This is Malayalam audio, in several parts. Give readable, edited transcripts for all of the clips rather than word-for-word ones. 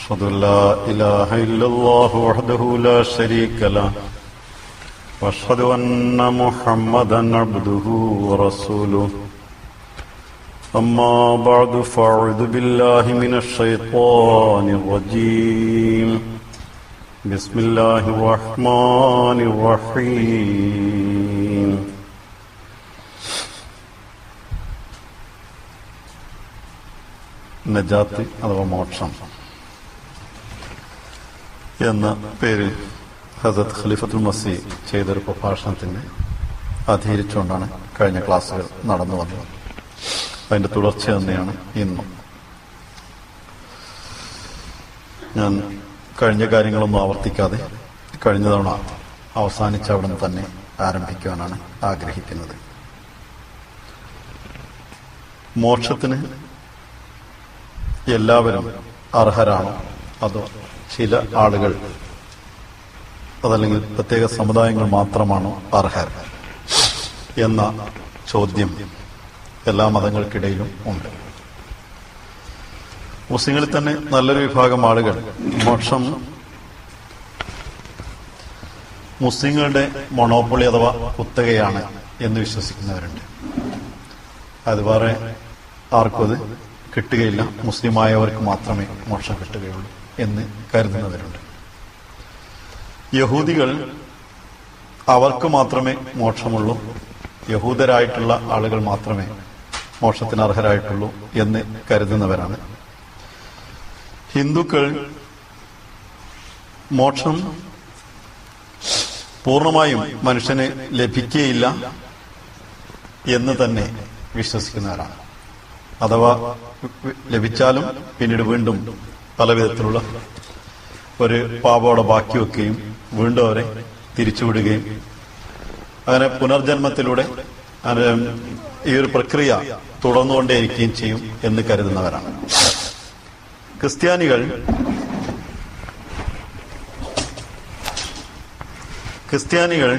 أشهد أن لا إله إلا الله وحده لا شريك له وأشهد أن محمدا عبده ورسوله أما بعد فأعوذ بالله من الشيطان الرجيم بسم الله الرحمن الرحيم നജാത്ത് അഥവാ മോക്ഷം എന്ന പേരിൽ ഹസരത്ത് ഖലീഫത്തുൽ മസീഹ് ചെയ്തൊരു പ്രഭാഷണത്തിന് അധീരിച്ചുകൊണ്ടാണ് കഴിഞ്ഞ ക്ലാസ്സുകൾ നടന്നു വന്നത്. അതിന്റെ തുടർച്ച തന്നെയാണ് ഇന്നും. ഞാൻ കഴിഞ്ഞ കാര്യങ്ങളൊന്നും ആവർത്തിക്കാതെ കഴിഞ്ഞ തവണ അവസാനിച്ച അവിടെ നിന്ന് തന്നെ ആരംഭിക്കുവാനാണ് ആഗ്രഹിക്കുന്നത്. മോക്ഷത്തിന് എല്ലാവരും അർഹരാണോ, അതോ ചില ആളുകൾ അതല്ലെങ്കിൽ പ്രത്യേക സമുദായങ്ങൾ മാത്രമാണോ അർഹർ എന്ന ചോദ്യം എല്ലാ മതങ്ങൾക്കിടയിലും ഉണ്ട്. മുസ്ലിങ്ങളിൽ തന്നെ നല്ലൊരു വിഭാഗം ആളുകൾ മോക്ഷം മുസ്ലിങ്ങളുടെ മൊണോപ്പൊളി അഥവാ കുത്തകയാണ് എന്ന് വിശ്വസിക്കുന്നവരുണ്ട്. അത് വേറെ ആർക്കും അത് കിട്ടുകയില്ല, മുസ്ലിമായവർക്ക് മാത്രമേ മോക്ഷം കിട്ടുകയുള്ളൂ എന്ന് കരുതുന്നവരുണ്ട്. യഹൂദികൾ അവർക്ക് മാത്രമേ മോക്ഷമുള്ളൂ, യഹൂദരായിട്ടുള്ള ആളുകൾ മാത്രമേ മോക്ഷത്തിന് അർഹരായിട്ടുള്ളൂ എന്ന് കരുതുന്നവരാണ്. ഹിന്ദുക്കൾ മോക്ഷം പൂർണ്ണമായും മനുഷ്യന് ലഭിക്കുകയില്ല എന്ന് തന്നെ വിശ്വസിക്കുന്നവരാണ്. അഥവാ ലഭിച്ചാലും പിന്നീട് വീണ്ടും പല വിധത്തിലുള്ള ഒരു പാപോടെ ബാക്കി വെക്കുകയും വീണ്ടും അവരെ തിരിച്ചുവിടുകയും അങ്ങനെ പുനർജന്മത്തിലൂടെ ഈ ഒരു പ്രക്രിയ തുടർന്നുകൊണ്ടേയിരിക്കുകയും ചെയ്യും എന്ന് കരുതുന്നവരാണ്. ക്രിസ്ത്യാനികൾ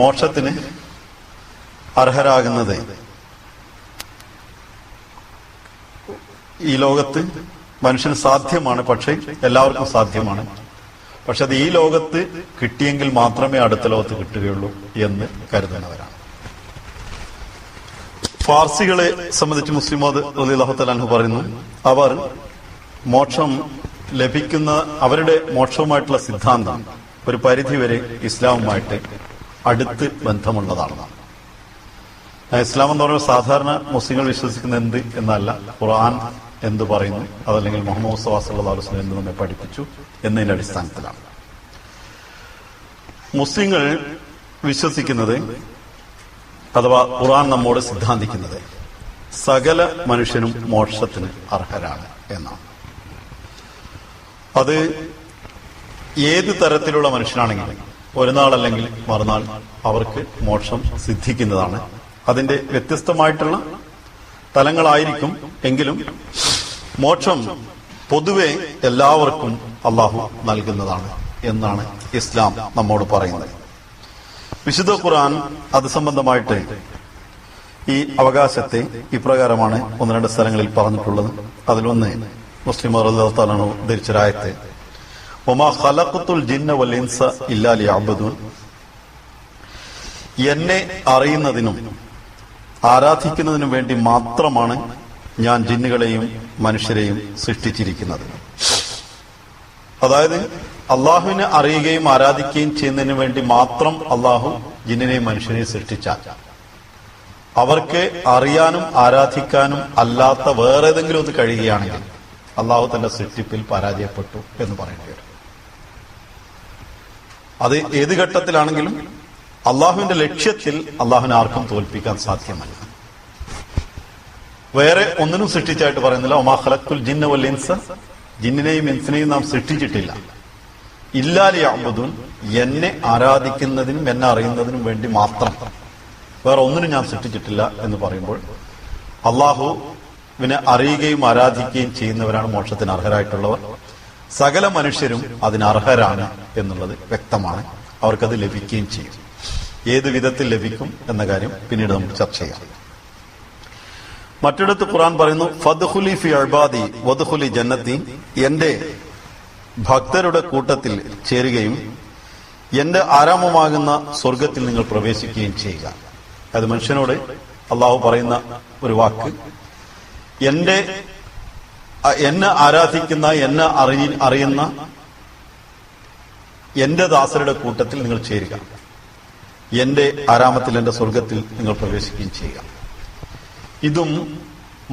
മോക്ഷത്തിന് അർഹരാകുന്നത് ഈ ലോകത്ത് മനുഷ്യന് സാധ്യമാണ്, പക്ഷെ എല്ലാവർക്കും സാധ്യമാണ്. പക്ഷെ അത് ഈ ലോകത്ത് കിട്ടിയെങ്കിൽ മാത്രമേ അടുത്ത ലോകത്ത് കിട്ടുകയുള്ളൂ എന്ന് കരുതുന്നവരാണ്. ഫാർസികളെ സംബന്ധിച്ച് മുസ്ലിം റളിയല്ലാഹു തആല അൻഹു പറയുന്നു, അവർ മോക്ഷം ലഭിക്കുന്ന അവരുടെ മോക്ഷവുമായിട്ടുള്ള സിദ്ധാന്തം ഒരു പരിധിവരെ ഇസ്ലാമുമായിട്ട് അടുത്ത് ബന്ധമുള്ളതാണ്. ഇസ്ലാം എന്ന് പറയുമ്പോൾ സാധാരണ മുസ്ലിങ്ങൾ വിശ്വസിക്കുന്ന എന്ത് എന്നല്ല, ഖുർആൻ എന്ത് പറയുന്നു, അതല്ലെങ്കിൽ മുഹമ്മദ് മുസ്തഫ സല്ലല്ലാഹു അലൈഹി വസല്ലം എന്ത് നമ്മെ പഠിപ്പിച്ചു എന്നതിന്റെ അടിസ്ഥാനത്തിലാണ്. മുസ്ലിങ്ങൾ വിശ്വസിക്കുന്നത് അഥവാ ഖുർആൻ നമ്മോട് സിദ്ധാന്തിക്കുന്നത് സകല മനുഷ്യനും മോക്ഷത്തിന് അർഹരാണ് എന്നാണ്. അത് ഏത് തരത്തിലുള്ള മനുഷ്യനാണെങ്കിലും ഒരു നാളല്ലെങ്കിൽ മറുനാൾ അവർക്ക് മോക്ഷം സിദ്ധിക്കുന്നതാണ്. അതിന്റെ വ്യത്യസ്തമായിട്ടുള്ള തലങ്ങളായിരിക്കും എങ്കിലും മോക്ഷം പൊതുവെ എല്ലാവർക്കും അള്ളാഹു നൽകുന്നതാണ് എന്നാണ് ഇസ്ലാം നമ്മോട് പറയുന്നത്. വിശുദ്ധ ഖുർആൻ അത് സംബന്ധമായിട്ട് ഈ അവകാശത്തെ ഇപ്രകാരമാണ് ഒന്ന് രണ്ട് സ്ഥലങ്ങളിൽ പറഞ്ഞിട്ടുള്ളത്. അതിലൊന്ന് മുസ്ലിം റളിയല്ലാഹു തആല ഉദ്ധരിച്ചൊരായത്ത്, വമാ ഖലഖതുൽ ജിന്ന വൽ ഇൻസ ഇല്ലാ ലിയഅ്ബുദൂൻ, എന്നെ അറിയുന്നതിനും ആരാധിക്കുന്നതിനും വേണ്ടി മാത്രമാണ് ഞാൻ ജിന്നുകളെയും മനുഷ്യരെയും സൃഷ്ടിച്ചിരിക്കുന്നത്. അതായത് അള്ളാഹുവിനെ അറിയുകയും ആരാധിക്കുകയും ചെയ്യുന്നതിന് വേണ്ടി മാത്രം അള്ളാഹു ജിന്നിനെയും മനുഷ്യനെയും സൃഷ്ടിച്ചാൽ അവർക്ക് അറിയാനും ആരാധിക്കാനും അല്ലാത്ത വേറെ ഏതെങ്കിലും ഒന്ന് കഴിയുകയാണെങ്കിൽ അള്ളാഹു തന്റെ സൃഷ്ടിപ്പിൽ പരാജയപ്പെട്ടു എന്ന് പറയേണ്ടി വരും. അത് ഏത് ഘട്ടത്തിലാണെങ്കിലും അള്ളാഹുവിന്റെ ലക്ഷ്യത്തിൽ അള്ളാഹുവിനെ ആർക്കും തോൽപ്പിക്കാൻ സാധ്യമല്ല. വേറെ ഒന്നിനും സൃഷ്ടിച്ചായിട്ട് പറയുന്നില്ല, ഒമാ ഖലഖ്തുൽ ജിന്ന വൽ ഇൻസ, ജിന്നിനെയും ഇൻസിനെയും നാം സൃഷ്ടിച്ചിട്ടില്ല, ഇല്ലാ ലിയഅ്ബുദൂൻ, എന്നെ ആരാധിക്കുന്നതിനും എന്നെ അറിയുന്നതിനും വേണ്ടി മാത്രം, വേറെ ഒന്നിനും ഞാൻ സൃഷ്ടിച്ചിട്ടില്ല എന്ന് പറയുമ്പോൾ അള്ളാഹുവിനെ അറിയുകയും ആരാധിക്കുകയും ചെയ്യുന്നവരാണ് മോക്ഷത്തിന് അർഹരായിട്ടുള്ളവർ. സകല മനുഷ്യരും അതിന് അർഹരാണ് എന്നുള്ളത് വ്യക്തമാണ്. അവർക്കത് ലഭിക്കുകയും ചെയ്യും. ഏത് വിധത്തിൽ ലഭിക്കും എന്ന കാര്യം പിന്നീട് നമുക്ക് ചർച്ച ചെയ്യാം. മറ്റിടത്ത് ഖുർആൻ പറയുന്നു, ഫദ്ഖുലി ഫി ഇബാദി വദ്ഖുലി ജന്നത്തി, എന്റെ ഭക്തരുടെ കൂട്ടത്തിൽ ചേരുകയും എന്റെ ആരാമമാകുന്ന സ്വർഗത്തിൽ നിങ്ങൾ പ്രവേശിക്കുകയും ചെയ്യുക. അത് മനുഷ്യനോട് അള്ളാഹു പറയുന്ന ഒരു വാക്ക്, എന്നെ ആരാധിക്കുന്ന, എന്നെ അറിയുന്ന എന്റെ ദാസരുടെ കൂട്ടത്തിൽ നിങ്ങൾ ചേരുക, എന്റെ ആരാമത്തിൽ, എന്റെ സ്വർഗത്തിൽ നിങ്ങൾ പ്രവേശിക്കുകയും ചെയ്യുക. ഇതും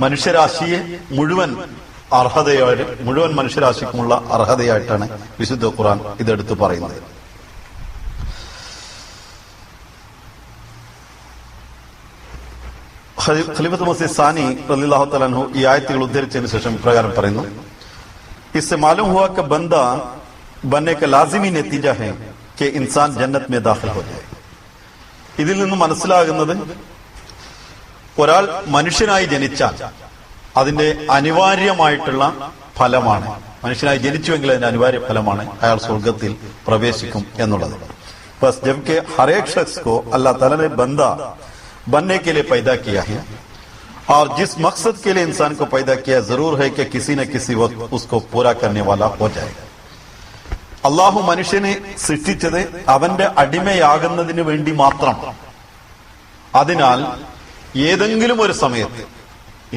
മനുഷ്യരാശിയെ മുഴുവൻ മനുഷ്യരാശിക്കുമുള്ള അർഹതയായിട്ടാണ് വിശുദ്ധ ഖുർആൻ ഇതെടുത്ത് പറയുന്നത്. ഖലീഫത്തുൽ മസീഹ് സാനി റളിയല്ലാഹു തആല അൻഹു ഈ ആയത്തുകൾ ഉദ്ധരിച്ചതിന് ശേഷം ഇപ്രകാരം പറയുന്നു, इससे मालूम हुआ कि बंदा बनने का लाजिमी नतीजा है कि इंसान जन्नत में दाखिल हो जाए. ഇതിൽ നിന്ന് മനസ്സിലാകുന്നത് ഒരാൾ മനുഷ്യനായി ജനിച്ചാൽ അതിന്റെ അനിവാര്യമായിട്ടുള്ള ഫലമാണ്, മനുഷ്യനായി ജനിച്ചുവെങ്കിൽ അതിന്റെ അനിവാര്യ ഫലമാണ് അയാൾ സ്വർഗത്തിൽ പ്രവേശിക്കും എന്നുള്ളത്. बस जबकि हर एक शख्स को अल्लाह ताला ने बंदा बनने के लिए पैदा किया है और जिस मकसद के लिए इंसान को पैदा किया जरूर है कि किसी न किसी वक्त उसको पूरा करने वाला हो जाए. അള്ളാഹു മനുഷ്യനെ സൃഷ്ടിച്ചത് അവന്റെ അടിമയാകുന്നതിന് വേണ്ടി മാത്രം. അതിനാൽ ഏതെങ്കിലും ഒരു സമയത്ത്,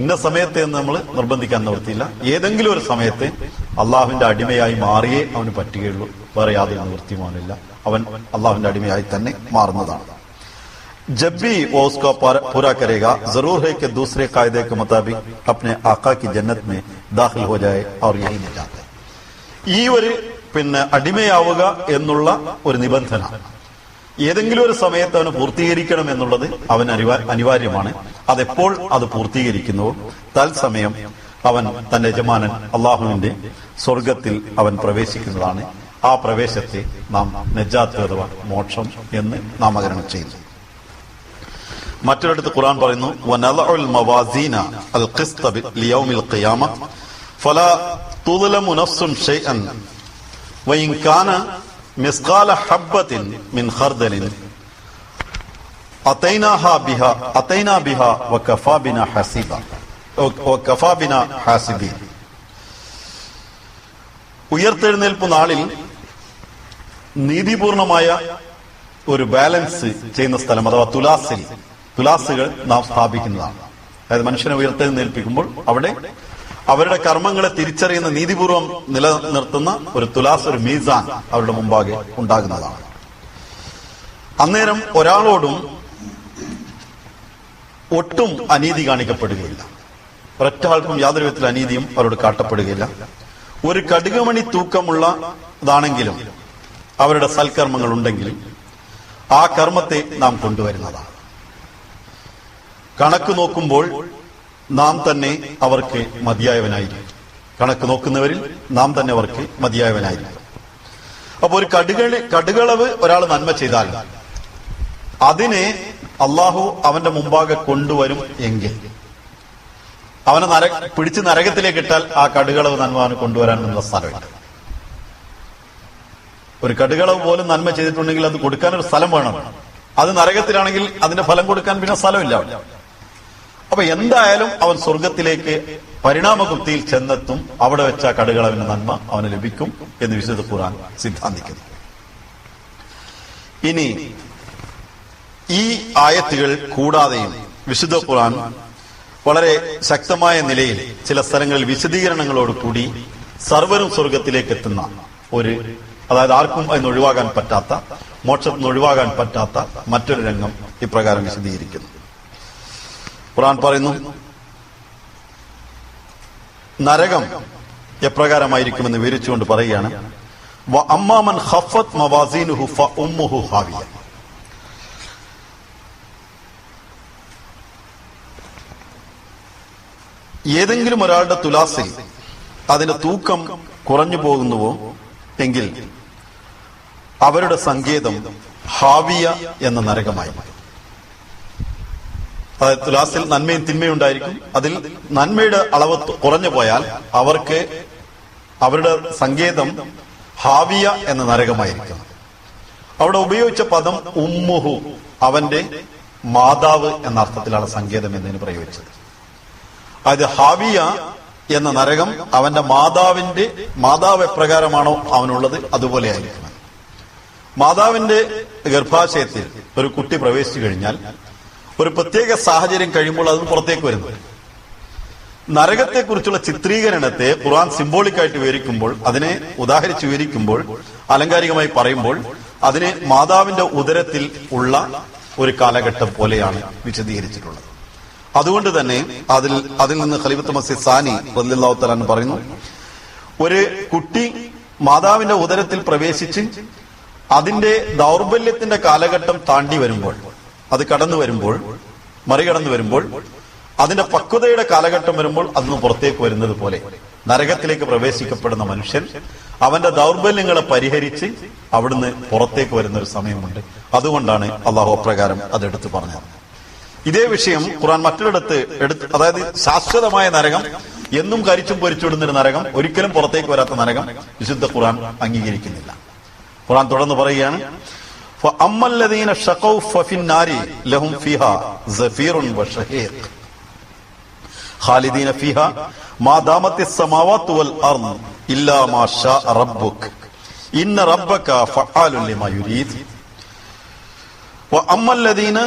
ഇന്ന സമയത്ത് എന്ന് നമ്മൾ നിർബന്ധിക്കാൻ നിവൃത്തിയില്ല, ഏതെങ്കിലും ഒരു സമയത്ത് അള്ളാഹുവിന്റെ അടിമയായി മാറിയേ അവന് പറ്റുകയുള്ളൂ, വേറെ യാതൊരു നിവൃത്തിയുമാനില്ല. അവൻ അള്ളാഹുവിന്റെ അടിമയായി തന്നെ മാറുന്നതാണ്. जब भी वो उसको पूरा करेगा जरूर है कि दूसरे कायदे के मुताबिक अपने आका की जन्नत में दाखिल हो जाए और यही निजात है. ഈ ഒരു അടിമയാവുക എന്നുള്ള ഒരു നിബന്ധന ഏതെങ്കിലും ഒരു സമയത്ത് അവന് പൂർത്തീകരിക്കണം എന്നുള്ളത് അവന് അനിവാര്യമാണ്. അതെപ്പോൾ അത് പൂർത്തീകരിക്കുന്നുവോ തത്സമയം അവൻ തന്റെ യജമാനൻ അള്ളാഹുവിന്റെ സ്വർഗത്തിൽ അവൻ പ്രവേശിക്കുന്നതാണ്. ആ പ്രവേശത്തെ നാം നജാത്ത് അഥവാ മോക്ഷം എന്ന് നാമകരണം ചെയ്യുന്നു. മറ്റൊരിടത്ത് ഖുർആൻ പറയുന്നു, വനദഉൽ മവാസീന അൽ ഖിസ്ത ലിയൗമിൽ ഖിയാമ ഫലാ തുദ്ലമു നഫ്സുൻ ഷൈഅൻ വഇൻ കാന മിസ്ഖാല ഹബ്ബത്തിൻ മിൻ ഖർദലിൻ അതൈനാ ബിഹാ വകഫാ ബിനാ ഹാസിബീൻ. ഉയർത്തെഴുന്നേൽപ്പ് നാളിൽ നീതിപൂർണമായ ഒരു ബാലൻസ് ചെയ്യുന്ന സ്ഥലം അഥവാ തുലാസുകൾ നാം സ്ഥാപിക്കുന്നതാണ്. അതായത് മനുഷ്യനെ ഉയർത്തെഴുന്നേൽപ്പിക്കുമ്പോൾ അവിടെ അവരുടെ കർമ്മങ്ങളെ തിരിച്ചറിയുന്ന, നീതിപൂർവം നിലനിർത്തുന്ന ഒരു തുലാസ്, ഒരു മീസാൻ അവരുടെ മുമ്പാകെ ഉണ്ടാകുന്നതാണ്. അന്നേരം ഒരാളോടും ഒട്ടും അനീതി കാണിക്കപ്പെടുകയില്ല. ഒരൊറ്റ ആൾക്കും യാതൊരു വിധത്തിൽ അനീതിയും അവരോട് കാട്ടപ്പെടുകയില്ല. ഒരു കടുകുമണി തൂക്കമുള്ളതാണെങ്കിലും അവരുടെ സൽക്കർമ്മങ്ങൾ ഉണ്ടെങ്കിലും ആ കർമ്മത്തെ നാം കൊണ്ടുവരുന്നതാണ്. കണക്ക് നോക്കുമ്പോൾ നാം തന്നെ അവർക്ക് മതിയായവനായിരിക്കും. കണക്ക് നോക്കുന്നവരിൽ നാം തന്നെ അവർക്ക് മതിയായവനായിരിക്കും. അപ്പൊ ഒരു കടുകളവ് ഒരാൾ നന്മ ചെയ്താൽ അതിനെ അള്ളാഹു അവന്റെ മുമ്പാകെ കൊണ്ടുവരും എങ്കിൽ അവനെ പിടിച്ച് നരകത്തിലേക്ക് ഇട്ടാൽ ആ കടുകളവ് നന്മ അവന് കൊണ്ടുവരാനുള്ള സ്ഥലമില്ല. ഒരു കടുകളവ് പോലും നന്മ ചെയ്തിട്ടുണ്ടെങ്കിൽ അത് കൊടുക്കാനൊരു സ്ഥലം വേണം. അത് നരകത്തിലാണെങ്കിൽ അതിന്റെ ഫലം കൊടുക്കാൻ പിന്നെ സ്ഥലമില്ല. അപ്പൊ എന്തായാലും അവൻ സ്വർഗത്തിലേക്ക് പരിണാമകുപ്തിയിൽ ചെന്നെത്തും. അവിടെ വെച്ച കടുകളവിന്റെ നന്മ അവന് ലഭിക്കും എന്ന് വിശുദ്ധ ഖുർആൻ സിദ്ധാന്തിക്കുന്നു. ഇനി ഈ ആയത്തുകൾ കൂടാതെയും വിശുദ്ധ ഖുർആൻ വളരെ ശക്തമായ നിലയിൽ ചില സ്ഥലങ്ങളിൽ വിശദീകരണങ്ങളോട് കൂടി സർവരും സ്വർഗത്തിലേക്ക് എത്തുന്ന ഒരു, അതായത് ആർക്കും അതിന് ഒഴിവാകാൻ പറ്റാത്ത, മോക്ഷത്തിന് ഒഴിവാകാൻ പറ്റാത്ത മറ്റൊരു രംഗം ഇപ്രകാരം വിശദീകരിക്കുന്നു. ഖുർആൻ പറയുന്നു, നരകം എപ്രകാരമായിരിക്കുമെന്ന് വിവരിച്ചുകൊണ്ട് പറയുകയാണ്, വഅമ്മാ മൻ ഖഫത് മവാസീനുഹു ഫഉമ്മുഹു ഹാവിയ. ഏതെങ്കിലും ഒരാളുടെ തുലാസിൽ അതിന്റെ തൂക്കം കുറഞ്ഞു പോകുന്നുവോ എങ്കിൽ അവരുടെ സങ്കേതം ഹാവിയ എന്ന നരകമായി. അതായത് തുലാസിൽ നന്മയും തിന്മയും ഉണ്ടായിരിക്കും. അതിൽ നന്മയുടെ അളവ് കുറഞ്ഞു പോയാൽ അവർക്ക് അവരുടെ സങ്കേതം ഹാവിയ എന്ന നരകമായിരിക്കും. അവിടെ ഉപയോഗിച്ച പദം ഉമ്മുഹു, അവന്റെ മാതാവ് എന്ന അർത്ഥത്തിലാണ് സങ്കേതം എന്നതിന് പ്രയോഗിച്ചത്. അത് ഹാവിയ എന്ന നരകം അവന്റെ മാതാവ് എപ്രകാരമാണോ അവനുള്ളത് അതുപോലെ ആയിരിക്കും. മാതാവിന്റെ ഗർഭാശയത്തിൽ ഒരു കുട്ടി പ്രവേശിച്ചു കഴിഞ്ഞാൽ ഒരു പ്രത്യേക സാഹചര്യം കഴിയുമ്പോൾ അത് പുറത്തേക്ക് വരുന്നു. നരകത്തെക്കുറിച്ചുള്ള ചിത്രീകരണത്തെ ഖുർആൻ സിംബോളിക്കായിട്ട് വിവരിക്കുമ്പോൾ, അതിനെ ഉദാഹരിച്ച് വിവരിക്കുമ്പോൾ, അലങ്കാരികമായി പറയുമ്പോൾ അതിനെ മാതാവിന്റെ ഉദരത്തിൽ ഉള്ള ഒരു കാലഘട്ടം പോലെയാണ് വിശദീകരിച്ചിട്ടുള്ളത്. അതുകൊണ്ട് തന്നെ അതിൽ നിന്ന് ഖലീഫത്ത് മസീഹ് സാനി റളിയല്ലാഹു തആല അൻഹു പറയുന്നു, ഒരു കുട്ടി മാതാവിന്റെ ഉദരത്തിൽ പ്രവേശിച്ച് അതിന്റെ ദൗർബല്യത്തിന്റെ കാലഘട്ടം താണ്ടി വരുമ്പോൾ, അത് മറികടന്നു വരുമ്പോൾ, അതിന്റെ പക്വതയുടെ കാലഘട്ടം വരുമ്പോൾ അതിന് പുറത്തേക്ക് വരുന്നത് പോലെ നരകത്തിലേക്ക് പ്രവേശിക്കപ്പെടുന്ന മനുഷ്യൻ അവന്റെ ദൗർബല്യങ്ങളെ പരിഹരിച്ച് അവിടുന്ന് പുറത്തേക്ക് വരുന്ന ഒരു സമയമുണ്ട്. അതുകൊണ്ടാണ് അള്ളാഹു അപ്രകാരം അതെടുത്ത് പറഞ്ഞത്. ഇതേ വിഷയം ഖുർആൻ മറ്റൊരിടത്ത് അതായത് ശാശ്വതമായ നരകം, എന്നും കരിച്ചും പൊരിച്ചുവിടുന്നൊരു നരകം, ഒരിക്കലും പുറത്തേക്ക് വരാത്ത നരകം വിശുദ്ധ ഖുർആൻ അംഗീകരിക്കുന്നില്ല. ഖുർആൻ തുടർന്ന് പറയുകയാണ്, ഫഅമ്മല്ലദീന ശഖൗ ഫഫിന്നാരി ലഹും ഫീഹാ സഫീറുൻ വശഹീഖ് ഖാലിദീന ഫീഹാ മാ ദാമത്തിസ് സമാവാതു വൽ അർദ് ഇല്ലാ മാ ശാഅ റബ്ബുക ഇന്ന റബ്ബക ഫഅാലുൻ ലിമാ യുരീദ് വഅമ്മല്ലദീന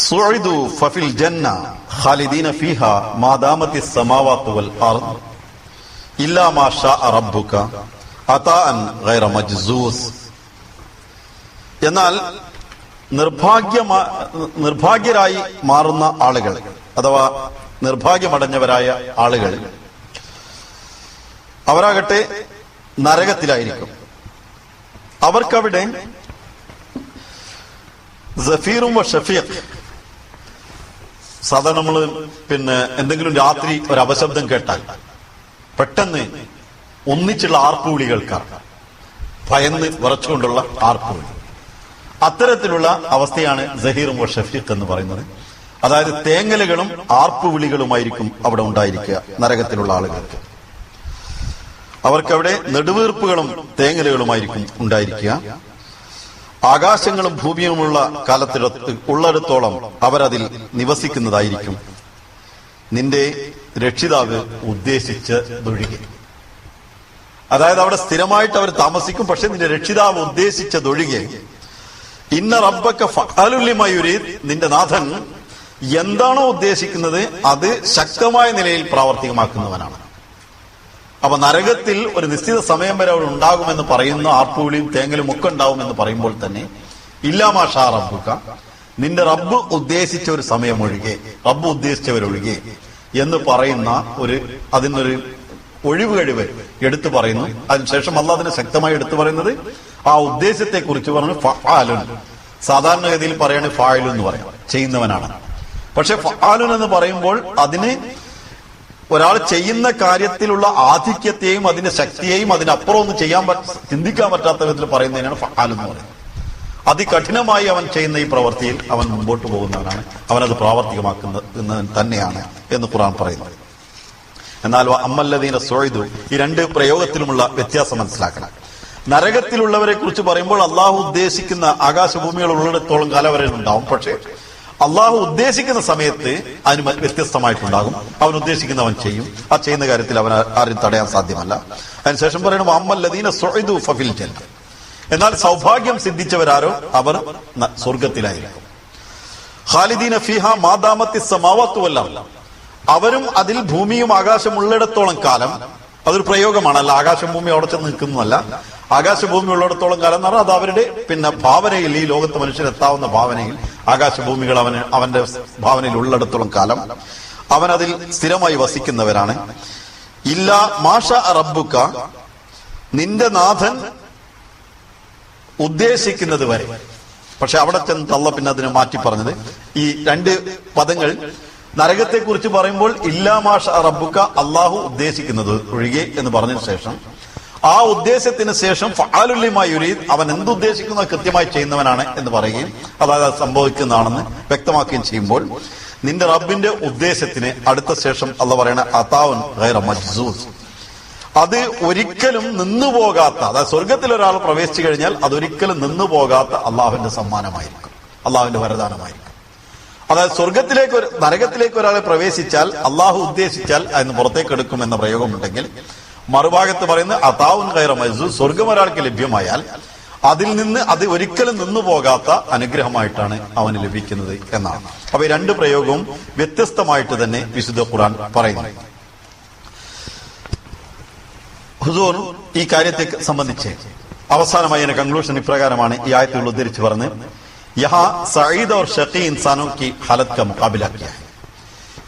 സുഇദു ഫഫിൽ ജന്ന ഖാലിദീന ഫീഹാ മാ ദാമത്തിസ് സമാവാതു വൽ അർദ് ഇല്ലാ മാ ശാഅ റബ്ബുക അതാഅൻ ഗൈറ മജ്സൂസ്. എന്നാൽ നിർഭാഗ്യരായി മാറുന്ന ആളുകൾ, അഥവാ നിർഭാഗ്യമടഞ്ഞവരായ ആളുകൾ, അവരാകട്ടെ നരകത്തിലായിരിക്കും. അവർക്കവിടെ സഫീറും ഷഫീഖ്, സാധാരണ നമ്മള് എന്തെങ്കിലും രാത്രി ഒരു അപശബ്ദം കേട്ടാൽ പെട്ടെന്ന് ഒന്നിച്ചുള്ള ആർപ്പുവിളി കേൾക്കാം, ഭയന്ന് വിറച്ചുകൊണ്ടുള്ള ആർപ്പുവിളി. അത്തരത്തിലുള്ള അവസ്ഥയാണ് സഹീറും ഷഫീഖ് എന്ന് പറയുന്നത്. അതായത് തേങ്ങലുകളും ആർപ്പുവിളികളുമായിരിക്കും അവിടെ ഉണ്ടായിരിക്കുക നരകത്തിലുള്ള ആളുകൾക്ക്. അവർക്കവിടെ നെടുവീർപ്പുകളും തേങ്ങലുകളുമായിരിക്കും ഉണ്ടായിരിക്കുക. ആകാശങ്ങളും ഭൂമിയുമുള്ള ഉള്ളിടത്തോളം അവരതിൽ നിവസിക്കുന്നതായിരിക്കും, നിന്റെ രക്ഷിതാവ് ഉദ്ദേശിച്ചതൊഴികെ. അതായത് അവിടെ സ്ഥിരമായിട്ട് അവർ താമസിക്കും, പക്ഷെ നിന്റെ രക്ഷിതാവ് ഉദ്ദേശിച്ചതൊഴികെ. ഇന്ന റബ്ബക ഫഅാലുൻ ലിമാ യുരീദ്, നിന്റെ നാഥൻ എന്താണോ ഉദ്ദേശിക്കുന്നത് അത് ശക്തമായ നിലയിൽ പ്രാവർത്തികമാക്കുന്നവനാണ്. അപ്പൊ നരകത്തിൽ ഒരു നിശ്ചിത സമയം വരെ അവിടെ ഉണ്ടാകുമെന്ന് പറയുന്ന ആർപ്പുവിളിയും തേങ്ങലും ഒക്കെ ഉണ്ടാവുമെന്ന് പറയുമ്പോൾ തന്നെ ഇല്ലാ മാ ഷാ റബ്ബുക, നിന്റെ റബ്ബ് ഉദ്ദേശിച്ച ഒരു സമയമൊഴികെ, റബ്ബ് ഉദ്ദേശിച്ചവരൊഴികെ എന്ന് പറയുന്ന അതിനൊരു ഒഴിവുകഴിവ് എടുത്തു പറയുന്നു. അതിനുശേഷം അല്ലാഹ് അതിനെ ശക്തമായി എടുത്തു പറയുന്നത് ആ ഉദ്ദേശത്തെ കുറിച്ച് പറഞ്ഞു ഫഅാലുൻ. സാധാരണഗതിയിൽ പറയാണ് ഫായിലു എന്ന് പറയാം, ചെയ്യുന്നവനാണ്. പക്ഷെ ഫഅാലുൻ എന്ന് പറയുമ്പോൾ അതിന് ഒരാൾ ചെയ്യുന്ന കാര്യത്തിലുള്ള ആധിക്യത്തെയും അതിന്റെ ശക്തിയെയും അതിനപ്പുറം ഒന്നും ചിന്തിക്കാൻ പറ്റാത്ത വിധത്തിൽ പറയുന്നതിനാണ് ഫഅാലു എന്ന് പറയുന്നത്. അതികഠിനമായി അവൻ ചെയ്യുന്ന ഈ പ്രവൃത്തിയിൽ അവൻ മുമ്പോട്ട് പോകുന്നവനാണ്, അവനത് പ്രാവർത്തികമാക്കുന്നവൻ തന്നെയാണ് എന്ന് ഖുർആൻ പറയുന്നത്. എന്നാൽ അമ്മല്ലദീന സുഇദു, ഈ രണ്ട് പ്രയോഗത്തിലുമുള്ള വ്യത്യാസം മനസ്സിലാക്കണം. നരകത്തിലുള്ളവരെ കുറിച്ച് പറയുമ്പോൾ അള്ളാഹു ഉദ്ദേശിക്കുന്ന ആകാശഭൂമികൾ ഉള്ളിടത്തോളം കാലം വരെ ഉണ്ടാവും. പക്ഷേ അള്ളാഹു ഉദ്ദേശിക്കുന്ന സമയത്ത് അതിന് വ്യത്യസ്തമായിട്ടുണ്ടാകും. അവൻ ഉദ്ദേശിക്കുന്നവൻ ചെയ്യും. ആ ചെയ്യുന്ന കാര്യത്തിൽ അവൻ ആരും തടയാൻ സാധ്യമല്ല. അതിനുശേഷം പറയണം അമ്മല്ലദീന സുഇദു ഫഫിൽ ജന്ന, എന്നാൽ സൗഭാഗ്യം സിദ്ധിച്ചവരാരോ അവർ സ്വർഗത്തിലായിരിക്കും. ഖാലിദീന ഫീഹാ മാ ദാമത്തിസ് സമാവാതു വൽ അർദ്, അവരും അതിൽ ഭൂമിയും ആകാശം ഉള്ളിടത്തോളം കാലം. അതൊരു പ്രയോഗമാണ്, അല്ല ആകാശം ഭൂമി അവിടെ ചെന്ന് നിൽക്കുന്നതല്ല. ആകാശഭൂമി ഉള്ളിടത്തോളം കാലം എന്ന് പറഞ്ഞാൽ അത് അവരുടെ ഭാവനയിൽ, ഈ ലോകത്ത് മനുഷ്യരെത്താവുന്ന ഭാവനയിൽ ആകാശഭൂമികൾ അവന്റെ ഭാവനയിൽ ഉള്ളിടത്തോളം കാലം അവൻ അതിൽ സ്ഥിരമായി വസിക്കുന്നവരാണ്. ഇല്ലാ മാ ഷാ റബ്ബുക, നിന്റെ നാഥൻ ഉദ്ദേശിക്കുന്നത് വരെ. പക്ഷെ അവിടെ ചെന്ന് അല്ലാഹ് പിന്നെ അതിനെ മാറ്റി പറഞ്ഞത് ഈ രണ്ട് പദങ്ങൾ നരകത്തെ കുറിച്ച് പറയുമ്പോൾ ഇല്ലാ മാ ഷാ റബ്ബുക, അള്ളാഹു ഉദ്ദേശിക്കുന്നത് ഒഴികെ എന്ന് പറഞ്ഞതിന് ശേഷം ആ ഉദ്ദേശത്തിന് ശേഷം ഫഅാലുൻ ലിമാ യുരീദ്, അവൻ എന്തുദ്ദേശിക്കുന്നത് കൃത്യമായി ചെയ്യുന്നവനാണ് എന്ന് പറയുകയും അതായത് അത് സംഭവിക്കുന്നതാണെന്ന് വ്യക്തമാക്കുകയും ചെയ്യുമ്പോൾ നിന്റെ റബ്ബിന്റെ ഉദ്ദേശത്തിന് അടുത്ത ശേഷം അല്ലാഹ് പറയണ അതാഉൻ ഗൈറ മജ്സൂസ്, അത് ഒരിക്കലും നിന്നുപോകാത്ത, അതായത് സ്വർഗത്തിൽ ഒരാൾ പ്രവേശിച്ചു കഴിഞ്ഞാൽ അതൊരിക്കലും നിന്നുപോകാത്ത അള്ളാഹുവിന്റെ സമ്മാനമായിരിക്കും, അള്ളാഹുവിന്റെ വരദാനമായിരിക്കും. അതായത് നരകത്തിലേക്ക് ഒരാളെ പ്രവേശിച്ചാൽ അള്ളാഹു ഉദ്ദേശിച്ചാൽ അതിന് പുറത്തേക്ക് എടുക്കും എന്ന പ്രയോഗമുണ്ടെങ്കിൽ, മറുഭാഗത്ത് പറയുന്നത് അതാവുൻ ഖൈറ മജ്സൂസ്, സ്വർഗം ഒരാൾക്ക് ലഭ്യമായാൽ അതിൽ നിന്ന് അത് ഒരിക്കലും നിന്നു പോകാത്ത അനുഗ്രഹമായിട്ടാണ് അവന് ലഭിക്കുന്നത് എന്നാണ്. അപ്പൊ ഈ രണ്ട് പ്രയോഗവും വ്യത്യസ്തമായിട്ട് തന്നെ വിശുദ്ധ ഖുർആൻ പറയുന്നു. ഹുസൂർ ഈ കാര്യത്തെ സംബന്ധിച്ച് അവസാനമായി എന്റെ കൺക്ലൂഷൻ ഇപ്രകാരമാണ് ഈ ആയത്തുകൾ ഉദ്ധരിച്ച് പറഞ്ഞ്, യഹാ സഈദ് और शकी इंसानों की हालत का मुकाबला किया है.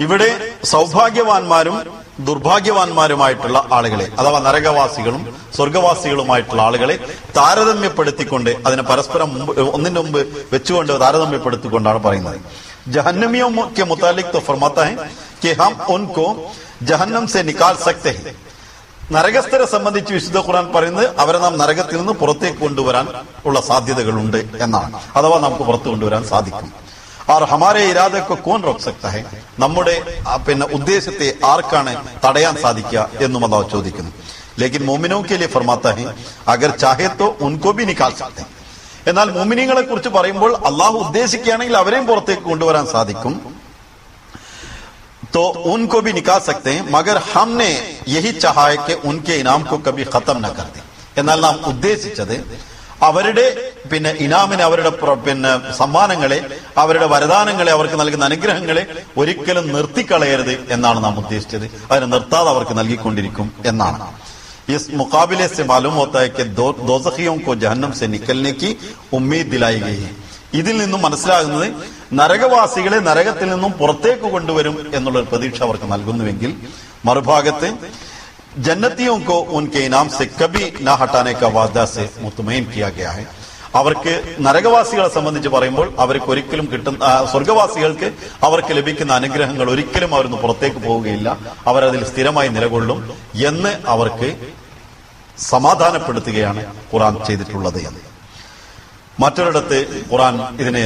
ഇവിടെ സൗഭാഗ്യവാന്മാരും ദുർഭാഗ്യവാന്മാരുമായിട്ടുള്ള ആളുകളെ, അഥവാ നരകവാസികളും സ്വർഗവാസികളുമായിട്ടുള്ള ആളുകളെ താരതമ്യപ്പെടുത്തിക്കൊണ്ട്, അതിനെ പരസ്പരം ഒന്നിന്റെ മുമ്പ് വെച്ചുകൊണ്ട് താരതമ്യപ്പെടുത്തിക്കൊണ്ടാണ് പറയുന്നത്. ജഹന്നമിयों के मुतालिक तो फरमाता है कि हम उनको जहन्नम से निकाल सकते हैं. നരകസ്ഥരെ സംബന്ധിച്ച് വിശുദ്ധ ഖുർആൻ പറയുന്നത് അവരെ നാം നരകത്തിൽ നിന്ന് പുറത്തേക്ക് കൊണ്ടുവരാൻ ഉള്ള സാധ്യതകളുണ്ട് എന്നാണ്, അഥവാ നമുക്ക് പുറത്തു കൊണ്ടുവരാൻ സാധിക്കും. और हमारे इरादे को कौन रोक सकता है, നമ്മുടെ ഉദ്ദേശത്തെ ആർക്കാണ് തടയാൻ സാധിക്കുക എന്നും അല്ലാഹു ചോദിക്കുന്നു. लेकिन मोमिनों के लिए फरमाता है अगर चाहे तो उनको भी निकाल सकते हैं. എന്നാൽ മോമിനീങ്ങളെ കുറിച്ച് പറയുമ്പോൾ അള്ളാഹു ഉദ്ദേശിക്കുകയാണെങ്കിൽ അവരെയും പുറത്തേക്ക് കൊണ്ടുവരാൻ സാധിക്കും. तो उनको भी निकाल सकते हैं मगर हमने यही चाहा है कि उनके इनाम को कभी खत्म न कर दें. എന്നാൽ നാം ഉദ്ദേശിച്ചത് അവരുടെ ഇനാമിനെ, അവരുടെ സമ്മാനങ്ങളെ, അവരുടെ വരദാനങ്ങളെ, അവർക്ക് നൽകുന്ന അനുഗ്രഹങ്ങളെ ഒരിക്കലും നിർത്തിക്കളയരുത് എന്നാണ് നാം ഉദ്ദേശിച്ചത്. അതിനെ നിർത്താതെ അവർക്ക് നൽകിക്കൊണ്ടിരിക്കും എന്നാണ്. इस मुकाबले से मालूम होता है कि दोज़खियों को जहन्नम से निकलने की उम्मीद दिलाई गई है. ഇതിൽ നിന്നും മനസ്സിലാകുന്നത് നരകവാസികളെ നരകത്തിൽ നിന്നും പുറത്തേക്ക് കൊണ്ടുവരും എന്നുള്ളൊരു പ്രതീക്ഷ അവർക്ക് നൽകുന്നുവെങ്കിൽ, മറുഭാഗത്ത് जन्नतियों को उनके इनाम से कभी ना हटाने का वादा से मुतमईन किया गया है. അവർക്ക് നരകവാസികളെ സംബന്ധിച്ച് പറയുമ്പോൾ അവർക്ക് ഒരിക്കലും സ്വർഗവാസികൾക്ക് അവർക്ക് ലഭിക്കുന്ന അനുഗ്രഹങ്ങൾ ഒരിക്കലും അവരൊന്നും പുറത്തേക്ക് പോവുകയില്ല, അവരതിൽ സ്ഥിരമായി നിലകൊള്ളും എന്ന് അവർക്ക് സമാധാനപ്പെടുത്തുകയാണ് ഖുർആൻ ചെയ്തിട്ടുള്ളത് എന്ന്. മറ്റൊരിടത്ത് ഖുർആൻ ഇതിനെ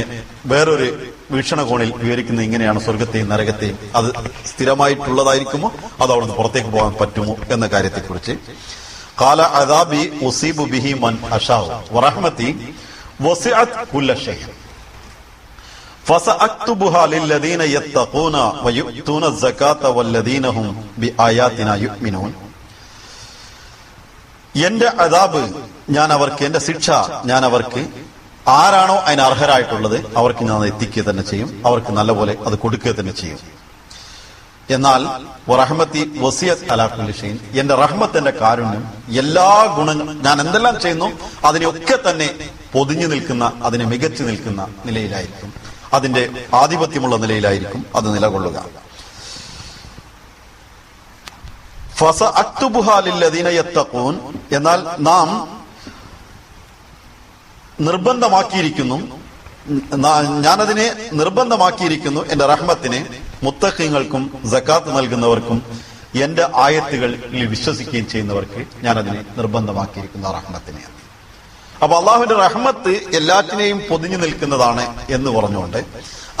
വേറൊരു വീക്ഷണകോണിൽ വിവരിക്കുന്നത് ഇങ്ങനെയാണ്: സ്വർഗത്തെയും നരകത്തെയും അത് സ്ഥിരമായിട്ടുള്ളതായിരിക്കുമോ അത് അവിടുന്ന് പുറത്തേക്ക് പോകാൻ പറ്റുമോ എന്ന കാര്യത്തെക്കുറിച്ച്. ഖാല അദാബി ഉസീബു ബിഹി മൻ അശാഉ വറഹ്മതി വസിഅത് കുല്ല ഷൈ ഫസഅക്തുബുഹാ ലില്ലദീന യത്തഖൂന വയുഅ്തൂന സകാത വല്ലദീന ഹും ബിആയാതിനാ യുഅ്മിനൂൻ. എന്റെ അദാബ് ഞാൻ അവർക്ക്, എന്റെ ശിക്ഷ ഞാൻ അവർക്ക്, ആരാണോ അതിന് അർഹരായിട്ടുള്ളത് അവർക്ക് ഞാൻ എത്തിക്കുക തന്നെ ചെയ്യും, അവർക്ക് നല്ലപോലെ അത് കൊടുക്കുക തന്നെ ചെയ്യും. എന്നാൽ റഹ്മത്തി വസിയത് അലാ കുല്ലി ഷൈഇൻ, എന്റെ റഹ്മത്ത്, എന്റെ കാരുണ്യം എല്ലാ ഗുണങ്ങളും ഞാൻ എന്തെല്ലാം ചെയ്യുന്നു അതിനെയൊക്കെ തന്നെ പൊതിഞ്ഞു നിൽക്കുന്ന, അതിനെ മികച്ചു നിൽക്കുന്ന നിലയിലായിരിക്കും, അതിന്റെ ആധിപത്യമുള്ള നിലയിലായിരിക്കും അത് നിലകൊള്ളുക. ഫസഅക്തുബുഹാ ലില്ലദീന യത്തഖൂൻ, എന്നാൽ നാം നിർബന്ധമാക്കിയിരിക്കുന്നു, ഞാനതിനെ നിർബന്ധമാക്കിയിരിക്കുന്നു, എന്റെ റഹ്മത്തിനെ മുത്തഖീങ്ങൾക്കും സകാത്ത് നൽകുന്നവർക്കും എന്റെ ആയത്തുകളിൽ വിശ്വസിക്കുകയും ചെയ്യുന്നവർക്ക് ഞാൻ അതിനെ നിർബന്ധമാക്കിയിരിക്കുന്ന റഹ്മത്തിനെ. അപ്പൊ അള്ളാഹുവിന്റെ റഹ്മത്ത് എല്ലാറ്റിനെയും പൊതിഞ്ഞു നിൽക്കുന്നതാണ് എന്ന് പറഞ്ഞുകൊണ്ട്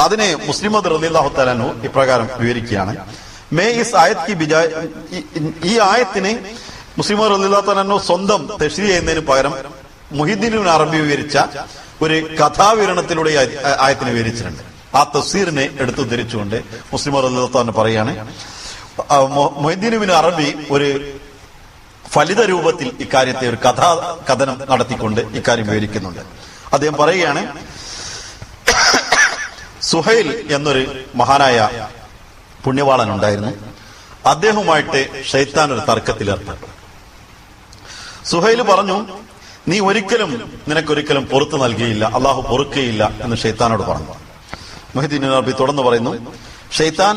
അതിനെ മുസ്ലിം റളിയല്ലാഹു തആല അൻഹു ഇപ്രകാരം വിവരിക്കുകയാണ്: ഈ ആയത്തിനെ മുസ്ലിം റളിയല്ലാഹു തആല അൻഹു സ്വന്തം തഫ്സീർ ചെയ്യുന്നതിന് പകരം മുഹിദ്ദീൻ ഇബ്നു അറബി വിവരിച്ച ഒരു കഥാവിവരണത്തിലൂടെ ആയത്തിനെ വിവരിച്ചിട്ടുണ്ട്. ആ തഫ്സീറിനെ എടുത്തു ധരിച്ചുകൊണ്ട് മുസ്ലിം റളിയല്ലാഹു തആല പറയാണ്, മുഹിദ്ദീൻ ഇബ്നു അറബി ഒരു ഫലിത രൂപത്തിൽ ഇക്കാര്യത്തെ ഒരു കഥനം നടത്തിക്കൊണ്ട് ഇക്കാര്യം വിവരിക്കുന്നുണ്ട്. അദ്ദേഹം പറയുകയാണ്, സുഹൈൽ എന്നൊരു മഹാനായ പുണ്യവാളൻ ഉണ്ടായിരുന്നു. അദ്ദേഹവുമായിട്ട് ശൈത്താൻ ഒരു തർക്കത്തിലേർപ്പെട്ടു. സുഹൈൽ പറഞ്ഞു, നീ നിനക്കൊരിക്കലും പുറത്തു നൽകിയില്ല, അള്ളാഹു പൊറുക്കുകയില്ല എന്ന് ഷെയ്ത്താനോട് പറഞ്ഞു. മുഹിദ്ദീൻ അറബി തുടർന്ന് പറയുന്നു, ഷെയ്ത്താൻ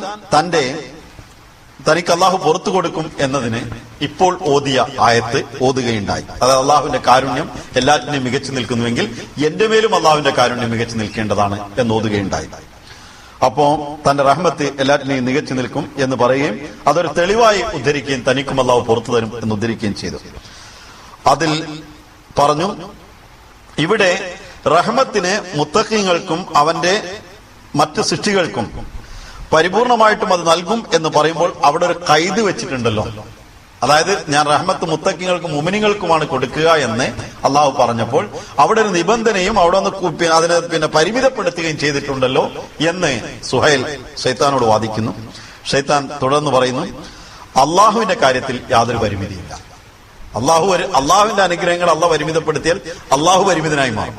തനിക്ക് അള്ളാഹു പുറത്തു കൊടുക്കും എന്നതിന് ഇപ്പോൾ ഓതിയ ആയത്ത് ഓതുകയുണ്ടായി. അതായത് അള്ളാഹുവിന്റെ കാരുണ്യം എല്ലാറ്റിനെയും മികച്ചു നിൽക്കുന്നുവെങ്കിൽ എന്റെ മേലും അള്ളാഹുവിന്റെ കാരുണ്യം മികച്ചു നിൽക്കേണ്ടതാണ് എന്ന് ഓതുകയുണ്ടായി. അപ്പോ തന്റെ റഹ്മത്ത് എല്ലാറ്റിനെയും മികച്ചു നിൽക്കും എന്ന് പറയുകയും അതൊരു തെളിവായി ഉദ്ധരിക്കുകയും തനിക്കും അള്ളാഹു പുറത്തു തരും എന്ന് ഉദ്ധരിക്കുകയും ചെയ്തു. അതിൽ പറഞ്ഞു, ഇവിടെ റഹ്മത്തിന് മുത്തഖീങ്ങൾക്കും അവന്റെ മറ്റു സൃഷ്ടികൾക്കും പരിപൂർണമായിട്ടും അത് നൽകും എന്ന് പറയുമ്പോൾ അവിടെ ഒരു ഖൈദ് വെച്ചിട്ടുണ്ടല്ലോ. അതായത് ഞാൻ റഹ്മത്ത് മുത്തക്കിങ്ങൾക്കും മുമിനിങ്ങൾക്കുമാണ് കൊടുക്കുക എന്ന് അള്ളാഹു പറഞ്ഞപ്പോൾ അവിടെ ഒരു നിബന്ധനയും അവിടെ ഒന്ന് അതിനെ പരിമിതപ്പെടുത്തുകയും ചെയ്തിട്ടുണ്ടല്ലോ എന്ന് സുഹൈൽ ഷൈത്താനോട് വാദിക്കുന്നു. ഷൈത്താൻ തുടർന്ന് പറയുന്നു, അള്ളാഹുവിന്റെ കാര്യത്തിൽ യാതൊരു പരിമിതിയില്ല. അള്ളാഹുവിന്റെ അനുഗ്രഹങ്ങൾ അള്ളാഹ് പരിമിതപ്പെടുത്തിയാൽ അള്ളാഹു പരിമിതനായി മാറും.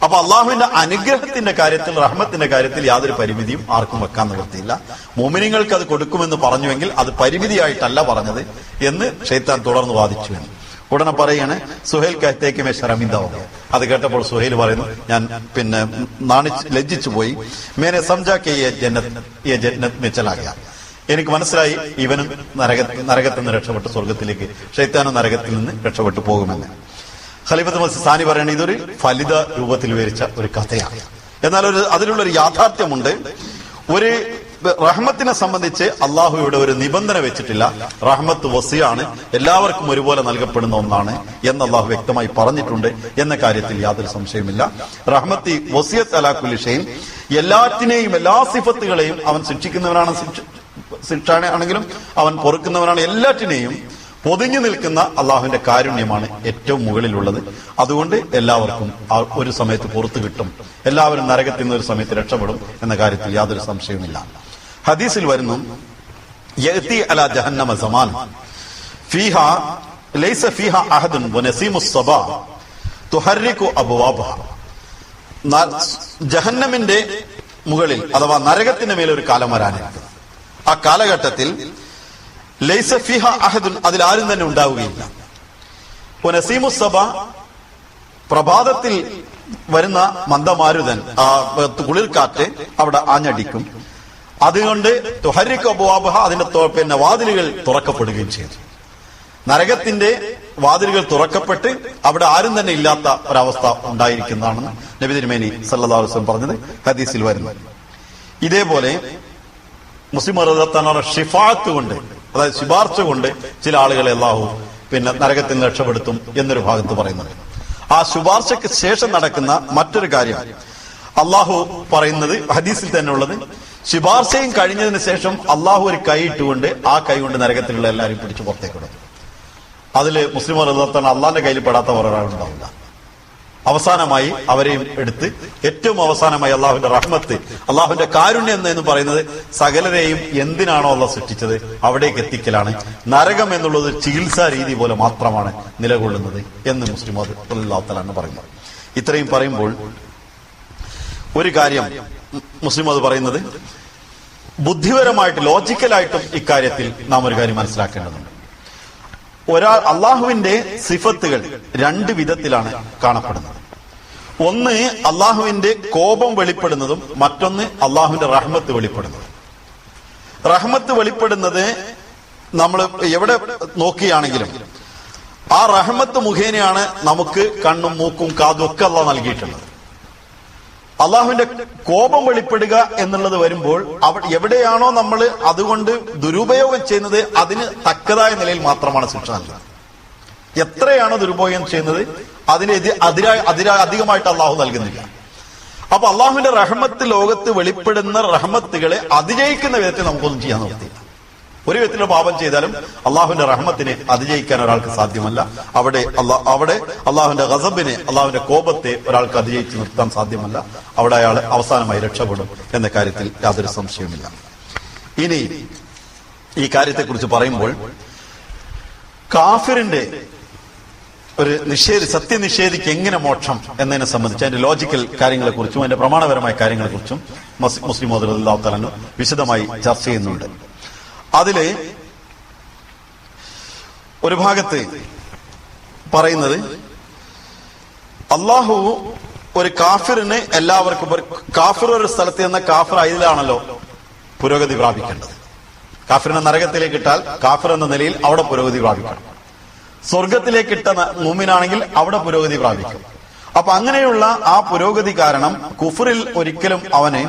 അപ്പൊ അള്ളാഹുവിന്റെ അനുഗ്രഹത്തിന്റെ കാര്യത്തിൽ, റഹ്മത്തിന്റെ കാര്യത്തിൽ യാതൊരു പരിമിതിയും ആർക്കും വെക്കാൻ നിവൃത്തിയില്ല. മുഅ്മിനീങ്ങൾക്ക് അത് കൊടുക്കുമെന്ന് പറഞ്ഞുവെങ്കിൽ അത് പരിമിതിയായിട്ടല്ല പറഞ്ഞത് എന്ന് ഷൈത്താൻ തുടർന്ന് വാദിച്ചു. ഉടനെ പറയാണ്, സുഹൈൽ കഹത്തേക്ക് മേ ശർമിന്ദാവും. അത് കേട്ടപ്പോൾ സുഹൈൽ പറയുന്നു, ഞാൻ ലജ്ജിച്ചു പോയി. മേനെ സംജാക്കെ ജന്നത്ത് മേ ചലാ ഗയാ. എനിക്ക് മനസ്സിലായി ഇവനും നരകത്തിൽ നിന്ന് രക്ഷപ്പെട്ട് സ്വർഗത്തിലേക്ക്, ഷൈത്താനും നരകത്തിൽ നിന്ന് രക്ഷപ്പെട്ടു പോകുമെന്ന്. ഖലീഫത്തുൽ മസീഹ് സാനി പറയണ ഇതൊരു ഫലിത രൂപത്തിൽ വിവരിച്ച ഒരു കഥയാണ്. എന്നാൽ അതിലുള്ളൊരു യാഥാർത്ഥ്യമുണ്ട്. ഒരു റഹ്മത്തിനെ സംബന്ധിച്ച് അള്ളാഹു ഇവിടെ ഒരു നിബന്ധന വെച്ചിട്ടില്ല. റഹ്മത്ത് വസിയാണ്, എല്ലാവർക്കും ഒരുപോലെ നൽകപ്പെടുന്ന ഒന്നാണ് എന്ന് അള്ളാഹു വ്യക്തമായി പറഞ്ഞിട്ടുണ്ട് എന്ന കാര്യത്തിൽ യാതൊരു സംശയമില്ല. റഹ്മത്തി വസിയത്ത് അലാ കുല്ലി ഷൈഇൻ, എല്ലാറ്റിനെയും എല്ലാ സിഫത്തുകളെയും അവൻ ശിക്ഷിക്കുന്നവനാണ്, ശിക്ഷാണെങ്കിലും അവൻ പൊറുക്കുന്നവനാണ്. എല്ലാറ്റിനെയും പൊതിഞ്ഞു നിൽക്കുന്ന അള്ളാഹുവിന്റെ കാരുണ്യമാണ് ഏറ്റവും മുകളിലുള്ളത്. അതുകൊണ്ട് എല്ലാവർക്കും ഒരു സമയത്ത് പുറത്തു കിട്ടും, എല്ലാവരും നരകത്തിൽ നിന്ന് ഒരു സമയത്ത് രക്ഷപ്പെടും എന്ന കാര്യത്തിൽ യാതൊരു സംശയവുമില്ല. ഹദീസിൽ വരുന്നു, യഅതി അലാ ജഹന്നമ സമാൻ ഫീഹാ ലൈസ ഫീഹാ അഹദുൻ വനസീമുസ് സബാ തുഹർരികു അബ്വാബഹ. ജഹന്നമിന്റെ മുകളിൽ അഥവാ നരകത്തിന്റെ മേലെ ഒരു കാലം വരാനിരിക്കുന്നു. ആ കാലഘട്ടത്തിൽ ലൈസ ഫിഹ അഹദുൻ, അതിൽ ആരും തന്നെ ഉണ്ടാവുകയില്ല. നസീമുസ് സബ, പ്രഭാതത്തിൽ വരുന്ന മന്ദമാരുതൻ, ആ കുളിർക്കാറ്റ് അവിടെ ആഞ്ഞടിക്കും. അതുകൊണ്ട് തുഹർരികു അബ്വാബഹ, അതിന്റെ വാതിലുകൾ തുറക്കപ്പെടുകയും ചെയ്തു. നരകത്തിന്റെ വാതിലുകൾ തുറക്കപ്പെട്ട് അവിടെ ആരും തന്നെ ഇല്ലാത്ത ഒരവസ്ഥ ഉണ്ടായിരിക്കുന്നതാണെന്ന് നബി തിരുമേനി സല്ലല്ലാഹു അലൈഹി വസല്ലം പറഞ്ഞത് ഹദീസിൽ വരുന്നു. ഇതേപോലെ മുസ്ലിം ഷിഫാഅത്ത് കൊണ്ട്, അതായത് ശുപാർശ കൊണ്ട് ചില ആളുകളെ അല്ലാഹു നരകത്തിൽ നിന്ന് രക്ഷപ്പെടുത്തും എന്നൊരു ഭാഗത്ത് പറയുന്നുണ്ട്. ആ ശുപാർശയ്ക്ക് ശേഷം നടക്കുന്ന മറ്റൊരു കാര്യം അള്ളാഹു പറയുന്നത് ഹദീസിൽ തന്നെ ഉള്ളത്, ശുപാർശയും കഴിഞ്ഞതിന് ശേഷം അള്ളാഹു ഒരു കൈ ഇട്ടുകൊണ്ട് ആ കൈ കൊണ്ട് നരകത്തിലുള്ള എല്ലാവരും പിടിച്ചു പുറത്തേക്ക് വിടും. അതില് മുസ്ലിം അള്ളാന്റെ കയ്യിൽ പെടാത്ത ഒരാളുണ്ടാവില്ല. അവസാനമായി അവരെയും എടുത്ത് ഏറ്റവും അവസാനമായി അള്ളാഹുവിന്റെ റഹ്മത്ത്, അള്ളാഹുവിന്റെ കാരുണ്യം എന്ന് പറയുന്നത് സകലരെയും എന്തിനാണോ അള്ളാഹ് സൃഷ്ടിച്ചത് അവിടേക്ക് എത്തിക്കലാണ്. നരകം എന്നുള്ളത് ചികിത്സാ രീതി പോലെ മാത്രമാണ് നിലകൊള്ളുന്നത് എന്ന് മുസ്ലിം അള്ളാഹു പറയുന്നത്. ഇത്രയും പറയുമ്പോൾ ഒരു കാര്യം മുസ്ലിം അത് പറയുന്നത്, ബുദ്ധിപരമായിട്ട് ലോജിക്കലായിട്ടും ഇക്കാര്യത്തിൽ നാം ഒരു കാര്യം മനസ്സിലാക്കേണ്ടതുണ്ട്. അള്ളാഹുവിന്റെ സിഫത്തുകൾ രണ്ട് വിധത്തിലാണ് കാണപ്പെടുന്നത്. ഒന്ന് അള്ളാഹുവിന്റെ കോപം വെളിപ്പെടുന്നതും മറ്റൊന്ന് അള്ളാഹുവിന്റെ റഹ്മത്ത് വെളിപ്പെടുന്നതും. റഹ്മത്ത് വെളിപ്പെടുന്നത് നമ്മൾ എവിടെ നോക്കിയാണെങ്കിലും ആ റഹ്മത്ത് മുഖേനയാണ് നമുക്ക് കണ്ണും മൂക്കും കാതും ഒക്കെ അള്ളാഹ് നൽകിയിട്ടുള്ളത്. അള്ളാഹുവിന്റെ കോപം വെളിപ്പെടുക എന്നുള്ളത് വരുമ്പോൾ എവിടെയാണോ നമ്മൾ അതുകൊണ്ട് ദുരുപയോഗം ചെയ്യുന്നത് അതിന് തക്കതായ നിലയിൽ മാത്രമാണ് ശിക്ഷ നൽകുന്നത്. എത്രയാണോ ദുരുപയോഗം ചെയ്യുന്നത് അതിന് അധികമായിട്ട് അള്ളാഹു നൽകുന്നില്ല. അപ്പൊ അള്ളാഹുവിന്റെ റഹ്മത്ത് ലോകത്ത് വെളിപ്പെടുന്ന റഹ്മത്തുകളെ അതിജയിക്കുന്ന വിധത്തിൽ നമുക്കൊന്നും ചെയ്യാൻ നിർത്തിയില്ല. ഒരു വിധത്തിലുള്ള പാപം ചെയ്താലും അള്ളാഹുവിന്റെ റഹ്മത്തിനെ അതിജയിക്കാൻ ഒരാൾക്ക് സാധ്യമല്ല. അവിടെ അള്ളാഹുവിന്റെ ഗസബിനെ, അള്ളാഹുവിന്റെ കോപത്തെ ഒരാൾക്ക് അതിജയിച്ച് നിർത്താൻ സാധ്യമല്ല. അവിടെ അയാൾ അവസാനമായി രക്ഷപ്പെടും എന്ന കാര്യത്തിൽ യാതൊരു സംശയവുമില്ല. ഇനി ഈ കാര്യത്തെക്കുറിച്ച് പറയുമ്പോൾ കാഫിറിന്റെ ഒരു സത്യനിഷേധിക്ക് എങ്ങനെ മോക്ഷം എന്നതിനെ സംബന്ധിച്ച് അതിന്റെ ലോജിക്കൽ കാര്യങ്ങളെക്കുറിച്ചും അതിന്റെ പ്രമാണപരമായ കാര്യങ്ങളെക്കുറിച്ചും മുസ്ലിം റളിയല്ലാഹു തആല അൻഹു വിശദമായി ചർച്ച ചെയ്യുന്നുണ്ട്. അതില് ഒരു ഭാഗത്ത് പറയുന്നത്, അള്ളാഹു ഒരു കാഫിറിന് എല്ലാവർക്കും, കാഫിർ ഒരു സ്ഥലത്ത് നിന്ന് കാഫിർ അതിലാണല്ലോ പുരോഗതി പ്രാപിക്കേണ്ടത്. കാഫിറിനെ നരകത്തിലേക്ക് ഇട്ടാൽ കാഫിർ എന്ന നിലയിൽ അവിടെ പുരോഗതി പ്രാപിക്കണം. സ്വർഗത്തിലേക്ക് ഇട്ട മുഅ്മിനാണെങ്കിൽ അവിടെ പുരോഗതി പ്രാപിക്കും. അപ്പൊ അങ്ങനെയുള്ള ആ പുരോഗതി കാരണം കുഫറിൽ ഒരിക്കലും അവനെ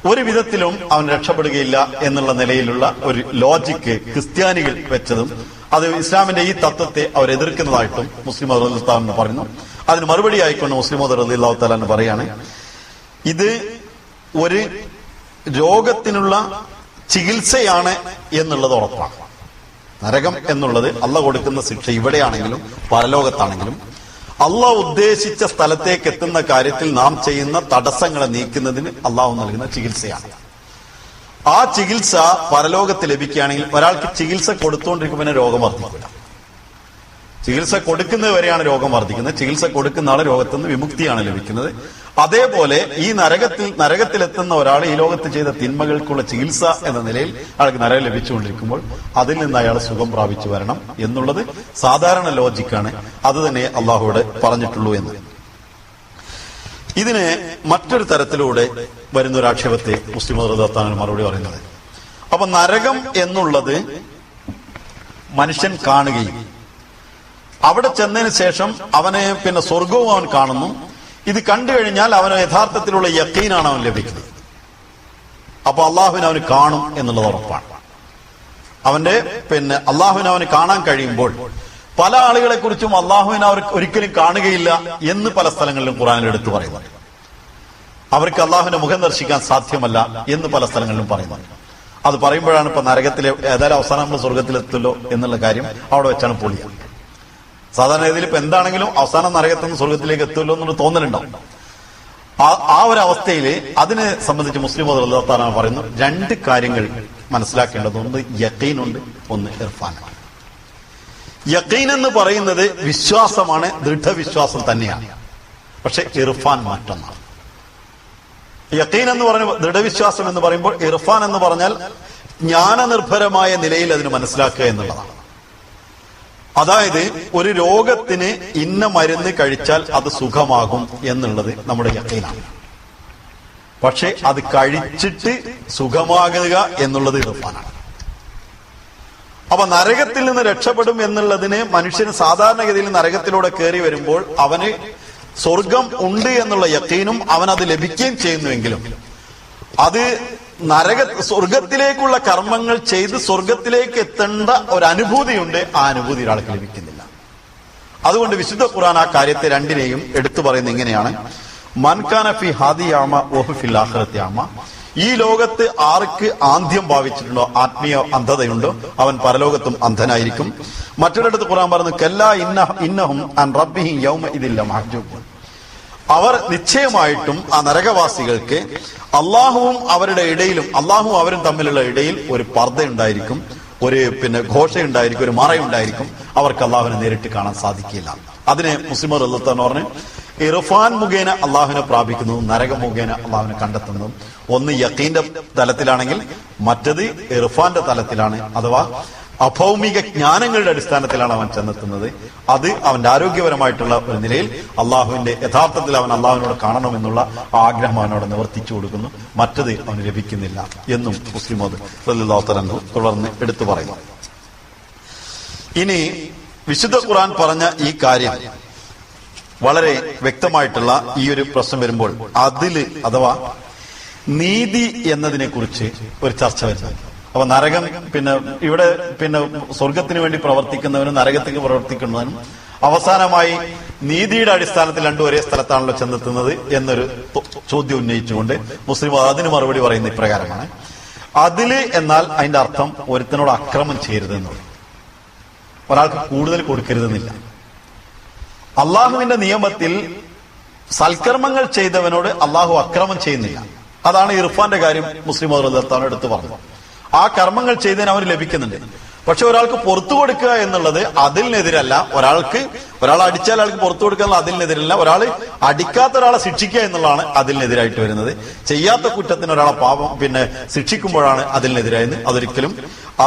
ഒരു വിധത്തിലും അവൻ രക്ഷപ്പെടുകയില്ല എന്നുള്ള നിലയിലുള്ള ഒരു ലോജിക്ക് ക്രിസ്ത്യാനികൾ വെച്ചതും അത് ഇസ്ലാമിന്റെ ഈ തത്വത്തെ അവർ എതിർക്കുന്നതായിട്ടും മുസ്ലിം റളിയല്ലാഹു പറയുന്നു. അതിന് മറുപടി ആയിക്കൊണ്ട് മുസ്ലിം റളിയല്ലാഹു തആല പറയാണ്, ഇത് ഒരു രോഗത്തിനുള്ള ചികിത്സയാണ് എന്നുള്ളത് ഉറപ്പാണ്. നരകം എന്നുള്ളത് അള്ളാഹ് കൊടുക്കുന്ന ശിക്ഷ ഇവിടെയാണെങ്കിലും പരലോകത്താണെങ്കിലും അള്ളാഹ് ഉദ്ദേശിച്ച സ്ഥലത്തേക്ക് എത്തുന്ന കാര്യത്തിൽ നാം ചെയ്യുന്ന തടസ്സങ്ങളെ നീക്കുന്നതിന് അള്ളാഹു നൽകുന്ന ചികിത്സയാണ്. ആ ചികിത്സ പരലോകത്ത് ലഭിക്കുകയാണെങ്കിൽ ഒരാൾക്ക് ചികിത്സ കൊടുത്തുകൊണ്ടിരിക്കുമ്പോൾ രോഗം വർദ്ധിക്കില്ല. ചികിത്സ കൊടുക്കുന്നത് വരെയാണ് രോഗം വർദ്ധിക്കുന്നത്. ചികിത്സ കൊടുക്കുന്ന ആളെ രോഗത്തിൽ നിന്ന് വിമുക്തിയാണ് ലഭിക്കുന്നത്. അതേപോലെ ഈ നരകത്തിലെത്തുന്ന ഒരാൾ ഈ ലോകത്ത് ചെയ്ത തിന്മകൾക്കുള്ള ചികിത്സ എന്ന നിലയിൽ അയാൾക്ക് നരകം ലഭിച്ചുകൊണ്ടിരിക്കുമ്പോൾ അതിൽ നിന്ന് അയാൾ സുഖം പ്രാപിച്ചു വരണം എന്നുള്ളത് സാധാരണ ലോജിക്കാണ്. അത് തന്നെ അള്ളാഹുവിടെ പറഞ്ഞിട്ടുള്ളൂ എന്ന്. ഇതിന് മറ്റൊരു തരത്തിലൂടെ വരുന്നൊരാക്ഷേപത്തെ മുസ്ലിം റളിയല്ലാഹു മറുപടി പറയുന്നത്, അപ്പൊ നരകം എന്നുള്ളത് മനുഷ്യൻ കാണുകയും അവിടെ ചെന്നതിന് ശേഷം അവനെ പിന്നെ സ്വർഗവും അവൻ കാണുന്നു. ഇത് കണ്ടു കഴിഞ്ഞാൽ അവന് യഥാർത്ഥത്തിലുള്ള യഖീനാണ് അവൻ ലഭിക്കുന്നത്. അപ്പൊ അള്ളാഹുവിനെ അവന് കാണും എന്നുള്ളത് ഉറപ്പാണ്. അവന്റെ പിന്നെ അള്ളാഹുവിനെ അവന് കാണാൻ കഴിയുമ്പോൾ പല ആളുകളെ കുറിച്ചും അള്ളാഹുവിനെ അവർ ഒരിക്കലും കാണുകയില്ല എന്ന് പല സ്ഥലങ്ങളിലും ഖുർആനിൽ എടുത്തു പറയുന്നുണ്ട്. അവർക്ക് അള്ളാഹുവിന്റെ മുഖം ദർശിക്കാൻ സാധ്യമല്ല എന്ന് പല സ്ഥലങ്ങളിലും പറയുന്നുണ്ട്. അത് പറയുമ്പോഴാണ് ഇപ്പൊ നരകത്തിലെ ഏതായാലും അവസാനം നമ്മൾ സ്വർഗത്തിലെത്തുമല്ലോ എന്നുള്ള കാര്യം അവിടെ വെച്ചാണ് പൊളിയ. സാധാരണ ഇതിൽ ഇപ്പൊ എന്താണെങ്കിലും അവസാനം നരകത്തിൽ നിന്ന് സ്വർഗത്തിലേക്ക് എത്തുമല്ലോ എന്നൊരു തോന്നലുണ്ടാവും. ആ ഒരു അവസ്ഥയിൽ അതിനെ സംബന്ധിച്ച് മുസ്ലിം റളിയല്ലാഹു പറയുന്നു, രണ്ട് കാര്യങ്ങൾ മനസ്സിലാക്കേണ്ടത്. ഒന്ന് യഖീനുണ്ട്, ഒന്ന് ഇർഫാനാണ്. യഖീൻ എന്ന് പറയുന്നത് വിശ്വാസമാണ്, ദൃഢവിശ്വാസം തന്നെയാണ്. പക്ഷെ ഇർഫാൻ മറ്റൊന്നാണ്. യഖീൻ എന്ന് പറഞ്ഞ ദൃഢവിശ്വാസം എന്ന് പറയുമ്പോൾ ഇർഫാൻ എന്ന് പറഞ്ഞാൽ ജ്ഞാനനിർഭരമായ നിലയിൽ അതിന് മനസ്സിലാക്കുക എന്നുള്ളതാണ്. അതായത് ഒരു രോഗത്തിന് ഇന്ന മരുന്ന് കഴിച്ചാൽ അത് സുഖമാകും എന്നുള്ളത് നമ്മുടെ യഖീനാണ്. പക്ഷെ അത് കഴിച്ചിട്ട് സുഖമാകുക എന്നുള്ളത് ഇർഫാനാണ്. അപ്പൊ നരകത്തിൽ നിന്ന് രക്ഷപ്പെടും എന്നുള്ളതിന് മനുഷ്യന് സാധാരണഗതിയിൽ നരകത്തിലൂടെ കയറി വരുമ്പോൾ അവന് സ്വർഗം ഉണ്ട് എന്നുള്ള യഖീനും അവനത് ലഭിക്കുകയും ചെയ്യുന്നുവെങ്കിലും അത് സ്വർഗത്തിലേക്കുള്ള കർമ്മങ്ങൾ ചെയ്ത് സ്വർഗത്തിലേക്ക് എത്തേണ്ട ഒരു അനുഭൂതിയുണ്ട്. ആ അനുഭൂതി ഒരാൾക്ക് ലഭിക്കുന്നില്ല. അതുകൊണ്ട് വിശുദ്ധ ഖുർആൻ ആ കാര്യത്തെ രണ്ടിനെയും എടുത്തു പറയുന്നത് ഇങ്ങനെയാണ്: മൻകാന ഫി ഹാദിയാമ വഹു ഫിൽ ആഖിറതി ആമ. ഈ ലോകത്ത് ആർക്ക് ആന്ത്യം ഭാവിച്ചിട്ടുണ്ടോ, ആത്മീയ അന്ധതയുണ്ടോ, അവൻ പരലോകത്തും അന്ധനായിരിക്കും. മറ്റൊരിടത്ത് ഖുർആൻ പറഞ്ഞു, കല്ലാ ഇന്നഹും അൻ റബ്ബിഹിം യൗമ ഇദിൻ ലമഹ്ജൂബൂൻ. അവർ നിശ്ചയമായിട്ടും ആ നരകവാസികൾക്ക് അള്ളാഹുവും അവരുടെ ഇടയിലും അള്ളാഹുവും അവരും തമ്മിലുള്ള ഇടയിൽ ഒരു പർദ്ദ ഉണ്ടായിരിക്കും, ഒരു ഘോഷയുണ്ടായിരിക്കും, ഒരു മറയുണ്ടായിരിക്കും. അവർക്ക് അള്ളാഹുവിനെ നേരിട്ട് കാണാൻ സാധിക്കില്ല. അതിനെ മുസ്ലിം റളിയല്ലാഹു പറഞ്ഞു, ഇർഫാൻ മുഖേന അള്ളാഹുവിനെ പ്രാപിക്കുന്നതും നരകം മുഖേന അള്ളാഹുവിനെ കണ്ടെത്തുന്നതും ഒന്ന് യഖീന്റെ തലത്തിലാണെങ്കിൽ മറ്റത് ഇർഫാന്റെ തലത്തിലാണ്. അഥവാ അഭൗമിക ജ്ഞാനങ്ങളുടെ അടിസ്ഥാനത്തിലാണ് അവൻ ചെന്നെത്തുന്നത്. അത് അവന്റെ ആരോഗ്യപരമായിട്ടുള്ള ഒരു നിലയിൽ അള്ളാഹുവിന്റെ യഥാർത്ഥത്തിൽ അവൻ അള്ളാഹുവിനോട് കാണണമെന്നുള്ള ആഗ്രഹം അവനോട് നിവർത്തിച്ചു കൊടുക്കുന്നു. മറ്റത് അവന് ലഭിക്കുന്നില്ല എന്നും മുസ്ലിം റളിയല്ലാഹു അൻഹു തുടർന്ന് എടുത്തു പറയുന്നു. ഇനി വിശുദ്ധ ഖുർആൻ പറഞ്ഞ ഈ കാര്യം വളരെ വ്യക്തമായിട്ടുള്ള ഈ ഒരു പ്രശ്നം വരുമ്പോൾ അതില് അഥവാ നീതി എന്നതിനെ കുറിച്ച് ഒരു ചർച്ച വരുന്നത്. അപ്പൊ നരകം ഇവിടെ സ്വർഗത്തിന് വേണ്ടി പ്രവർത്തിക്കുന്നവനും നരകത്തിന് പ്രവർത്തിക്കുന്നവനും അവസാനമായി നീതിയുടെ അടിസ്ഥാനത്തിൽ രണ്ടും ഒരേ സ്ഥലത്താണല്ലോ ചെന്നെത്തുന്നത് എന്നൊരു ചോദ്യം ഉന്നയിച്ചുകൊണ്ട് മുസ്ലിം അതിന് മറുപടി പറയുന്ന ഇപ്രകാരമാണ്: അതില് എന്നാൽ അതിന്റെ അർത്ഥം ഒരുത്തനോട് അക്രമം ചെയ്യരുതെന്നുള്ളത്, ഒരാൾക്ക് കൂടുതൽ കൊടുക്കരുതെന്നില്ല. അള്ളാഹുവിന്റെ നിയമത്തിൽ സൽക്കർമ്മങ്ങൾ ചെയ്തവനോട് അള്ളാഹു അക്രമം ചെയ്യുന്നില്ല. അതാണ് ഇർഫാന്റെ കാര്യം മുസ്ലിം റളിയല്ലാഹു എടുത്തു പറഞ്ഞത്. ആ കർമ്മങ്ങൾ ചെയ്തതിന് അവന് ലഭിക്കുന്നുണ്ട്. പക്ഷെ ഒരാൾക്ക് പുറത്തു കൊടുക്കുക എന്നുള്ളത് അതിനെതിരല്ല. ഒരാൾ അടിച്ചാൽ അയാൾക്ക് പുറത്തു കൊടുക്കുക എന്നുള്ള അതിനെതിരല്ല. ഒരാൾ അടിക്കാത്ത ഒരാളെ ശിക്ഷിക്കുക എന്നുള്ളതാണ് അതിനെതിരായിട്ട് വരുന്നത്. ചെയ്യാത്ത കുറ്റത്തിന് ഒരാളെ ശിക്ഷിക്കുമ്പോഴാണ് അതിനെതിരായത്. അതൊരിക്കലും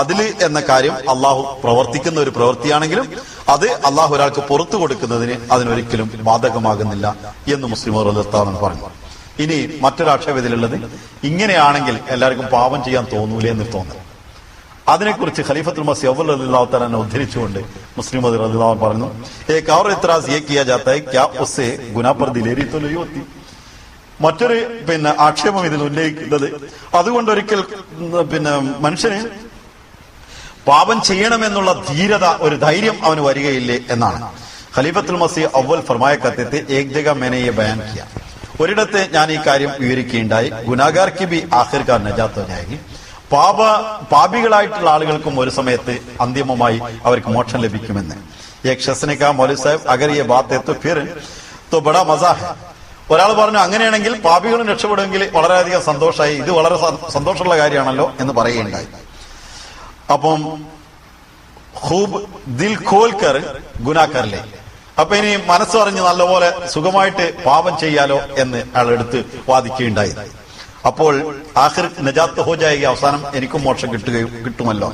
അതില് എന്ന കാര്യം അള്ളാഹു പ്രവർത്തിക്കുന്ന ഒരു പ്രവൃത്തിയാണെങ്കിലും അത് അള്ളാഹു ഒരാൾക്ക് പുറത്തു കൊടുക്കുന്നതിന് അതിനൊരിക്കലും ബാധകമാകുന്നില്ല എന്ന് മുസ്ലിം റളിയല്ലാഹു പറഞ്ഞു. ഇനി മറ്റൊരാക്ഷേപത്തിലുള്ളത്, ഇങ്ങനെയാണെങ്കിൽ എല്ലാവർക്കും പാപം ചെയ്യാൻ തോന്നൂലേ എന്ന് തോന്നുന്നു. അതിനെക്കുറിച്ച് ഖലീഫത്തുൽ മസീഹ് അവ്വൽ റളിയല്ലാഹു തആല അൻഹു ഉദ്ധരിച്ചുകൊണ്ട് മുസ്ലിം റളിയല്ലാഹു പറഞ്ഞു, एक और इतराज ये किया जाता है क्या उससे गुनाह पर दिलेरी तो नहीं होती. മറ്റൊരു ആക്ഷേപം ഇതിൽ ഉന്നയിക്കുന്നത്, അതുകൊണ്ട് ഒരിക്കൽ മനുഷ്യന് പാപം ചെയ്യണമെന്നുള്ള ധീരത, ഒരു ധൈര്യം അവന് വരികയില്ലേ എന്നാണ്. ഖലീഫത്തുൽ മസീഹ് അവ്വൽ ഫർമായ करते थे, एक जगह मैंने ये बयान किया. ഒരിടത്ത് ഞാൻ ഈ കാര്യം വിവരിക്കുകയുണ്ടായി. ഗുനാഹ്ഗാർ കി ബി ആഖിർകാർ നജാത്ത് ഹോ ജായേഗി. പാപികളായിട്ടുള്ള ആളുകൾക്കും ഒരു സമയത്ത് അന്തിമമായി അവർക്ക് മോക്ഷം ലഭിക്കുമെന്ന്. ഏക് ശസ്നെ കാ മൗലവി സാഹിബ് അഗർ യേ ബാത് ഹൈ തോ ഫിർ തോ ബഡാ മസാ ഹൈ. ഒരാൾ പറഞ്ഞു അങ്ങനെയാണെങ്കിൽ പാപികളും രക്ഷപ്പെടുമെങ്കിൽ വളരെയധികം സന്തോഷമായി, ഇത് വളരെ സന്തോഷമുള്ള കാര്യമാണല്ലോ എന്ന് പറയുകയുണ്ടായി. അപ്പം ഖൂബ് ദിൽ ഖോൽക്കർ ഗുനാ കർലേ, അപ്പൊ ഇനി മനസ്സ് പറഞ്ഞ് നല്ലപോലെ സുഖമായിട്ട് പാപം ചെയ്യാലോ എന്ന് അയാൾ എടുത്ത് വാദിക്കുകയുണ്ടായി. അപ്പോൾ ആഖിർ നജാത്ത് ഹോ ജായേഗി, അവസാനം എനിക്കും മോക്ഷം കിട്ടുമല്ലോ.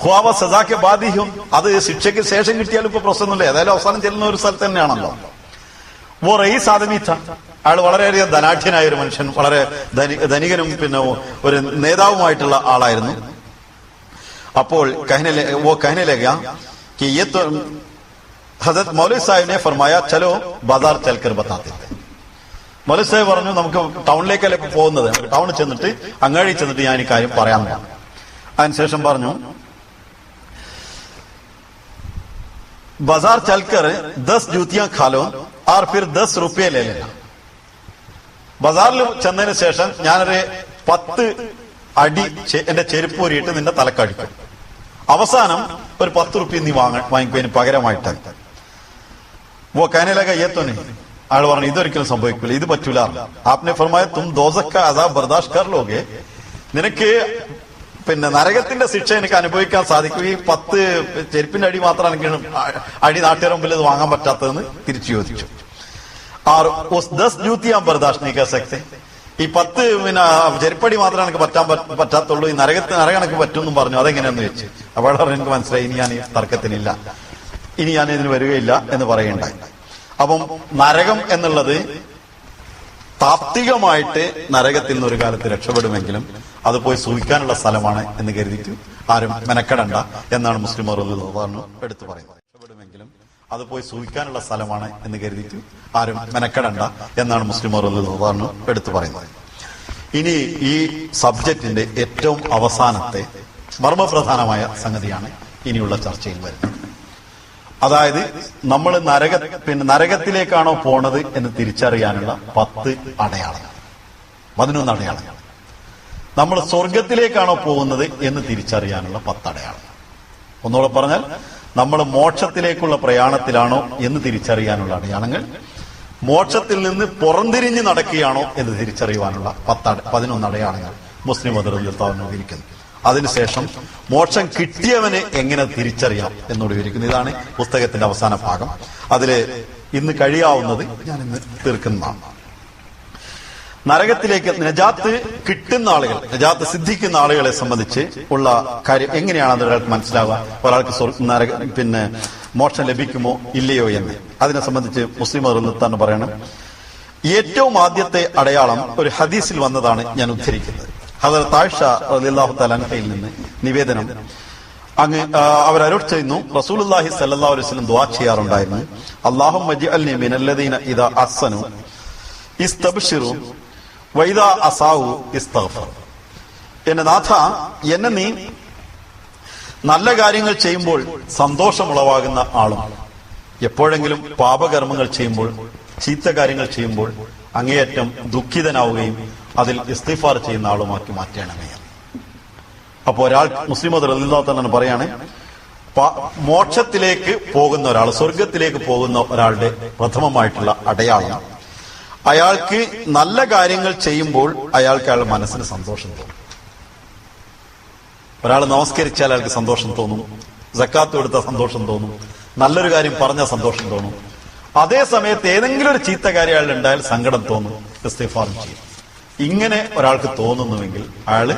ഹുവാവ സദാക്കെ ബാധിക്കും, അത് ശിക്ഷയ്ക്ക് ശേഷം കിട്ടിയാലും ഇപ്പൊ പ്രശ്നമൊന്നുമില്ല, ഏതായാലും അവസാനം ചെല്ലുന്ന ഒരു സ്ഥലത്ത് തന്നെയാണല്ലോ. വോ റയീസ് ആദമി ഥ, അയാൾ വളരെയധികം ധനാഢ്യനായ ഒരു മനുഷ്യൻ, വളരെ ധനികനും പിന്നെ ഒരു നേതാവുമായിട്ടുള്ള ആളായിരുന്നു. അപ്പോൾ कहने लगा कि ये तो हजरत मौलवी साहब ने फरमाया चलो बाजार चलकर बताते थे. മൗലവി സാഹിബ് പറഞ്ഞു നമുക്ക് ടൗണിലേക്കല്ലേ പോകുന്നത്, ടൗണിൽ ചെന്നിട്ട് അങ്ങാടി ചെന്നിട്ട് ഞാൻ ഈ കാര്യം പറയാൻ പറഞ്ഞു. അതിനുശേഷം പറഞ്ഞു बाजार चलकर 10 जूतियां खा लो और फिर 10 रुपये ले लेना. ബസാറിൽ ചെന്നതിന് ശേഷം ഞാനൊരു 10 അടി എന്റെ ചെരുപ്പ് ഊരിയിട്ട് നിന്റെ തലക്കടിക്കും, അവസാനം ഒരു 10 റുപ്യ നീ വാങ്ങിക്കുവാൻ പകരമായിട്ട്. വോ കാനലക ഏത്തോനെ, അയാൾ പറഞ്ഞു ഇതൊരിക്കലും സംഭവിക്കില്ല, ഇത് പറ്റൂല. ആപ്നെ ഫർമായ തും ദോസക്ക അദാബ് ബർദാഷ് കർ ലോകെ, നിനക്ക് പിന്നെ നരകത്തിന്റെ ശിക്ഷ എനിക്ക് അനുഭവിക്കാൻ സാധിക്കും, ഈ 10 ചെരുപ്പിന്റെ അടി മാത്രം എനിക്ക് അടി നാട്ടുകാരുടെ മുമ്പിൽ ഇത് വാങ്ങാൻ പറ്റാത്തതെന്ന് തിരിച്ചു ചോദിച്ചു. और उस 10 जूतियां बर्दाश्त नहीं कर सकते, ഈ 10 പിന്നെ ചെരുപ്പടി മാത്രമേ എനിക്ക് പറ്റാത്തുള്ളൂ, ഈ നരകം എനിക്ക് പറ്റുമെന്നും പറഞ്ഞു. അതെങ്ങനെയാന്ന് വെച്ച് അപ്പോൾ എനിക്ക് മനസ്സിലായി ഇനി ഞാൻ ഈ തർക്കത്തിനില്ല, ഇനി ഞാൻ ഇതിന് വരികയില്ല എന്ന് പറയുണ്ടായി. അപ്പം നരകം എന്നുള്ളത് താത്വികമായിട്ട് നരകത്തിൽ നിന്ന് ഒരു കാലത്ത് രക്ഷപ്പെടുമെങ്കിലും അത് പോയി സൂഹിക്കാനുള്ള സ്ഥലമാണ് എന്ന് കരുതിയിട്ട് ആരും മെനക്കെടണ്ട എന്നാണ് മുസ്ലിം എടുത്തു പറയുന്നത്. രക്ഷപ്പെടുമെങ്കിലും അത് പോയി സൂഹിക്കാനുള്ള സ്ഥലമാണ് എന്ന് കരുതിയിട്ട് ആരും മെനക്കെടണ്ട എന്നാണ് മുസ്ലിം എടുത്തു പറയുന്നത്. ഇനി ഈ സബ്ജക്റ്റിന്റെ ഏറ്റവും അവസാനത്തെ മർമ്മപ്രധാനമായ സംഗതിയാണ് ഇനിയുള്ള ചർച്ചയിൽ വരുന്നത്. അതായത് നമ്മൾ നരകത്തിലേക്കാണോ പോണത് എന്ന് തിരിച്ചറിയാനുള്ള 10 അടയാളങ്ങൾ, 11 അടയാളങ്ങൾ. നമ്മൾ സ്വർഗത്തിലേക്കാണോ പോകുന്നത് എന്ന് തിരിച്ചറിയാനുള്ള 10 അടയാളങ്ങൾ. ഒന്നുകൂടെ പറഞ്ഞാൽ നമ്മൾ മോക്ഷത്തിലേക്കുള്ള പ്രയാണത്തിലാണോ എന്ന് തിരിച്ചറിയാനുള്ള അടയാളങ്ങൾ, മോക്ഷത്തിൽ നിന്ന് പുറംതിരിഞ്ഞ് നടക്കുകയാണോ എന്ന് തിരിച്ചറിയുവാനുള്ള 11 അടയാളങ്ങൾ മുസ്ലിം മതത്തിൽ വിവരിക്കുന്നു. അതിനുശേഷം മോക്ഷം കിട്ടിയവനെ എങ്ങനെ തിരിച്ചറിയാം എന്നോട് വിവരിക്കുന്നു. ഇതാണ് പുസ്തകത്തിന്റെ അവസാന ഭാഗം. അതില് ഇന്ന് കഴിയാവുന്നത് ഞാൻ ഇന്ന് തീർക്കുന്നതാണ്. നരകത്തിലേക്ക് നജാത്ത് കിട്ടുന്ന ആളുകൾ, നജാത്ത് സിദ്ധിക്കുന്ന ആളുകളെ സംബന്ധിച്ച് ഉള്ള കാര്യം എങ്ങനെയാണ് അത് ഒരാൾക്ക് മനസ്സിലാവുക, ഒരാൾക്ക് മോക്ഷം ലഭിക്കുമോ ഇല്ലയോ എന്ന്. അതിനെ സംബന്ധിച്ച് മുസ്ലിം തന്നെ പറയണം. ഏറ്റവും ആദ്യത്തെ അടയാളം ഒരു ഹദീസിൽ വന്നതാണ് ഞാൻ ഉദ്ധരിക്കുന്നത്. ഹദരത്ത് ആയിഷ റളിയല്ലാഹു തആല അൻഹയിൽ നിന്ന് നിവേദനം, അവരരുൾ ചെയ്യുന്നു, റസൂലുള്ളാഹി സ്വല്ലല്ലാഹു അലൈഹി വസല്ലം ദുആ ചെയ്യാറുണ്ടായിരുന്നു, അല്ലാഹുമ്മ ജ്അൽനി മിനല്ലദീന ഇദാ അഹ്സനു ഇസ്തബ്ശിറു വൈദാ അസാഉ ഇസ്തഗ്ഫർ. എന്റെ നാഥ, എന്നെ നീ നല്ല കാര്യങ്ങൾ ചെയ്യുമ്പോൾ സന്തോഷമുളവാകുന്ന ആളും എപ്പോഴെങ്കിലും പാപകർമ്മങ്ങൾ ചെയ്യുമ്പോൾ, ചീത്ത കാര്യങ്ങൾ ചെയ്യുമ്പോൾ അങ്ങേയറ്റം ദുഃഖിതനാവുകയും അതിൽ ഇസ്തിഗ്ഫാർ ചെയ്യുന്ന ആളുമാക്കി മാറ്റണമേ. അപ്പോ ഒരാൾ മുസ്ലിം റളിയല്ലാഹു തആല പറയാണ്, മോക്ഷത്തിലേക്ക് പോകുന്ന ഒരാൾ, സ്വർഗത്തിലേക്ക് പോകുന്ന ഒരാളുടെ പ്രഥമമായിട്ടുള്ള അടയാളം, അയാൾക്ക് നല്ല കാര്യങ്ങൾ ചെയ്യുമ്പോൾ അയാളുടെ മനസ്സിന് സന്തോഷം തോന്നും. ഒരാൾ നമസ്കരിച്ചാൽ അയാൾക്ക് സന്തോഷം തോന്നും, സക്കാത്ത് കൊടുത്താൽ സന്തോഷം തോന്നും, നല്ലൊരു കാര്യം പറഞ്ഞാൽ സന്തോഷം തോന്നും. അതേ സമയത്ത് ഏതെങ്കിലും ഒരു ചീത്ത കാര്യം അയാൾ ഉണ്ടായാൽ സങ്കടം തോന്നും, ഇസ്തിഗ്ഫാർ ചെയ്യും. ഇങ്ങനെ ഒരാൾക്ക് തോന്നുന്നുവെങ്കിൽ അയാള്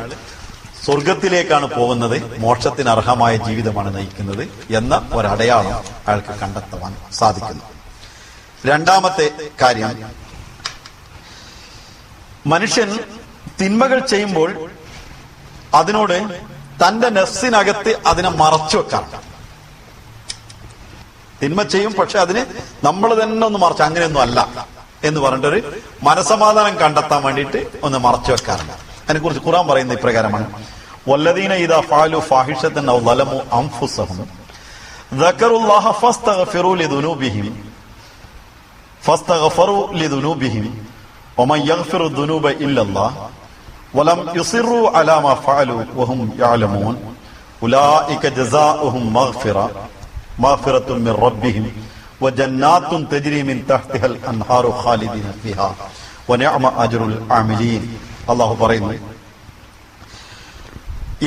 സ്വർഗത്തിലേക്കാണ് പോകുന്നത്, മോക്ഷത്തിന് അർഹമായ ജീവിതമാണ് നയിക്കുന്നത് എന്ന ഒരടയാളം അയാൾക്ക് കണ്ടെത്തുവാൻ സാധിക്കുന്നു. രണ്ടാമത്തെ കാര്യം, മനുഷ്യൻ തിന്മകൾ ചെയ്യുമ്പോൾ അതിനോട് തന്റെ നഫ്സിനകത്ത് അതിനെ മറച്ചു വെക്കാം. തിന്മ ചെയ്യും, പക്ഷെ അതിന് നമ്മൾ തന്നെ ഒന്ന് മറച്ചു, അങ്ങനെയൊന്നും അല്ല എന്ന് പറഞ്ഞിട്ടൊരു മനസമാധാനം കണ്ടെത്താൻ വേണ്ടിയിട്ട് ഒന്ന് മറച്ചു വെക്കാറുണ്ട്. അതിനെക്കുറിച്ച് ഖുർആൻ പറയുന്ന ഇപ്രകാരമാണ്, വല്ലദീന ഇദാ ഫഅലു ഫാഹിഷതൻ ഔ ളലമു അൻഫുസഹും ദക്കറുല്ലാഹ ഫസ്തഗ്ഫറു ലിദുനൂബിഹിം വമൻ യഗ്ഫിറു ദുനൂബ ഇല്ലല്ലാഹ് വലം യുസിറു അലാ മാ ഫഅലു വഹും യഅലമൂൻ ഉലൈക ജസാഉഹും മഗ്ഫിറത്തുൻ മിർ റബ്ബിഹിം വജന്നാത്തുൻ തജ്രി മിൻ തഹ്തിഹൽ അൻഹാറു ഖാലിദീന ഫീഹാ വനിഅമ അജ്റുൽ ആമിലീൻ. അല്ലാഹു പറയുന്നു,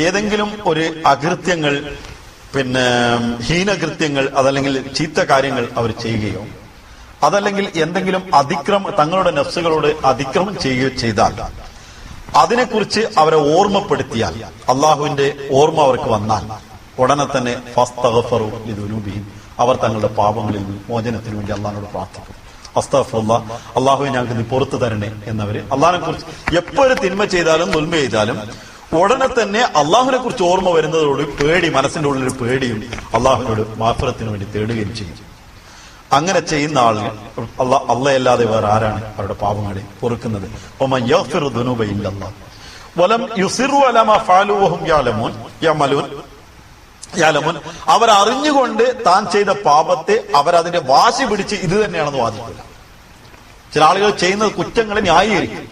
ഏതെങ്കിലും ഒരു അകൃത്യങ്ങൾ, ഹീനകൃത്യങ്ങൾ, അതല്ലെങ്കിൽ ചീത്ത കാര്യങ്ങൾ അവർ ചെയ്യുകയോ അതല്ലെങ്കിൽ എന്തെങ്കിലും തങ്ങളുടെ നഫ്സുകളോട് അതിക്രമം ചെയ്യുകയോ ചെയ്താൽ അതിനെക്കുറിച്ച് അവരെ ഓർമ്മപ്പെടുത്തിയാൽ, അള്ളാഹുവിന്റെ ഓർമ്മ അവർക്ക് വന്നാൽ ഉടനെ തന്നെ ഫസ്തഗ്ഫറു ലിദുനൂബിഹിം, അവർ തങ്ങളുടെ പാപങ്ങളിൽ മോചനത്തിന് വേണ്ടി അള്ളാഹിനോട് പ്രാർത്ഥിക്കും. അസ്തഗ്ഫിറുല്ലാഹ്, അള്ളാഹുവെ ഞങ്ങൾക്ക് നീ പുറത്തു തരണേ എന്നവര് അള്ളാഹിനെ കുറിച്ച് എപ്പോഴും തിന്മ ചെയ്താലും ദുൽമ ചെയ്താലും ഉടനെ തന്നെ അള്ളാഹുവിനെ കുറിച്ച് ഓർമ്മ വരുന്നതോട് പേടി, മനസ്സിന്റെ ഉള്ളിൽ പേടിയും അള്ളാഹുവിനോട് മാഫിറത്തിന് വേണ്ടി തേടുകയും ചെയ്യും. അങ്ങനെ ചെയ്യുന്ന ആളുകൾ അല്ലാതെ വേറെ ആരാണ് അവരുടെ പാപങ്ങളെ പൊറുക്കുന്നത്? അവർ അറിഞ്ഞുകൊണ്ട് താൻ ചെയ്ത പാപത്തെ അവരതിന്റെ വാശി പിടിച്ച് ഇത് തന്നെയാണെന്ന് വാദിക്കില്ല. ചില ആളുകൾ ചെയ്യുന്ന കുറ്റങ്ങളെ ന്യായീകരിക്കും.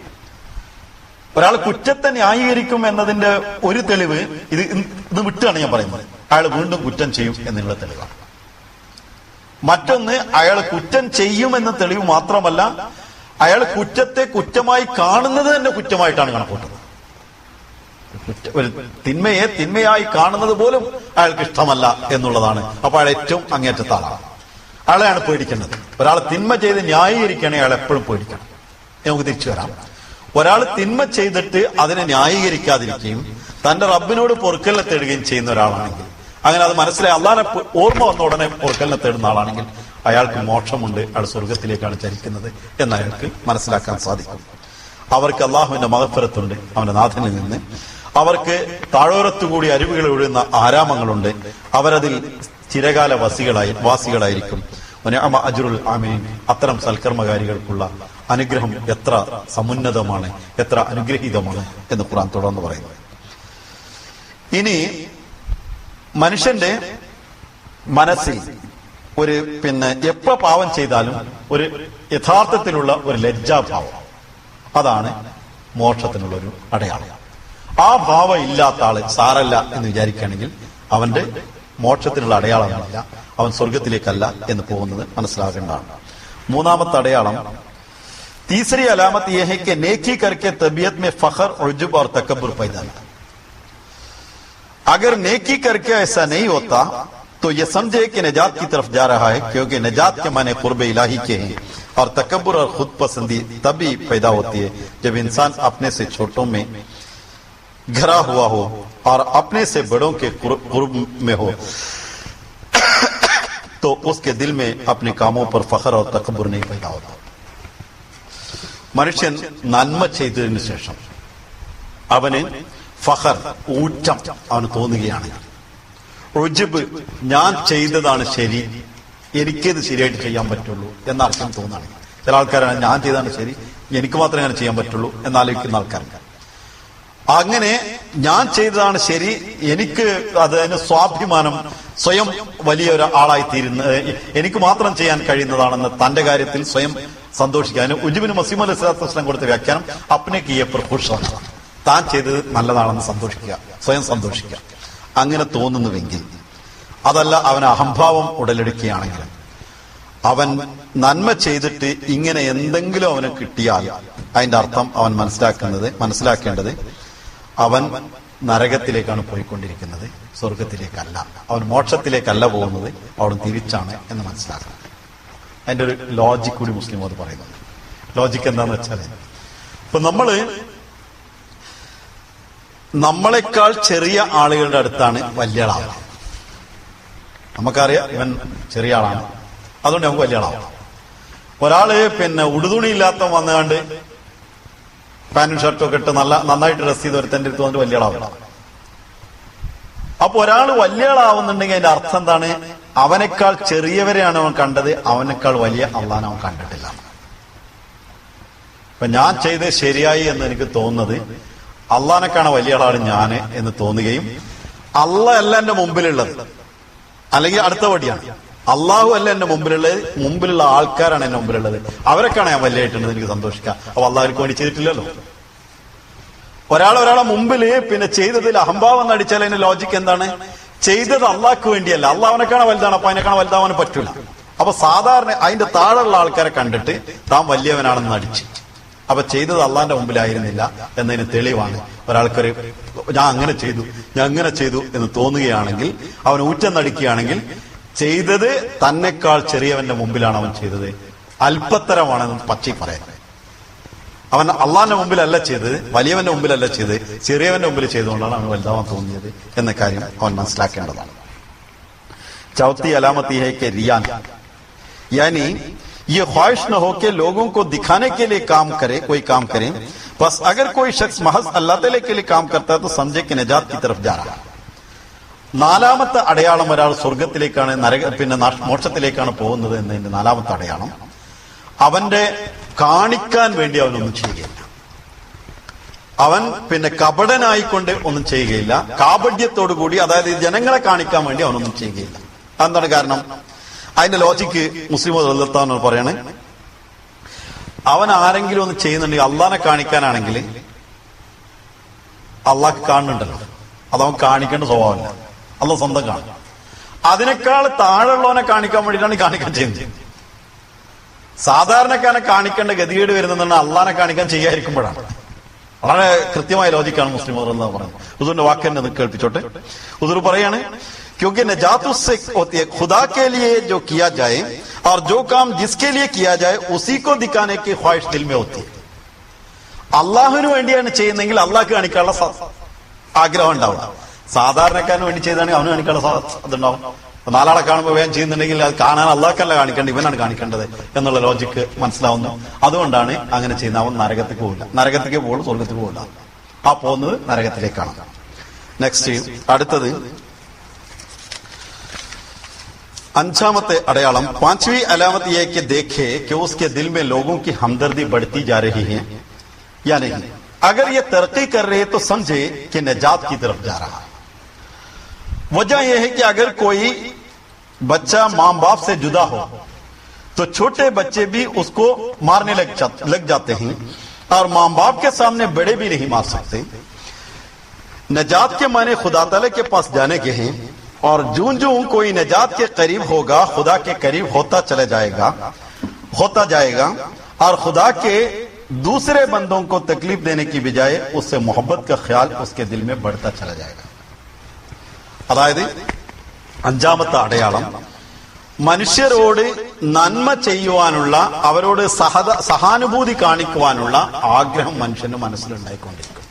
ഒരാൾ കുറ്റത്തെ ന്യായീകരിക്കും എന്നതിന്റെ ഒരു തെളിവ് ഇത് വിട്ടാണ് ഞാൻ പറയുന്നത്. അയാൾ വീണ്ടും കുറ്റം ചെയ്യും എന്നുള്ള തെളിവാണ്. മറ്റൊന്ന്, അയാൾ കുറ്റം ചെയ്യുമെന്ന തെളിവ് മാത്രമല്ല, അയാൾ കുറ്റത്തെ കുറ്റമായി കാണുന്നത് തന്നെ കുറ്റമായിട്ടാണ് കണക്കൂട്ടുന്നത്. ഒരു തിന്മയെ തിന്മയായി കാണുന്നത് പോലും അയാൾക്ക് ഇഷ്ടമല്ല എന്നുള്ളതാണ്. അപ്പൊ അയാൾ ഏറ്റവും അങ്ങേറ്റത്തെ ആളാണ്. അയാളെയാണ് പേടിക്കേണ്ടത്. ഒരാൾ തിന്മ ചെയ്ത് ന്യായീകരിക്കുകയാണെങ്കിൽ അയാൾ എപ്പോഴും പേടിക്കണം. നമുക്ക് തിരിച്ചു വരാം. ഒരാൾ തിന്മ ചെയ്തിട്ട് അതിനെ ന്യായീകരിക്കാതിരിക്കുകയും തന്റെ റബ്ബിനോട് പൊറുക്കലിനെ തേടുകയും ചെയ്യുന്ന ഒരാളാണെങ്കിൽ, അങ്ങനെ അത് മനസ്സിലായി അള്ളാഹനെ ഓർമ്മ വന്ന ഉടനെ പൊറുക്കലിനെ തേടുന്ന ആളാണെങ്കിൽ അയാൾക്ക് മോക്ഷമുണ്ട്, അയാൾ സ്വർഗത്തിലേക്കാണ് ചരിക്കുന്നത് എന്ന് അയാൾക്ക് മനസ്സിലാക്കാൻ സാധിക്കും. അവർക്ക് അള്ളാഹുവിന്റെ മഗ്ഫിറത്തുണ്ട് അവന്റെ നാഥനിൽ നിന്ന്. അവർക്ക് താഴോരത്തുകൂടി അരുവികൾ ഒഴുകുന്ന ആരാമങ്ങളുണ്ട്. അവരതിൽ ചിരകാല വാസികളായിരിക്കും. വനിഅമ അജ്റുൽ ആമിലീൻ. അത്തരം സൽക്കർമ്മകാരികൾക്കുള്ള അനുഗ്രഹം എത്ര സമുന്നതമാണ്, എത്ര അനുഗ്രഹീതമാണ് എന്ന് ഖുർആൻ തുടർന്ന് പറയുന്നു. ഇനി മനുഷ്യന്റെ മനസ്സിൽ ഒരു എപ്പോ പാവം ചെയ്താലും ഒരു യഥാർത്ഥത്തിലുള്ള ഒരു ലജ്ജാഭാവം, അതാണ് മോക്ഷത്തിനുള്ള ഒരു അടയാളം. ആ ഭാവം ഇല്ലാത്ത ആള് സാരല്ല എന്ന് വിചാരിക്കുകയാണെങ്കിൽ അവന്റെ മോക്ഷത്തിനുള്ള അടയാളമല്ല, അവൻ സ്വർഗത്തിലേക്കല്ല എന്ന് പോകുന്നത് മനസ്സിലാകേണ്ടതാണ്. മൂന്നാമത്തെ അടയാളം, तीसरी अलामत यह है कि नेकी करके तबीयत में फखर, उजुब और तकब्बुर पैदा नहीं। अगर नेकी करके ऐसा नहीं होता तो ये समझे कि निजात की तरफ जा रहा है, क्योंकि निजात के माने कुर्ब इलाही के हैं। और तकब्बुर और खुद पसंदी तभी पैदा होती है जब इंसान अपने से छोटों में घिरा हुआ हो और अपने से बड़ों के कुर्ब में हो, तो उसके दिल में अपने कामों पर फखर और तकब्बुर नहीं पैदा होता. മനുഷ്യൻ നന്മ ചെയ്തതിനു ശേഷം അവന് ഫഖർ, ഊറ്റം അവന് തോന്നുകയാണ്. ഉജ്ബ്, ഞാൻ ചെയ്തതാണ് ശരി, എനിക്കത് ശരിയായിട്ട് ചെയ്യാൻ പറ്റുള്ളൂ എന്ന അർത്ഥം തോന്നുകയാണ്. ചില ആൾക്കാരാണ് ഞാൻ ചെയ്താണ് ശരി, എനിക്ക് മാത്രമേ അങ്ങനെ ചെയ്യാൻ പറ്റുള്ളൂ എന്നാലോചിക്കുന്ന ആൾക്കാർക്ക്. അങ്ങനെ ഞാൻ ചെയ്തതാണ് ശരി, എനിക്ക് അതിന് സ്വാഭിമാനം, സ്വയം വലിയ ഒരാളായി തീരുന്ന, എനിക്ക് മാത്രം ചെയ്യാൻ കഴിയുന്നതാണെന്ന് തന്റെ കാര്യത്തിൽ സ്വയം സന്തോഷിക്കാൻ ഉജ്ബിന് മസീഹ് അലൈഹി സ്വലാത്തു വസ്സലാം കൊടുത്ത വ്യാഖ്യാനം അപ്നെ കിയെ പർ ഖുശ് ഹോന, താൻ ചെയ്തത് നല്ലതാണെന്ന് സന്തോഷിക്കുക, സ്വയം സന്തോഷിക്കുക. അങ്ങനെ തോന്നുന്നുവെങ്കിൽ, അതല്ല അവന് അഹംഭാവം ഉടലെടുക്കുകയാണെങ്കിൽ, അവൻ നന്മ ചെയ്തിട്ട് ഇങ്ങനെ എന്തെങ്കിലും അവന് കിട്ടിയാൽ അതിന്റെ അർത്ഥം അവൻ മനസ്സിലാക്കേണ്ടത് അവൻ നരകത്തിലേക്കാണ് പോയിക്കൊണ്ടിരിക്കുന്നത്, സ്വർഗത്തിലേക്കല്ല. അവൻ മോക്ഷത്തിലേക്കല്ല പോകുന്നത്, അവിടെ തിരിച്ചാണ് എന്ന് മനസ്സിലാക്കണം. അതിന്റെ ഒരു ലോജിക് കൂടി മുസ്ലിം അത് പറയുന്നുണ്ട്. ലോജിക് എന്താന്ന് വെച്ചാൽ, ഇപ്പൊ നമ്മളെക്കാൾ ചെറിയ ആളുകളുടെ അടുത്താണ് വലിയ ആളാവുക. നമുക്കറിയാം ഇവൻ ചെറിയ ആളാണ്, അതുകൊണ്ട് നമുക്ക് വലിയ ആളാവും. ഒരാള് ഉടുതുണി ഇല്ലാത്ത വന്നുകൊണ്ട് പാന്റും ഷർട്ടും ഒക്കെ ഇട്ട് നന്നായിട്ട് ഡ്രസ് ചെയ്ത് ഒരുത്തന്റെ അടുത്ത് വന്നിട്ട് വലിയ ആളാവില്ല. അപ്പൊ ഒരാൾ വലിയ ആളാവുന്നുണ്ടെങ്കിൽ അതിന്റെ അർത്ഥം എന്താണ്? അവനേക്കാൾ ചെറിയവരെയാണ് അവൻ കണ്ടത്, അവനേക്കാൾ വലിയ അള്ളാഹനെ അവൻ കണ്ടിട്ടില്ല. ഇപ്പൊ ഞാൻ ചെയ്ത് ശരിയായി എന്ന് എനിക്ക് തോന്നുന്നത് അള്ളാഹനെക്കാണ് വലിയ ആളാണ് ഞാന് എന്ന് തോന്നുകയും, അള്ളാഹ് അല്ല എന്റെ മുമ്പിലുള്ളത്, അല്ലെങ്കിൽ അടുത്ത വടിയാണ്, അള്ളാഹു അല്ല എന്റെ മുമ്പിലുള്ള ആൾക്കാരാണ് എന്റെ മുമ്പിലുള്ളത്, അവരൊക്കെയാണ് ഞാൻ വലിയായിട്ടുണ്ടെന്ന് എനിക്ക് സന്തോഷിക്കാം. അപ്പൊ അള്ളാഹുക്ക് വേണ്ടി ചെയ്തിട്ടില്ലല്ലോ. ഒരാളെ മുമ്പില് പിന്നെ ചെയ്തതിൽ അഹംഭാവം നടിച്ചാൽ അതിന്റെ ലോജിക്ക് എന്താണ്? ചെയ്തത് അള്ളാഹ്ക്ക് വേണ്ടിയല്ല, അള്ളാഹ് അവനെക്കാണ് വലുതാണ്, അപ്പൊ അതിനെക്കാണ് വലുതാവാൻ പറ്റൂല. അപ്പൊ സാധാരണ അതിന്റെ താഴെയുള്ള ആൾക്കാരെ കണ്ടിട്ട് താൻ വലിയവനാണെന്ന് നടിച്ചു. അപ്പൊ ചെയ്തത് അള്ളാന്റെ മുമ്പിലായിരുന്നില്ല എന്നതിന് തെളിവാണ് ഒരാൾക്കൊരു ഞാൻ അങ്ങനെ ചെയ്തു എന്ന് തോന്നുകയാണെങ്കിൽ, അവൻ ഊറ്റം നടിക്കുകയാണെങ്കിൽ ചെയ്തത് തന്നെക്കാൾ ചെറിയവന്റെ മുമ്പിലാണ് അവൻ ചെയ്തത്, അല്പത്തരമാണെന്ന് പച്ചി പറയാൻ. അവൻ അള്ളാന്റെ മുമ്പിലല്ല ചെയ്തത്, വലിയവന്റെ മുമ്പിലല്ല ചെയ്തത്, ചെറിയവന്റെ മുമ്പിൽ ചെയ്തുകൊണ്ടാണ് അവൻ വലുതാവാൻ തോന്നിയത് എന്ന കാര്യം അവൻ മനസ്സിലാക്കേണ്ടതാണ്. चौथी अलामत यह है कि रिया, यानी ये ख्वाहिश न हो कि लोगों को दिखाने के लिए कोई काम करे, बस अगर कोई शख्स महज अल्लाह ताला के लिए काम करता है तो समझे कि निजात की तरफ जा रहा है. നാലാമത്തെ അടയാളം ഒരാൾ സ്വർഗത്തിലേക്കാണ് പിന്നെ മോക്ഷത്തിലേക്കാണ് പോകുന്നത് എന്നതിന്റെ നാലാമത്തെ അടയാളം, അവന്റെ കാണിക്കാൻ വേണ്ടി അവനൊന്നും ചെയ്യുകയില്ല. അവൻ പിന്നെ കപടനായിക്കൊണ്ട് ഒന്നും ചെയ്യുകയില്ല, കാപഢ്യത്തോടുകൂടി, അതായത് ജനങ്ങളെ കാണിക്കാൻ വേണ്ടി അവനൊന്നും ചെയ്യുകയില്ല. എന്താണ് കാരണം? അതിന്റെ ലോജിക്ക് മുസ്ലിം റളിയല്ലാഹു പറയാണ്, അവൻ ആരെങ്കിലും ഒന്ന് ചെയ്യുന്നുണ്ടെങ്കിൽ അള്ളാഹിനെ കാണിക്കാനാണെങ്കിൽ അള്ളാഹ് കാണുന്നുണ്ടല്ലോ, അതവൻ കാണിക്കേണ്ട സ്വഭാവമല്ല, അള്ളാഹ് സ്വന്തം കാണും. അതിനേക്കാൾ താഴെയുള്ളവനെ കാണിക്കാൻ വേണ്ടിയിട്ടാണ് കാണിക്കാൻ ചെയ്യുന്നത്. സാധാരണക്കാരനെ കാണിക്കേണ്ട ഗതികേട് വരുന്നതെന്ന് അള്ളാഹിനെ കാണിക്കാൻ ചെയ്യാതിരിക്കുമ്പോഴാണ്. വളരെ കൃത്യമായ ലോജിക്കാണ് മുസ്ലിം റളിയല്ലാഹു പറയുന്നത്. ഹുദൂറിന്റെ വാക്ക് തന്നെ കേൾപ്പിച്ചോട്ടെ. ഹുദൂർ പറയാണ്, क्योंकि निजात उससे होती है खुदा के लिए जो किया जाए और जो काम जिसके लिए किया जाए उसी को दिखाने की ख्वाहिश दिल में होती है. അള്ളാഹുവിന് വേണ്ടിയാണ് ചെയ്യുന്നെങ്കിൽ അള്ളാഹ്ക്ക് കാണിക്കാനുള്ള ആഗ്രഹം ഉണ്ടാവും. സാധാരണക്കാരന് വേണ്ടി ചെയ്താണെങ്കിൽ അവന് കാണിക്കാനുള്ള അതുണ്ടാവും. നാലാളെ കാണുമ്പോൾ വേഗം ചെയ്യുന്നുണ്ടെങ്കിൽ അത് കാണാൻ അള്ളാഹ്ക്കല്ല കാണിക്കേണ്ടത്, ഇവനാണ് കാണിക്കേണ്ടത് എന്നുള്ള ലോജിക്ക് മനസ്സിലാവുന്നു. അതുകൊണ്ടാണ് അങ്ങനെ ചെയ്യുന്നത്. അവൻ നരകത്തേക്ക് പോകില്ല, നരകത്തേക്ക് പോകുള്ളൂ, സ്വർഗത്തേക്ക് പോകില്ല. ആ പോകുന്നത് നരകത്തിലേക്കാണ്. നെക്സ്റ്റ് അടുത്തത് अंजामते अड़यालम, पांचवी अलामत यह कि देखे कि उसके दिल में लोगों की हमदर्दी बढ़ती जा रही है या नहीं. अगर ये तरक्की कर रहे तो समझे कि निजात की तरफ जा रहा है. वजह यह है कि अगर कोई बच्चा मां बाप से जुदा हो तो छोटे बच्चे भी उसको मारने लग जाते हैं और मां बाप के सामने बड़े भी नहीं मार सकते. निजात के माने खुदा ताला के पास जाने के हैं और जूं जूं कोई निजात के करीब होगा खुदा के करीब होता जाएगा और खुदा के दूसरे बंदों को तकलीफ देने की बजाय उससे मोहब्बत का ख्याल उसके दिल में बढ़ता चला जाएगा. അതായത് അഞ്ചാമത്തെ അടയാളം, മനുഷ്യരോട് നന്മ ചെയ്യുവാനുള്ള, അവരോട് സഹാനുഭൂതി കാണിക്കുവാനുള്ള ആഗ്രഹം മനുഷ്യന്റെ മനസ്സിലുണ്ടായിക്കൊണ്ടിരിക്കും.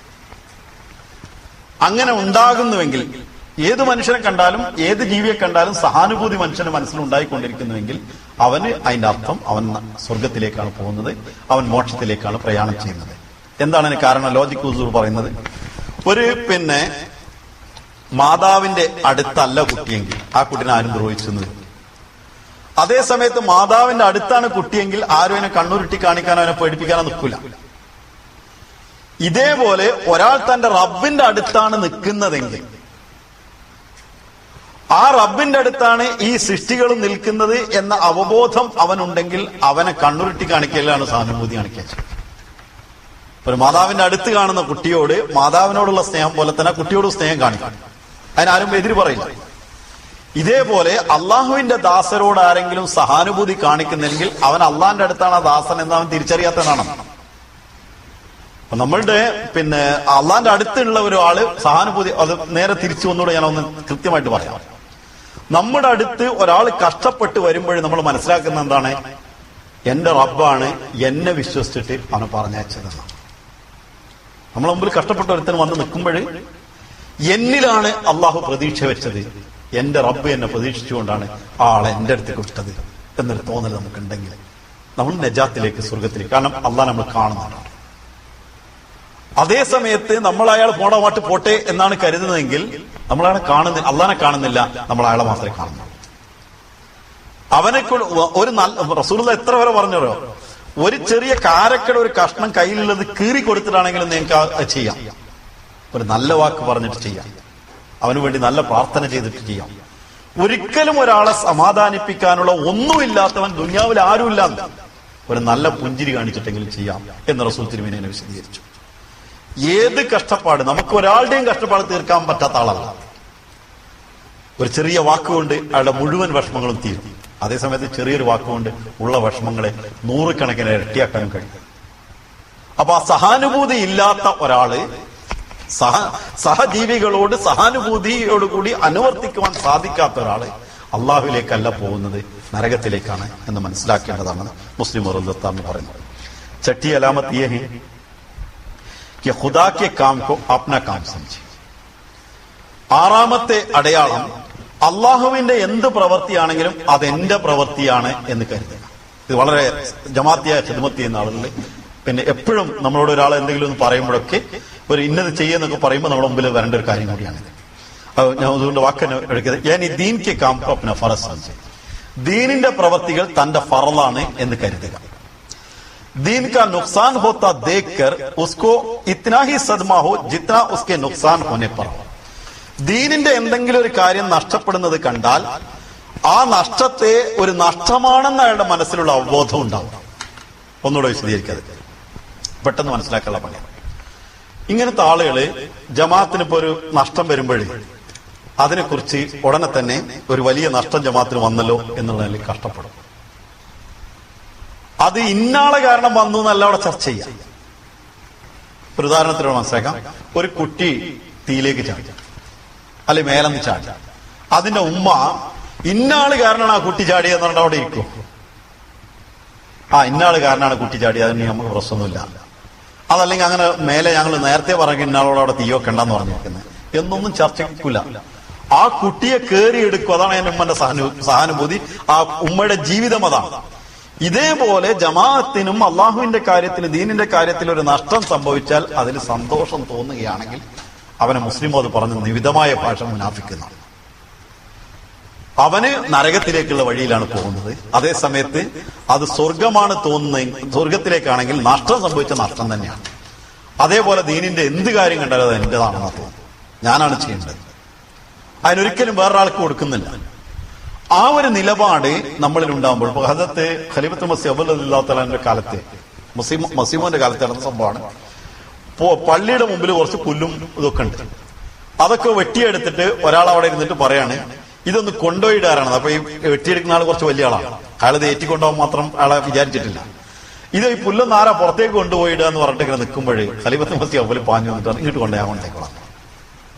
അങ്ങനെ ഉണ്ടാകുന്നുവെങ്കിൽ, ഏത് മനുഷ്യനെ കണ്ടാലും ഏത് ജീവിയെ കണ്ടാലും സഹാനുഭൂതി മനുഷ്യന്റെ മനസ്സിലുണ്ടായിക്കൊണ്ടിരിക്കുന്നുവെങ്കിൽ അവന് അതിന്റെ അർത്ഥം അവൻ സ്വർഗത്തിലേക്കാണ് പോകുന്നത്, അവൻ മോക്ഷത്തിലേക്കാണ് പ്രയാണം ചെയ്യുന്നത്. എന്താണ് അതിന് കാരണം? ലോജിക് ഹുസൂർ പറയുന്നത്, ഒരു പിന്നെ മാതാവിന്റെ അടുത്തല്ല കുട്ടിയെങ്കിൽ ആ കുട്ടിനെ ആരും ദ്രോഹിച്ചെന്ന്. അതേ സമയത്ത് മാതാവിന്റെ അടുത്താണ് കുട്ടിയെങ്കിൽ ആരും അതിനെ കണ്ണുരുട്ടി കാണിക്കാനോ അതിനെ പേടിപ്പിക്കാനോ നിൽക്കില്ല. ഇതേപോലെ ഒരാൾ തന്റെ റബ്ബിന്റെ അടുത്താണ് നിൽക്കുന്നതെങ്കിൽ, ആ റബ്ബിന്റെ അടുത്താണ് ഈ സൃഷ്ടികളും നിൽക്കുന്നത് എന്ന അവബോധം അവനുണ്ടെങ്കിൽ അവനെ കണ്ണുരുട്ടി കാണിക്കലാണ് സഹാനുഭൂതി കാണിക്കാൻ. ഒരു മാതാവിന്റെ അടുത്ത് കാണുന്ന കുട്ടിയോട് മാതാവിനോടുള്ള സ്നേഹം പോലെ തന്നെ കുട്ടിയോട് സ്നേഹം കാണിക്കും, അതിനാരും എതിര് പറയില്ല. ഇതേപോലെ അള്ളാഹുവിന്റെ ദാസരോട് ആരെങ്കിലും സഹാനുഭൂതി കാണിക്കുന്നെങ്കിൽ അവൻ അള്ളാഹിന്റെ അടുത്താണ് ആ ദാസൻ എന്ന് അവൻ തിരിച്ചറിയാത്തതാണ്. നമ്മളുടെ പിന്നെ അള്ളാഹിന്റെ അടുത്തുള്ള ഒരാള് സഹാനുഭൂതി, അത് നേരെ തിരിച്ചു ഒന്നുകൂടെ ഞാനൊന്ന് കൃത്യമായിട്ട് പറയാം. നമ്മുടെ അടുത്ത് ഒരാൾ കഷ്ടപ്പെട്ട് വരുമ്പോൾ നമ്മൾ മനസ്സിലാക്കുന്ന എന്താണ്? എന്റെ റബ്ബാണ് എന്നെ വിശ്വസിച്ചിട്ട് അവനെ പറഞ്ഞയച്ചതെന്ന്. നമ്മളെ മുമ്പിൽ കഷ്ടപ്പെട്ട ഒരുത്തന് വന്ന് നിൽക്കുമ്പോൾ എന്നിലാണ് അള്ളാഹു പ്രതീക്ഷ വെച്ചത്, എന്റെ റബ്ബ് എന്നെ പ്രതീക്ഷിച്ചുകൊണ്ടാണ് ആളെ എന്റെ അടുത്തേക്ക് വിട്ടത് എന്നൊരു തോന്നൽ നമുക്കുണ്ടെങ്കിൽ നമ്മൾ നജാത്തിലേക്ക്, സ്വർഗത്തിലേക്ക്, കാരണം അള്ളാഹ് നമ്മൾ കാണുന്നുണ്ട്. അതേ സമയത്ത് നമ്മൾ അയാൾ പോടാമാട്ട് പോട്ടെ എന്നാണ് കരുതുന്നതെങ്കിൽ നമ്മളയാളെ കാണുന്നില്ല, അള്ളാഹിനെ കാണുന്നില്ല, നമ്മൾ അയാളെ മാത്രമേ കാണുന്നുള്ളൂ. അവനെ ഒരു നല്ല റസൂലുള്ളാഹി എത്ര വരെ പറഞ്ഞോ, ഒരു ചെറിയ കാരക്കട ഒരു കഷ്ണം കയ്യിലുള്ളത് കീറി കൊടുത്തിട്ടാണെങ്കിലും നിങ്ങൾക്ക് ചെയ്യാം. ഒരു നല്ല വാക്ക് പറഞ്ഞിട്ട് ചെയ്യാം, അവന് വേണ്ടി നല്ല പ്രാർത്ഥന ചെയ്തിട്ട് ചെയ്യാം. ഒരിക്കലും ഒരാളെ സമാധാനിപ്പിക്കാനുള്ള ഒന്നുമില്ലാത്തവൻ ദുനിയാവിൽ ആരുമില്ലാന്ന് ഒരു നല്ല പുഞ്ചിരി കാണിച്ചിട്ടെങ്കിലും ചെയ്യാം എന്ന് റസൂൽ തിരുമേനി വിശദീകരിച്ചു. ഏത് കഷ്ടപ്പാട്, നമുക്ക് ഒരാളുടെയും കഷ്ടപ്പാട് തീർക്കാൻ പറ്റാത്ത ആളല്ല. ഒരു ചെറിയ വാക്കുകൊണ്ട് അയാളുടെ മുഴുവൻ വിഷമങ്ങളും തീരും. അതേസമയത്ത് ചെറിയൊരു വാക്കുകൊണ്ട് ഉള്ള വിഷമങ്ങളെ 100 കണക്കിന് ഇരട്ടിയാക്കാനും കഴിയും. അപ്പൊ ആ സഹാനുഭൂതി ഇല്ലാത്ത ഒരാള് സഹജീവികളോട് സഹാനുഭൂതിയോടുകൂടി അനുവർത്തിക്കുവാൻ സാധിക്കാത്ത ഒരാള് അള്ളാഹുവിലേക്കല്ല പോകുന്നത്, നരകത്തിലേക്കാണ് എന്ന് മനസ്സിലാക്കേണ്ടതാണ് മുസ്ലിം എന്ന് പറയുന്നത്. ചട്ടി അലാമത്ത് യേ ഹൈ कि खुदा के काम को अपना काम समझे. ആറാമത്തെ അടയാളം, അള്ളാഹുവിന്റെ എന്ത് പ്രവൃത്തിയാണെങ്കിലും അതെന്റെ പ്രവൃത്തിയാണ് എന്ന് കരുതുക. ഇത് വളരെ ജമാഅത്തിയായ ഖിദ്മത്ത് ചെയ്യുന്ന ആളുകളിൽ പിന്നെ എപ്പോഴും നമ്മളോട് ഒരാൾ എന്തെങ്കിലും ഒന്ന് പറയുമ്പോഴൊക്കെ ഒരു ഇന്നത് ചെയ്യുന്നൊക്കെ പറയുമ്പോൾ നമ്മുടെ മുമ്പിൽ വരേണ്ട ഒരു കാര്യം കൂടിയാണിത്. ഞാൻ അതുകൊണ്ട് വാക്കന്നെ എടുക്കുന്നത്, ഞാൻ ഈ ദീൻ കെ കാം കോ അപ്നാ ഫറസ് സമझे. ദീനിന്റെ പ്രവൃത്തികൾ തന്റെ ഫറലാണ് എന്ന് കരുതുക. दीन का नुकसान होता देखकर उसको इतना ही सदमा हो जितना उसके नुकसान होने पर हो. ദീനിന്റെ എന്തെങ്കിലും ഒരു കാര്യം നഷ്ടപ്പെടുന്നത് കണ്ടാൽ ആ നഷ്ടത്തെ ഒരു നഷ്ടമാണെന്ന് അയാളുടെ മനസ്സിലുള്ള അവബോധം ഉണ്ടാവും. ഒന്നുകൂടെ വിശദീകരിക്കാതെ പെട്ടെന്ന് മനസ്സിലാക്കാനുള്ള പണിയാണ്. ഇങ്ങനത്തെ ആളുകള് ജമാഅത്തിന് ഇപ്പോ ഒരു നഷ്ടം വരുമ്പോഴേ അതിനെക്കുറിച്ച് ഉടനെ തന്നെ ഒരു വലിയ നഷ്ടം ജമാഅത്തിന് വന്നല്ലോ എന്നുള്ളതിൽ കഷ്ടപ്പെടും. അത് ഇന്നാളെ കാരണം വന്നു എന്നല്ല അവിടെ ചർച്ച ചെയ്യാം. ഒരു ഉദാഹരണത്തിലൂടെ മനസ്സിലാക്കാം. ഒരു കുട്ടി തീയിലേക്ക് ചാടി, അല്ലെ മേലെന്ന് ചാടി, അതിന്റെ ഉമ്മ ഇന്നാള് കാരണമാണ് ആ കുട്ടി ചാടിയെന്ന് പറഞ്ഞിട്ട് അവിടെ ഇരിക്കും. ഇന്നാള് കാരണമാണ് കുട്ടി ചാടി, അതിന് നമുക്ക് പ്രശ്നമൊന്നുമില്ല. അതല്ലെങ്കിൽ അങ്ങനെ മേലെ ഞങ്ങൾ നേരത്തെ പറഞ്ഞ ഇന്നാളോട് അവിടെ തീയോ കണ്ടെന്ന് പറഞ്ഞു നോക്കുന്നത് എന്നൊന്നും ചർച്ചയ്ക്കില്ല. ആ കുട്ടിയെ കയറിയെടുക്കും. അതാണ് എന്റെ ഉമ്മന്റെ സഹാനുഭൂതി. ആ ഉമ്മയുടെ ജീവിതം അതാണ്. ഇതേപോലെ ജമാഅത്തിനും അള്ളാഹുവിന്റെ കാര്യത്തിൽ ദീനിന്റെ കാര്യത്തിൽ ഒരു നഷ്ടം സംഭവിച്ചാൽ അതിൽ സന്തോഷം തോന്നുകയാണെങ്കിൽ അവനെ മുസ്ലിം അത് പറഞ്ഞ് നിവിധമായ ഭാഷ മുനാഫിക്കുന്നതാണ്. അവന് നരകത്തിലേക്കുള്ള വഴിയിലാണ് പോകുന്നത്. അതേ സമയത്ത് അത് സ്വർഗമാണ് തോന്നുന്നത്, സ്വർഗത്തിലേക്കാണെങ്കിൽ നഷ്ടം സംഭവിച്ച നഷ്ടം തന്നെയാണ്. അതേപോലെ ദീനിന്റെ എന്ത് കാര്യം കണ്ടാലും അത് എന്റേതാണെന്നാ തോന്നുന്നു, ഞാനാണ് ചെയ്യേണ്ടത്, അതിനൊരിക്കലും വേറൊരാൾക്ക് കൊടുക്കുന്നില്ല. ആ ഒരു നമ്മളിൽ ഉണ്ടാകുമ്പോൾ, ഹദരത്ത് ഖലീഫത്തുൽ മസീഹ് അവ്വൽ റളിയല്ലാഹു തആലയുടെ കാലത്ത്, മസീമോന്റെ കാലത്ത് നടന്ന സംഭവമാണ്. പള്ളിയുടെ മുമ്പിൽ കുറച്ച് പുല്ലും ഇതൊക്കെ ഉണ്ട്. അതൊക്കെ വെട്ടിയെടുത്തിട്ട് ഒരാൾ അവിടെ ഇരുന്നിട്ട് പറയാണ്, ഇതൊന്ന് കൊണ്ടുപോയിടാറാണ്. അപ്പൊ ഈ വെട്ടിയെടുക്കുന്ന ആൾ കുറച്ച് വലിയ ആളാണ്. അയാൾ ഇത് ഏറ്റിക്കൊണ്ടുപോകാൻ മാത്രം അയാളെ വിചാരിച്ചിട്ടില്ല. ഇത് ഈ പുല്ലൊന്നും ആരാ പുറത്തേക്ക് കൊണ്ടുപോയിടുക എന്ന് പറഞ്ഞിട്ട് ഇങ്ങനെ നിൽക്കുമ്പോഴേ ഖലീഫത്തുൽ മസീഹ് അവ്വൽ പാഞ്ഞു വന്നിട്ടാണ് ഇങ്ങോട്ട് കൊണ്ടുപോയാൽ കൊണ്ടേക്കോളാം.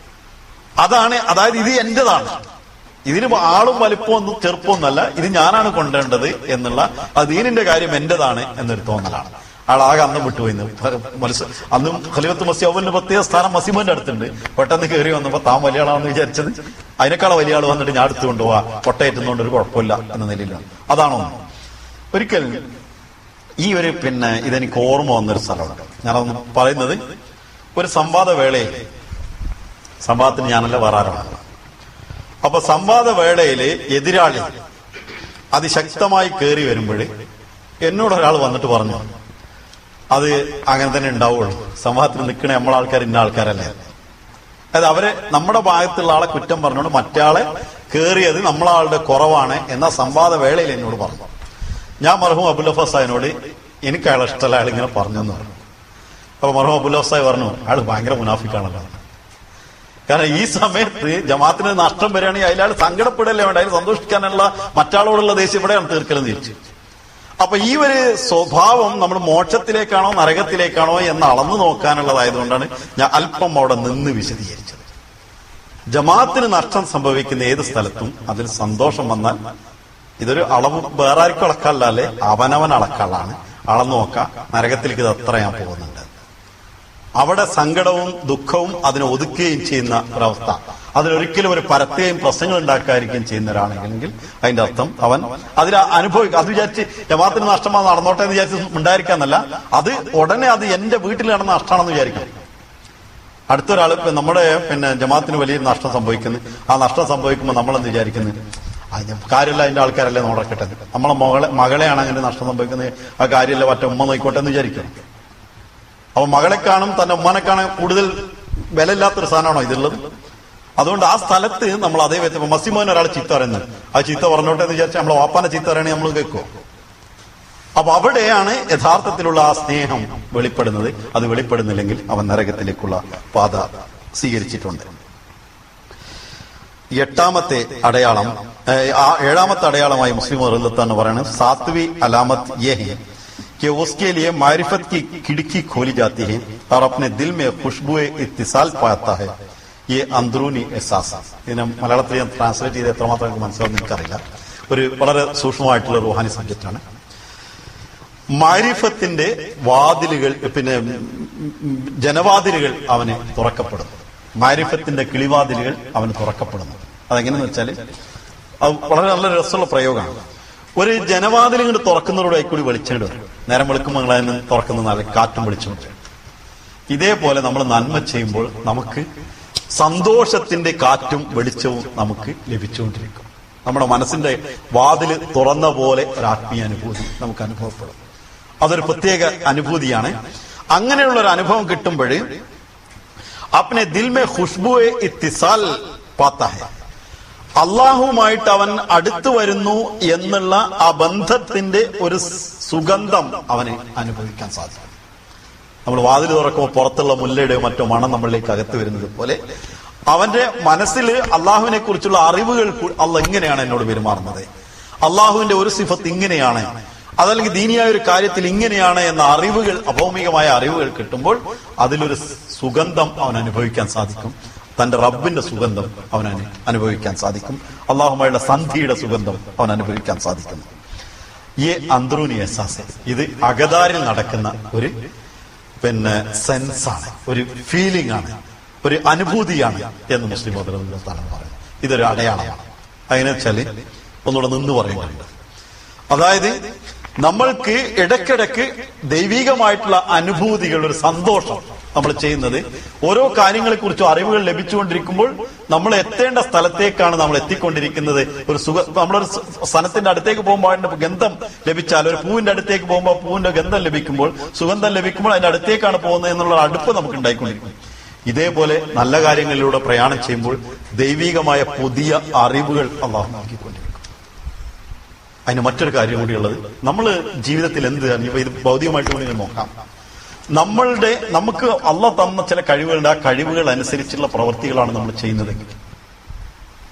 അതായത് ഇത് എന്റേതാണ്, ഇതിന് ആളും വലിപ്പമൊന്നും ചെറുപ്പമൊന്നല്ല, ഇത് ഞാനാണ് കൊണ്ടേണ്ടത് എന്നുള്ള ആ ദീനിന്റെ കാര്യം എന്റേതാണ് എന്നൊരു തോന്നലാണ്. ആളാകെ അന്നും വിട്ടുപോയി. അന്നും ഖലീഫത്തുൽ മസീഹ് അവ്വലിന് പ്രത്യേക സ്ഥാനം മസീമോന്റെ അടുത്തുണ്ട്. പെട്ടെന്ന് കയറി വന്നപ്പോ താൻ വലിയ ആളാണെന്ന് വിചാരിച്ചത് അതിനേക്കാൾ വലിയ ആൾ വന്നിട്ട് ഞാൻ അടുത്ത് കൊണ്ടുപോവാ, കൊട്ടയേറ്റുന്നതുകൊണ്ട് ഒരു കുഴപ്പമില്ല എന്ന നിലയിലാണ്. അതാണോ? ഒരിക്കൽ ഈ ഒരു ഇതെനിക്ക് ഓർമ്മ വന്നൊരു സ്ഥലമുണ്ട്. ഞാനതൊന്ന് പറയുന്നത്, ഒരു സംവാദ വേളയിൽ, സംവാദത്തിന് ഞാനല്ല വേറെ ആരാണ്. അപ്പൊ സംവാദ വേളയില് എതിരാളി അതിശക്തമായി കയറി വരുമ്പോൾ എന്നോട് ഒരാൾ വന്നിട്ട് പറഞ്ഞു, അത് അങ്ങനെ തന്നെ ഉണ്ടാവുള്ളൂ, സംവാദത്തിന് നിൽക്കണേ നമ്മളാൾക്കാർ ഇന്ന ആൾക്കാരല്ലേ. അതായത് അവരെ നമ്മുടെ ഭാഗത്തുള്ള ആളെ കുറ്റം പറഞ്ഞുകൊണ്ട് മറ്റയാളെ കയറിയത് നമ്മളാളുടെ കുറവാണ് എന്ന സംവാദ വേളയിൽ എന്നോട് പറഞ്ഞു. ഞാൻ മർഹൂം അബുൽ ഹഫസായനോട് എനിക്ക് അയാളെ ഇഷ്ടമല്ല, അയാൾ ഇങ്ങനെ പറഞ്ഞു എന്ന് പറഞ്ഞു. അപ്പൊ മർഹൂം അബുൽ ഹഫസായ പറഞ്ഞു, അയാൾ ഭയങ്കര മുനാഫിക്കാണല്ലോ. കാരണം ഈ സമയത്ത് ജമാഅത്തിന് നഷ്ടം വരികയാണെങ്കിൽ അയാൾ സങ്കടപ്പെടല്ലേ വേണ്ട, അതിൽ സന്തോഷിക്കാനുള്ള മറ്റാളോടുള്ള ദേഷ്യം ഇവിടെയാണ് തീർക്കലെന്ന് ചോദിച്ചു. അപ്പൊ ഈ ഒരു സ്വഭാവം നമ്മൾ മോക്ഷത്തിലേക്കാണോ നരകത്തിലേക്കാണോ എന്ന് അളന്നു നോക്കാനുള്ളതായതുകൊണ്ടാണ് ഞാൻ അല്പം അവിടെ നിന്ന് വിശദീകരിച്ചത്. ജമാഅത്തിന് നഷ്ടം സംഭവിക്കുന്ന ഏത് സ്ഥലത്തും അതിൽ സന്തോഷം വന്നാൽ ഇതൊരു അളവ് വേറെ ആർക്കും അളക്കല്ലേ, അവനവൻ അളക്കാളാണ്. അളന്നു നോക്കാം, നരകത്തിലേക്ക് ഇത് അത്ര ഞാൻ പോകുന്നുണ്ട്. അവിടെ സങ്കടവും ദുഃഖവും അതിനെ ഒതുക്കുകയും ചെയ്യുന്ന ഒരവസ്ഥ, അതിലൊരിക്കലും ഒരു പരത്തുകയും പ്രശ്നങ്ങൾ ഉണ്ടാക്കാതിരിക്കുകയും ചെയ്യുന്ന ഒരാളെങ്കിൽ അതിന്റെ അർത്ഥം അവൻ അതിൽ അനുഭവിക്കും. അത് വിചാരിച്ച് ജമാഅത്തിന് നഷ്ടമാണ് നടന്നോട്ടെ എന്ന് വിചാരിച്ച് ഉണ്ടായിരിക്കാന്നല്ല, അത് ഉടനെ അത് എന്റെ വീട്ടിൽ നടന്ന നഷ്ടമാണെന്ന് വിചാരിക്കണം. അടുത്തൊരാൾ നമ്മുടെ ജമാഅത്തിന് വലിയ നഷ്ടം സംഭവിക്കുന്നു. ആ നഷ്ടം സംഭവിക്കുമ്പോൾ നമ്മളെന്ന് വിചാരിക്കുന്നത്, കാര്യമില്ല അതിന്റെ ആൾക്കാരല്ലേ നോടക്കട്ടെ, നമ്മളെ മകളെയാണ് അങ്ങനെ നഷ്ടം സംഭവിക്കുന്നത്, ആ കാര്യമില്ല മറ്റേ ഉമ്മ നോയിക്കോട്ടെ എന്ന് വിചാരിക്കണം. അപ്പൊ മകളെ കാണും തന്നെ ഉമ്മനെ കാണാൻ കൂടുതൽ വില ഇല്ലാത്തൊരു സാധനമാണോ ഇതുള്ളത്? അതുകൊണ്ട് ആ സ്ഥലത്ത് നമ്മൾ അതേ വ്യക്തി മസീമോൻ ഒരാൾ ചീത്ത പറയുന്നത്, ആ ചീത്ത പറഞ്ഞോട്ടെ എന്ന് വിചാരിച്ചാൽ നമ്മളെ വാപ്പാനെ ചീത്ത പറയണേ നമ്മൾ കേൾക്കുമോ? അപ്പൊ അവിടെയാണ് യഥാർത്ഥത്തിലുള്ള ആ സ്നേഹം വെളിപ്പെടുന്നത്. അത് വെളിപ്പെടുന്നില്ലെങ്കിൽ അവൻ നരകത്തിലേക്കുള്ള പാത സ്വീകരിച്ചിട്ടുണ്ട്. ഏഴാമത്തെ അടയാളമായി മുസ്ലിം റളിയല്ലാഹു പറയുന്നത് സാത്വി അലാമത്ത് യേ ഹൈ कि उसके लिए मारिफत की खिड़की खोली जाती है और अपने दिल में खुशबुए इत्तिसाल पाता है. ये अंदरूनी एहसास. ഇതിനെ മലയാളത്തിൽ ഞാൻ ട്രാൻസ്ലേറ്റ് ചെയ്ത് എത്രമാത്രം എനിക്ക് മനസ്സിലാവുന്ന എനിക്കറിയില്ല. ഒരു വളരെ സൂക്ഷ്മമായിട്ടുള്ള റൂഹാനി സബ്ജക്റ്റാണ്. മാരിഫത്തിന്റെ വാതിലുകൾ, പിന്നെ ജനവാതിലുകൾ അവന് തുറക്കപ്പെടുന്നു. മാരിഫത്തിന്റെ കിളിവാതിലുകൾ അവന് തുറക്കപ്പെടുന്നു. അതെങ്ങനെയെന്ന് വെച്ചാൽ അത് വളരെ നല്ല രസമുള്ള പ്രയോഗമാണ്. ഒരു ജനവാതിൽ ഇങ്ങോട്ട് തുറക്കുന്നതോടെ കൂടി വെളിച്ചം വരും. നേരം വെളുക്കുമ്പോൾ അതിന് തുറക്കുന്ന കാറ്റും വെളിച്ചം വരും. ഇതേപോലെ നമ്മൾ നന്മ ചെയ്യുമ്പോൾ നമുക്ക് സന്തോഷത്തിന്റെ കാറ്റും വെളിച്ചവും നമുക്ക് ലഭിച്ചുകൊണ്ടിരിക്കും. നമ്മുടെ മനസ്സിന്റെ വാതിൽ തുറന്ന പോലെ ഒരു ആത്മീയ അനുഭൂതി നമുക്ക് അനുഭവപ്പെടും. അതൊരു പ്രത്യേക അനുഭൂതിയാണ്. അങ്ങനെയുള്ള ഒരു അനുഭവം കിട്ടുമ്പോൾ അപ്നെ ദിൽ മേ ഖുശ്ബുയെ ഇത്തിസാൽ പാത്താ ഹൈ, അള്ളാഹുമായിട്ട് അവൻ അടുത്തു വരുന്നു എന്നുള്ള ആ ബന്ധത്തിന്റെ ഒരു സുഗന്ധം അവന് അനുഭവിക്കാൻ സാധിക്കും. നമ്മൾ വാതിൽ തുറക്കുമ്പോൾ പുറത്തുള്ള മുല്ലയുടെയോ മറ്റോ മണം നമ്മളിലേക്ക് അകത്ത് വരുന്നത് പോലെ അവന്റെ മനസ്സിൽ അള്ളാഹുവിനെ കുറിച്ചുള്ള അറിവുകൾ, അള്ളാഹ് ഇങ്ങനെയാണ് എന്നോട് പെരുമാറുന്നത്, അള്ളാഹുവിന്റെ ഒരു സിഫത്ത് ഇങ്ങനെയാണ്, അതല്ലെങ്കിൽ ദീനിയായ ഒരു കാര്യത്തിൽ ഇങ്ങനെയാണ് എന്ന അറിവുകൾ, അഭൗമികമായ അറിവുകൾ കിട്ടുമ്പോൾ അതിലൊരു സുഗന്ധം അവൻ അനുഭവിക്കാൻ സാധിക്കും. തന്റെ റബ്ബിന്റെ സുഗന്ധം അവൻ അനുഭവിക്കാൻ സാധിക്കും. അള്ളാഹുമായുള്ള സന്ധിയുടെ സുഗന്ധം അവൻ അനുഭവിക്കാൻ സാധിക്കുന്നു. ഈ അന്തറൂനി എഹ്സാസ്, ഇത് അകതാരിൽ നടക്കുന്ന ഒരു സെൻസാണ്, ഒരു ഫീലിംഗ് ആണ്, ഒരു അനുഭൂതിയാണ് എന്ന് മുസ്ലിം മതം പറയുന്നത്. ഇതൊരു അടയാളമാണ്. അതിനെ വെച്ചാല് ഒന്നുകൂടെ നിന്ന് പറയേണ്ടതുണ്ട്. അതായത് നമ്മൾക്ക് ഇടയ്ക്കിടയ്ക്ക് ദൈവികമായിട്ടുള്ള അനുഭൂതികൾ, ഒരു സന്തോഷം നമ്മൾ ചെയ്യുന്നത് ഓരോ കാര്യങ്ങളെ കുറിച്ചും അറിവുകൾ ലഭിച്ചുകൊണ്ടിരിക്കുമ്പോൾ നമ്മൾ എത്തേണ്ട സ്ഥലത്തേക്കാണ് നമ്മൾ എത്തിക്കൊണ്ടിരിക്കുന്നത്. ഒരു നമ്മളൊരു സ്ഥലത്തിന്റെ അടുത്തേക്ക് പോകുമ്പോൾ അതിന്റെ ഗന്ധം ലഭിച്ചാൽ, ഒരു പൂവിന്റെ അടുത്തേക്ക് പോകുമ്പോൾ പൂവിന്റെ ഗന്ധം ലഭിക്കുമ്പോൾ, സുഗന്ധം ലഭിക്കുമ്പോൾ അതിന്റെ അടുത്തേക്കാണ് പോകുന്നത് എന്നുള്ള അടുപ്പ് നമുക്ക് ഉണ്ടായിക്കൊണ്ടിരിക്കും. ഇതേപോലെ നല്ല കാര്യങ്ങളിലൂടെ പ്രയാണം ചെയ്യുമ്പോൾ ദൈവികമായ പുതിയ അറിവുകൾ അള്ളാഹു നൽകിക്കൊണ്ടിരിക്കും. അതിന് മറ്റൊരു കാര്യം കൂടിയുള്ളത്, നമ്മൾ ജീവിതത്തിൽ എന്ത്, ഇത് ഭൗതികമായിട്ട് കൂടി നോക്കാം, നമുക്ക് അള്ളാഹ് തന്ന ചില കഴിവുകളുണ്ട്. ആ കഴിവുകൾ അനുസരിച്ചുള്ള പ്രവൃത്തികളാണ് നമ്മൾ ചെയ്യുന്നതെങ്കിൽ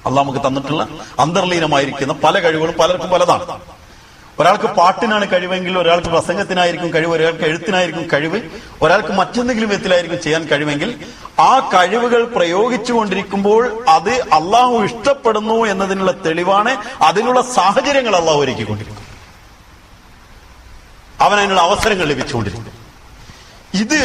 അള്ളാഹ് നമുക്ക് തന്നിട്ടുള്ള അന്തർലീനമായിരിക്കുന്ന പല കഴിവുകളും പലർക്കും പലതാണ്. ഒരാൾക്ക് പാട്ടിനാണ് കഴിവെങ്കിൽ ഒരാൾക്ക് പ്രസംഗത്തിനായിരിക്കും കഴിവ്, ഒരാൾക്ക് എഴുത്തിനായിരിക്കും കഴിവ്, ഒരാൾക്ക് മറ്റെന്തെങ്കിലും വിധത്തിലായിരിക്കും ചെയ്യാൻ കഴിവെങ്കിൽ ആ കഴിവുകൾ പ്രയോഗിച്ചുകൊണ്ടിരിക്കുമ്പോൾ അത് അള്ളാഹു ഇഷ്ടപ്പെടുന്നു എന്നതിനുള്ള തെളിവാണ്. അതിനുള്ള സാഹചര്യങ്ങൾ അള്ളാഹു ഒരുക്കിക്കൊണ്ടിരിക്കും. അവൻ അതിനുള്ള അവസരങ്ങൾ ലഭിച്ചുകൊണ്ടിരിക്കും. ഇത്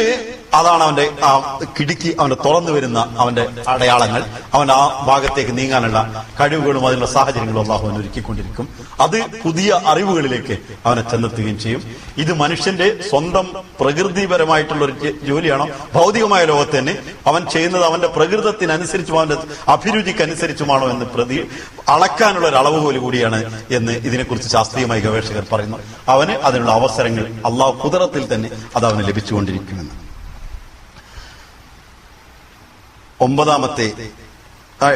അതാണ് അവന്റെ ആ കിടുക്കി, അവന്റെ തുറന്നു വരുന്ന അവന്റെ അടയാളങ്ങൾ. അവൻ ആ ഭാഗത്തേക്ക് നീങ്ങാനുള്ള കഴിവുകളും അതിനുള്ള സാഹചര്യങ്ങളും അള്ളാഹു അവൻ ഒരുക്കിക്കൊണ്ടിരിക്കും. അത് പുതിയ അറിവുകളിലേക്ക് അവനെ ചെന്നെത്തുകയും ചെയ്യും. ഇത് മനുഷ്യന്റെ സ്വന്തം പ്രകൃതിപരമായിട്ടുള്ള ഒരു ജോലിയാണോ, ഭൗതികമായ ലോകത്ത് തന്നെ അവൻ ചെയ്യുന്നത് അവന്റെ പ്രകൃതത്തിനനുസരിച്ചും അവന്റെ അഭിരുചിക്കനുസരിച്ചുമാണോ എന്ന് അളക്കാനുള്ള ഒരു അളവുകോല് കൂടിയാണ് എന്ന് ഇതിനെക്കുറിച്ച് ശാസ്ത്രീയമായി ഗവേഷകർ പറയുന്നു. അവന് അതിനുള്ള അവസരങ്ങൾ അള്ളാഹു ഖുദറത്തിൽ തന്നെ അത് അവന് ലഭിച്ചുകൊണ്ടിരിക്കുമെന്ന്.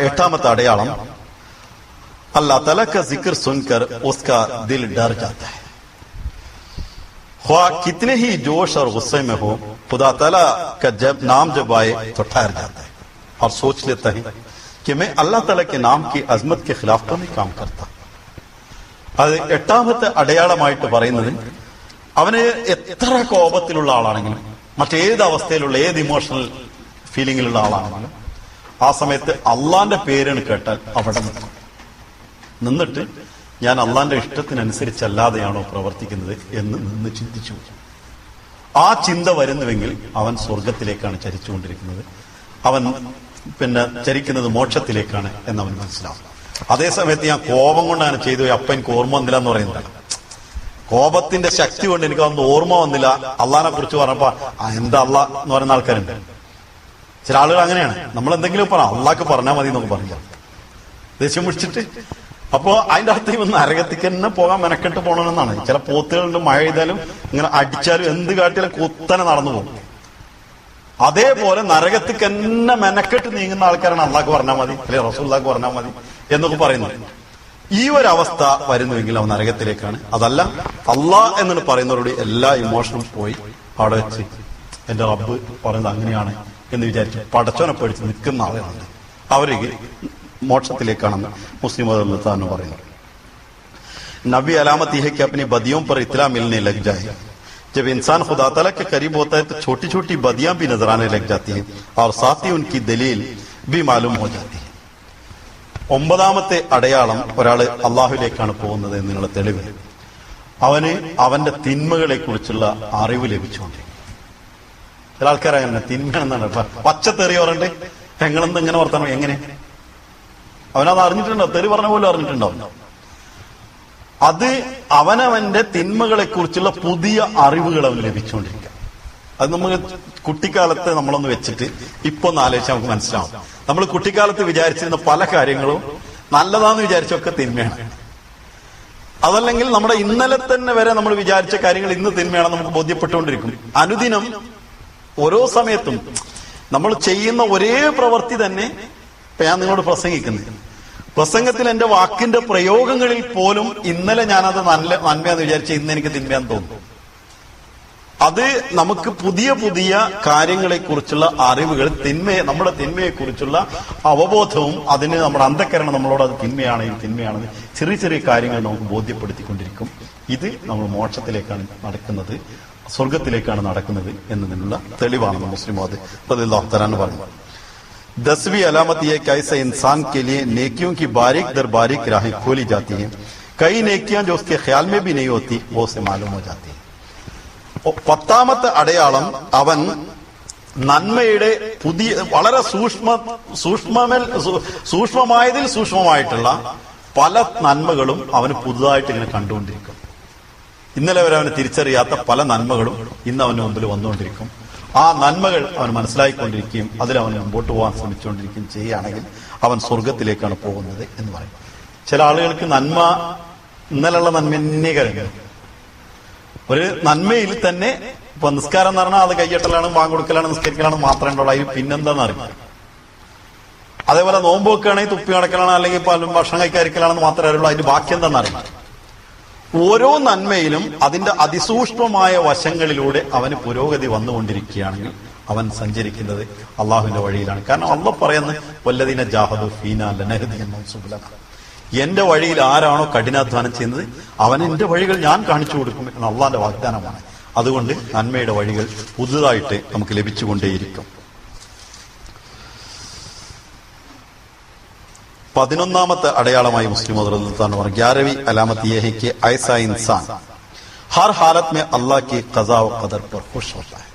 എട്ടാമത്തെ അടയാളം, अल्लाह ताला का जिक्र सुनकर उसका दिल डर जाता है। ख्वाह कितने ही जोश और गुस्से में हो, खुदा ताला का जब नाम जब आए तो ठहर जाता है और सोच लेता है कि मैं अल्लाह ताला के नाम की अजमत के खिलाफ तो नहीं काम करता. അത് എട്ടാമത്തെ അടയാളമായിട്ട് പറയുന്നത്, അവന് എത്ര കോപത്തിലുള്ള ആളാണെങ്കിലും മറ്റേത് അവസ്ഥയിലുള്ള ഏത് ഇമോഷണൽ ഫീലിംഗിലുള്ള ആളാണെങ്കിലും ആ സമയത്ത് അള്ളാന്റെ പേരാണ് കേട്ടാൽ അവിടെ നിന്നിട്ട് ഞാൻ അള്ളാന്റെ ഇഷ്ടത്തിനനുസരിച്ചല്ലാതെയാണോ പ്രവർത്തിക്കുന്നത് എന്ന് നിന്ന് ചിന്തിച്ചു. ആ ചിന്ത വരുന്നുവെങ്കിൽ അവൻ സ്വർഗത്തിലേക്കാണ് ചരിച്ചുകൊണ്ടിരിക്കുന്നത്, അവൻ ചരിക്കുന്നത് മോക്ഷത്തിലേക്കാണ് എന്നവൻ മനസ്സിലാവും. അതേസമയത്ത് ഞാൻ കോപം കൊണ്ടാണ് ചെയ്തു, അപ്പ എനിക്ക് ഓർമ്മ വന്നില്ല എന്ന് പറയുന്നതാണ്. കോപത്തിന്റെ ശക്തി കൊണ്ട് എനിക്ക് അതൊന്നും ഓർമ്മ വന്നില്ല, അള്ളാഹിനെ കുറിച്ച് പറഞ്ഞപ്പോ എന്താ അള്ളാഹ് എന്ന് പറയുന്ന ആൾക്കാരുണ്ട്. ചില ആളുകൾ അങ്ങനെയാണ്, നമ്മൾ എന്തെങ്കിലും പറയാം അള്ളാഹ്ക്ക് പറഞ്ഞാൽ മതി എന്നൊക്കെ പറയില്ല, ദേഷ്യം പിടിച്ചിട്ട്. അപ്പോ അതിന്റെ അർത്ഥം ഇവ നരകത്തിക്ക് തന്നെ പോകാൻ മെനക്കെട്ട് പോകണമെന്നാണ്. ചില പോത്തുകളുണ്ട്, മഴ ചെയ്താലും ഇങ്ങനെ അടിച്ചാലും എന്ത് കാട്ടിയാലും കുത്തനെ നടന്നു പോകും. അതേപോലെ നരകത്തിക്ക് തന്നെ മെനക്കെട്ട് നീങ്ങുന്ന ആൾക്കാരാണ് അള്ളാഹ്ക്ക് പറഞ്ഞാൽ മതി, അല്ലെ റസൂലുള്ളാഹിക്ക് പറഞ്ഞാൽ മതി എന്നൊക്കെ പറയുന്നത്. ഈ ഒരു അവസ്ഥ വരുന്നുവെങ്കിൽ അവൻ നരകത്തിലേക്കാണ്. അതല്ല അള്ളാഹ് എന്ന് പറയുന്നവരോട് എല്ലാ ഇമോഷനും പോയി അവിടെ വെച്ച് എന്റെ റബ്ബ് പറയുന്നത് അങ്ങനെയാണ് എന്ന് വിചാരിച്ച് പടച്ചോനെ പേടിച്ച് നിൽക്കുന്ന ആളുകളുണ്ട്. അവര് മോക്ഷത്തിലേക്കാണെന്ന് മുസ്ലിം മതം പറയുന്നത്. नबी अलामत यह है कि अपनी बदियों पर इत्ला मिलने लग जाए. जब इंसान खुदा ताला के करीब होता है तो छोटी छोटी बदियां भी नजर आने लग जाती हैं और साथ ही उनकी दलील भी मालूम हो जाती है. ഒമ്പതാമത്തെ അടയാളം ഒരാള് അള്ളാഹുവിലേക്കാണ് പോകുന്നത് എന്നുള്ള തെളിവ് അവന് അവന്റെ തിന്മകളെ കുറിച്ചുള്ള അറിവ് ലഭിച്ചുകൊണ്ടിരിക്കും. ചില ആൾക്കാരങ്ങനെ തിന്മയാണെന്നാണ് പച്ചത്തെറി പറഞ്ഞിട്ട് ഞങ്ങളെന്ത് ഇങ്ങനെ വർത്തണം എങ്ങനെ അവനത് അറിഞ്ഞിട്ടുണ്ടോ? തെറി പറഞ്ഞ പോലും അറിഞ്ഞിട്ടുണ്ടാവും. അത് അവനവന്റെ തിന്മകളെ കുറിച്ചുള്ള പുതിയ അറിവുകൾ അവന് ലഭിച്ചുകൊണ്ടിരിക്കുക. അത് നമുക്ക് കുട്ടിക്കാലത്ത് നമ്മളൊന്ന് വെച്ചിട്ട് ഇപ്പൊ ഒന്ന് ആലോചിച്ചാൽ നമുക്ക് മനസ്സിലാവും. നമ്മൾ കുട്ടിക്കാലത്ത് വിചാരിച്ചിരുന്ന പല കാര്യങ്ങളും നല്ലതാന്ന് വിചാരിച്ചൊക്കെ തിന്മയാണ്. അതല്ലെങ്കിൽ നമ്മുടെ ഇന്നലെ തന്നെ വരെ നമ്മൾ വിചാരിച്ച കാര്യങ്ങൾ ഇന്ന് തിന്മയാണെന്ന് നമുക്ക് ബോധ്യപ്പെട്ടുകൊണ്ടിരിക്കും. അനുദിനം ഓരോ സമയത്തും നമ്മൾ ചെയ്യുന്ന ഒരേ പ്രവൃത്തി തന്നെ ഇപ്പൊ ഞാൻ നിങ്ങളോട് പ്രസംഗത്തിൽ എന്റെ വാക്കിന്റെ പ്രയോഗങ്ങളിൽ പോലും ഇന്നലെ ഞാനത് നന്മയാന്ന് വിചാരിച്ച ഇന്ന് എനിക്ക് തിന്മയാന്ന് തോന്നുന്നു. അത് നമുക്ക് പുതിയ പുതിയ കാര്യങ്ങളെ കുറിച്ചുള്ള അറിവുകൾ, നമ്മുടെ തിന്മയെ കുറിച്ചുള്ള അവബോധവും അതിന് നമ്മുടെ അന്ധക്കരണം നമ്മളോട് അത് തിന്മയാണ് ഇത് തിന്മയാണെന്ന് ചെറിയ ചെറിയ കാര്യങ്ങൾ നമുക്ക് ബോധ്യപ്പെടുത്തിക്കൊണ്ടിരിക്കും. ഇത് നമ്മൾ മോക്ഷത്തിലേക്കാണ് നടക്കുന്നത്, സ്വർഗത്തിലേക്കാണ് നടക്കുന്നത് എന്നതിനുള്ള തെളിവാണ് മുസ്ലിം റളിയല്ലാഹു തആല പറയുന്നത്. 10वीं अलामत यह कि ऐसे इंसान के लिए नेकियों की बारीक दर बारीक राहें खोली जाती हैं. कई नेकियां जो उसके ख्याल में भी नहीं होती वो उसे मालूम हो जाती है. 10ാമത്തെ അടയാളം അവൻ നന്മയുടെ പുതിയ വളരെ സൂക്ഷ്മമായതിൽ സൂക്ഷ്മമായിട്ടുള്ള പല നന്മകളും അവന് പുതുതായിട്ട് ഇങ്ങനെ കണ്ടുകൊണ്ടിരിക്കും. ഇന്നലെ വരെ അവന് തിരിച്ചറിയാത്ത പല നന്മകളും ഇന്ന് അവന് മുമ്പിൽ വന്നുകൊണ്ടിരിക്കും. ആ നന്മകൾ അവൻ മനസ്സിലാക്കിക്കൊണ്ടിരിക്കുകയും അതിൽ അവൻ മുമ്പോട്ട് പോകാൻ ശ്രമിച്ചുകൊണ്ടിരിക്കുകയും ചെയ്യുകയാണെങ്കിൽ അവൻ സ്വർഗത്തിലേക്കാണ് പോകുന്നത് എന്ന് പറയും. ചില ആളുകൾക്ക് നന്മ ഇന്നലെയുള്ള നന്മ തന്നെ കഴിഞ്ഞു. ഒരു നന്മയിൽ തന്നെ ഇപ്പൊ നിസ്കാരം എന്ന് പറഞ്ഞാൽ അത് കയ്യെട്ടലാണ്, വാങ്ങൊടുക്കലാണ്, നിസ്കരിക്കലാണ് മാത്രമേ ഉള്ളൂ. അതിൽ പിന്നെന്താന്ന് അറിയാം. അതേപോലെ നോമ്പ് വെക്കുകയാണെങ്കിൽ തുപ്പി നടക്കലാണ്, അല്ലെങ്കിൽ ഭക്ഷണം കഴിക്കാതിരിക്കലാണെന്ന് മാത്രമേ അറിയുള്ളൂ. അതിന്റെ ബാക്കി എന്താണെന്ന് അറിയാം. ഓരോ നന്മയിലും അതിന്റെ അതിസൂക്ഷ്മമായ വശങ്ങളിലൂടെ അവന് പുരോഗതി വന്നുകൊണ്ടിരിക്കുകയാണെങ്കിൽ അവൻ സഞ്ചരിക്കുന്നത് അള്ളാഹുവിന്റെ വഴിയിലാണ്. കാരണം അള്ളാഹ് പറയുന്നത് വല്ലദീന ജാഹദു ഫീനാ ലനഹ്ദിയന്നഹും സുബ്ലനാ, എന്റെ വഴിയിൽ ആരാണോ കഠിനാധ്വാനം ചെയ്യുന്നത് അവൻ എന്റെ വഴികൾ ഞാൻ കാണിച്ചു കൊടുക്കും എന്ന അള്ളാന്റെ വാഗ്ദാനമാണ്. അതുകൊണ്ട് നന്മയുടെ വഴികൾ പുതുതായിട്ട് നമുക്ക് ലഭിച്ചുകൊണ്ടേയിരിക്കും. 11ാമത്തെ അടയാളമായി മുസ്ലിം റളിയല്ലാഹു പറഞ്ഞു 11वीं अलामत यह है कि ऐसा इंसान हर हालत में अल्लाह की क़ज़ा व क़दर पर खुश होता है.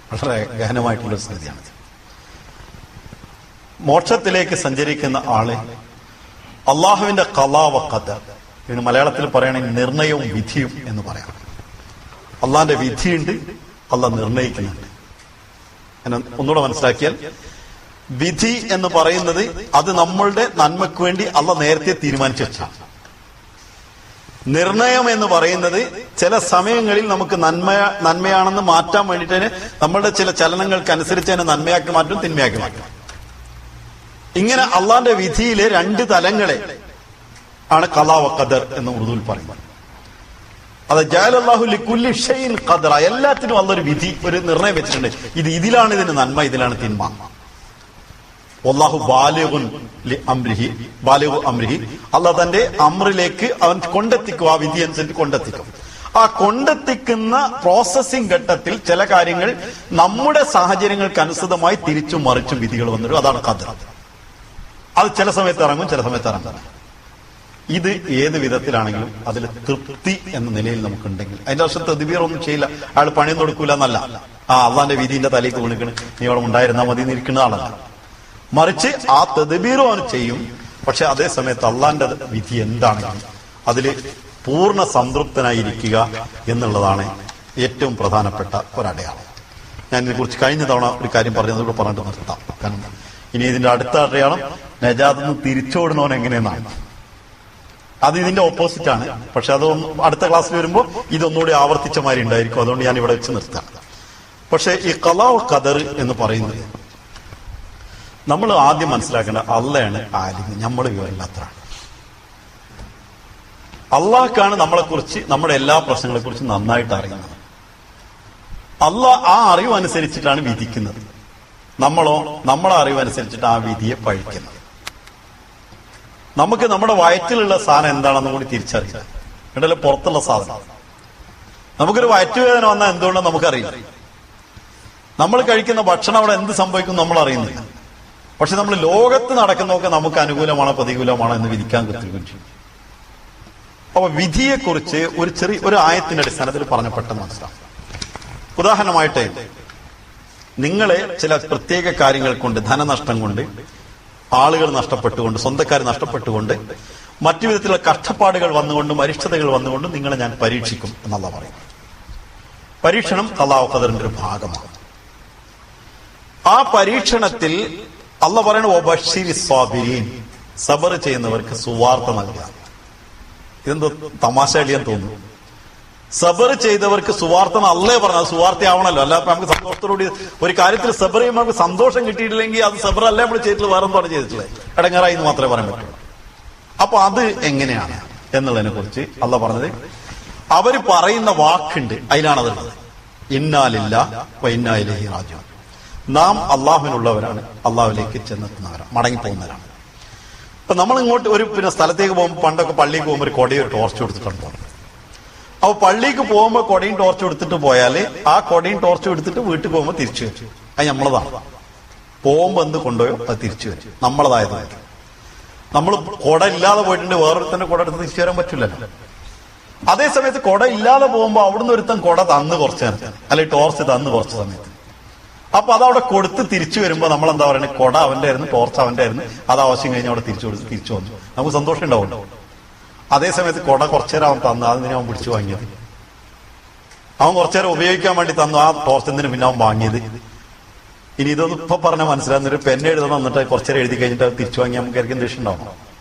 വളരെ ഗഹനമായിട്ടുള്ള സംഗതിയാണ്. മോക്ഷത്തിലേക്ക് സഞ്ചരിക്കുന്ന ആള് അള്ളാഹുവിന്റെ ഖളാ വ ഖദർ, ഇതിന് മലയാളത്തിൽ പറയുകയാണെങ്കിൽ നിർണയവും വിധിയും എന്ന് പറയാം. അള്ളാഹിന്റെ വിധിയുണ്ട്, അള്ളാഹ് നിർണയിക്കുന്നുണ്ട്. ഒന്നുകൂടെ മനസ്സിലാക്കിയാൽ വിധി എന്ന് പറയുന്നത് അത് നമ്മളുടെ നന്മയ്ക്ക് വേണ്ടി അള്ളാഹ് നേരത്തെ തീരുമാനിച്ചു വെച്ചാണ്. നിർണയം എന്ന് പറയുന്നത് ചില സമയങ്ങളിൽ നമുക്ക് നന്മയാണെന്ന് മാറ്റാൻ വേണ്ടിയിട്ട് നമ്മളുടെ ചില ചലനങ്ങൾക്കനുസരിച്ച് തന്നെ നന്മയാക്കി മാറ്റും, തിന്മയാക്കി മാറ്റും. ഇങ്ങനെ അള്ളാന്റെ വിധിയിലെ 2 തലങ്ങളെ ആണ് ഖളാ വ ഖദർ എന്ന് ഉറുദുവിൽ പറയുന്നത്. അത് ജഅലല്ലാഹു ലികുല്ലി ഷൈഇൻ ഖദറ, എല്ലാത്തിനും അള്ളാഹ് ഒരു വിധി, ഒരു നിർണയം വെച്ചിട്ടുണ്ട്. ഇതിലാണ് ഇതിന് നന്മ, ഇതിലാണ് തിന്മ. വല്ലാഹു ബാലിഗുൻ അംരിഹി, ബാലിഗു അംരിഹി, അള്ളാഹ് തന്റെ അമ്രിലേക്ക് അവൻ കൊണ്ടെത്തിക്കും, ആ വിധി അനുസരിച്ച് കൊണ്ടെത്തിക്കും. ആ കൊണ്ടെത്തിക്കുന്ന പ്രോസസ്സിംഗ് ഘട്ടത്തിൽ ചില കാര്യങ്ങൾ നമ്മുടെ സാഹചര്യങ്ങൾക്ക് അനുസൃതമായി തിരിച്ചും മറിച്ചും വിധികൾ വന്നിരും. അതാണ് ഖദർ. അത് ചില സമയത്ത് ഇറങ്ങും, ചില സമയത്ത് ഇറങ്ങും. ഇത് ഏത് വിധത്തിലാണെങ്കിലും അതിൽ തൃപ്തി എന്ന നിലയിൽ നമുക്കുണ്ടെങ്കിൽ അതിന്റെ വർഷം തദ്ബീർ ഒന്നും ചെയ്യില്ല, അയാൾ പണിയൊന്നും കൊടുക്കൂല എന്നല്ല. അള്ളാന്റെ വിധിന്റെ തലേക്ക് വീണിക്കണ്, നീ അവിടെ ഉണ്ടായിരുന്നാൽ മതി നിൽക്കുന്ന ആളല്ല. മറിച്ച് ആ തദ്ബീറും അവൻ ചെയ്യും. പക്ഷെ അതേ സമയത്ത് അള്ളാന്റെ വിധി എന്താണെങ്കിലും അതിൽ പൂർണ്ണ സംതൃപ്തനായിരിക്കുക എന്നുള്ളതാണ് ഏറ്റവും പ്രധാനപ്പെട്ട ഒരടയാളം. ഞാൻ ഇതിനെക്കുറിച്ച് കഴിഞ്ഞ തവണ ഒരു കാര്യം പറഞ്ഞതുകൂടെ പറഞ്ഞിട്ട് നിർത്താം. കാരണം ഇനി ഇതിന്റെ അടുത്ത അടയാളം നജാത്തിൽ നിന്ന് തിരിച്ചോടുന്നവൻ എങ്ങനെയെന്നാണ്. അത് ഇതിന്റെ ഓപ്പോസിറ്റ് ആണ്. പക്ഷെ അത് അടുത്ത ക്ലാസ്സിൽ വരുമ്പോൾ ഇതൊന്നുകൂടി ആവർത്തിച്ച മാതിരി ഉണ്ടായിരിക്കും. അതുകൊണ്ട് ഞാൻ ഇവിടെ വെച്ച് നിർത്താം. പക്ഷെ ഈ ഖളാ വ ഖദർ എന്ന് പറയുന്നത് നമ്മൾ ആദ്യം മനസ്സിലാക്കേണ്ട അള്ളയാണ് ആലിം, നമ്മൾ വിവരമില്ലാത്തതാണ്. അള്ളാഹ്ക്കാണ് നമ്മളെക്കുറിച്ച്, നമ്മുടെ എല്ലാ പ്രശ്നങ്ങളെ കുറിച്ച് നന്നായിട്ട് അറിയുന്നത്. അള്ളാഹ് ആ അറിവ് അനുസരിച്ചിട്ടാണ് വിധിക്കുന്നത്. നമ്മളോ നമ്മളെ അറിവനുസരിച്ചിട്ട് ആ വിധിയെ പഴിക്കുന്നത്. നമുക്ക് നമ്മുടെ വയറ്റിലുള്ള സാധനം എന്താണെന്ന് കൂടി തിരിച്ചറിയാം. ഇവിടെ പുറത്തുള്ള സാധനം. നമുക്കൊരു വയറ്റുവേദന വന്നാൽ എന്തുകൊണ്ടെന്ന് നമുക്കറിയില്ല. നമ്മൾ കഴിക്കുന്ന ഭക്ഷണം അവിടെ എന്ത് സംഭവിക്കും നമ്മൾ അറിയുന്നില്ല. പക്ഷെ നമ്മൾ ലോകത്ത് നടക്കുന്നതൊക്കെ നമുക്ക് അനുകൂലമാണോ പ്രതികൂലമാണോ എന്ന് വിധിക്കാൻ കൃത്യം ചെയ്യും. അപ്പൊ വിധിയെക്കുറിച്ച് ഒരു ആയത്തിന്റെ അടിസ്ഥാനത്തിൽ പറഞ്ഞപ്പെട്ടെന്ന് മനസ്സിലാവും. ഉദാഹരണമായിട്ട്, നിങ്ങളെ ചില പ്രത്യേക കാര്യങ്ങൾ കൊണ്ട്, ധനനഷ്ടം കൊണ്ട്, ആളുകൾ നഷ്ടപ്പെട്ടുകൊണ്ട്, സ്വന്തക്കാർ നഷ്ടപ്പെട്ടുകൊണ്ട്, മറ്റു വിധത്തിലുള്ള കഷ്ടപ്പാടുകൾ വന്നുകൊണ്ടും അരിഷ്ടതകൾ വന്നുകൊണ്ടും നിങ്ങളെ ഞാൻ പരീക്ഷിക്കും എന്നല്ല പറയും. പരീക്ഷണം ഖളാ ഖദറിന്റെ ഒരു ഭാഗമാണ്. ആ പരീക്ഷണത്തിൽ അള്ളാഹ് പറയുന്നത് വബശ്ശിരി സ്വാബിരീൻ, സബർ ചെയ്യുന്നവർക്ക് സുവാർത്ത നൽകുക. ഇതെന്തോ തമാശ അടിയാൻ തോന്നുന്നു. സബർ ചെയ്തവർക്ക് സുവാർത്ത അല്ലേ പറഞ്ഞത്, സുവാർത്തയാവണല്ലോ. അല്ലാതെ നമുക്ക് സന്തോഷത്തോടുകൂടി ഒരു കാര്യത്തിൽ സബർ ചെയ്യുമ്പോൾ നമുക്ക് സന്തോഷം കിട്ടിയിട്ടില്ലെങ്കിൽ അത് സബർ അല്ലേ നമ്മൾ ചെയ്തിട്ടുള്ളത്, വേറെ എന്താണ് ചെയ്തിട്ടുള്ളത്, ഇടങ്ങേറായി എന്ന് മാത്രമേ പറയാൻ പറ്റുള്ളൂ. അപ്പൊ അത് എങ്ങനെയാണ് എന്നുള്ളതിനെ കുറിച്ച് അള്ളാഹ് പറഞ്ഞത്, അവര് പറയുന്ന വാക്കുണ്ട്, അതിലാണതുള്ളത്. ഇന്നാ ലില്ലാഹി വ ഇന്നാ ഇലൈഹി റാജിഊൻ. നാം അള്ളാഹുവിനുള്ളവരാണ്, അള്ളാഹുവിലേക്ക് ചെന്നെത്തുന്നവരാണ്, മടങ്ങിപ്പോകുന്നവരാണ്. ഇപ്പൊ നമ്മൾ ഇങ്ങോട്ട് ഒരു സ്ഥലത്തേക്ക് പോകുമ്പോൾ, പണ്ടൊക്കെ പള്ളിക്ക് പോകുമ്പോൾ ഒരു കൊടയും ഒരു ടോർച്ച് കൊടുത്തിട്ടാണ് പോകുന്നത്. അപ്പൊ പള്ളിക്ക് പോകുമ്പോൾ കൊടയും ടോർച്ചും എടുത്തിട്ട് പോയാല് ആ കൊടയും ടോർച്ചും എടുത്തിട്ട് വീട്ടിൽ പോകുമ്പോൾ തിരിച്ചു വരും. അത് നമ്മളതാണ്. പോകുമ്പോൾ എന്ത് കൊണ്ടുപോയോ അത് തിരിച്ചു വരും, നമ്മളതായത്. നമ്മൾ കൊട ഇല്ലാതെ പോയിട്ടുണ്ട്, വേറൊരുത്തന്റെ കൊട എടുത്ത് തിരിച്ചു വരാൻ പറ്റില്ലല്ലോ. അതേസമയത്ത് കൊട ഇല്ലാതെ പോകുമ്പോൾ അവിടുന്ന് ഒരുത്തൻ കൊട തന്ന് കുറച്ച് നേരത്തെ, അല്ലെങ്കിൽ ടോർച്ച് തന്ന് കുറച്ച് സമയത്ത്, അപ്പൊ അതവിടെ കൊടുത്ത് തിരിച്ചു വരുമ്പോ നമ്മൾ എന്താ പറയുന്നത്, കൊട അവന്റെ ആയിരുന്നു, ടോർച്ച് അവന്റെ ആയിരുന്നു, അത് ആവശ്യം കഴിഞ്ഞ് അവിടെ തിരിച്ചു കൊടുത്ത് തിരിച്ചു വന്നു, നമുക്ക് സന്തോഷം ഉണ്ടാവുമല്ലോ. അതേസമയത്ത് കൊട കുറച്ചേരം അവൻ തന്നു, അതിനെ അവൻ പിടിച്ചു വാങ്ങിയത്. അവൻ കുറച്ചേരം ഉപയോഗിക്കാൻ വേണ്ടി തന്നു, ആ ടോർച്ചെന്തിന് പിന്നെ അവൻ വാങ്ങിയത്. ഇനി ഇതൊന്നും ഇപ്പൊ പറഞ്ഞാൽ മനസ്സിലാകുന്നൊരു പെൻ എഴുതണം, എന്നിട്ട് കുറച്ചേരം എഴുതി കഴിഞ്ഞിട്ട് അത് തിരിച്ചു വാങ്ങി നമുക്ക് ആയിരിക്കും ദേഷ്യം ഉണ്ടാവണം.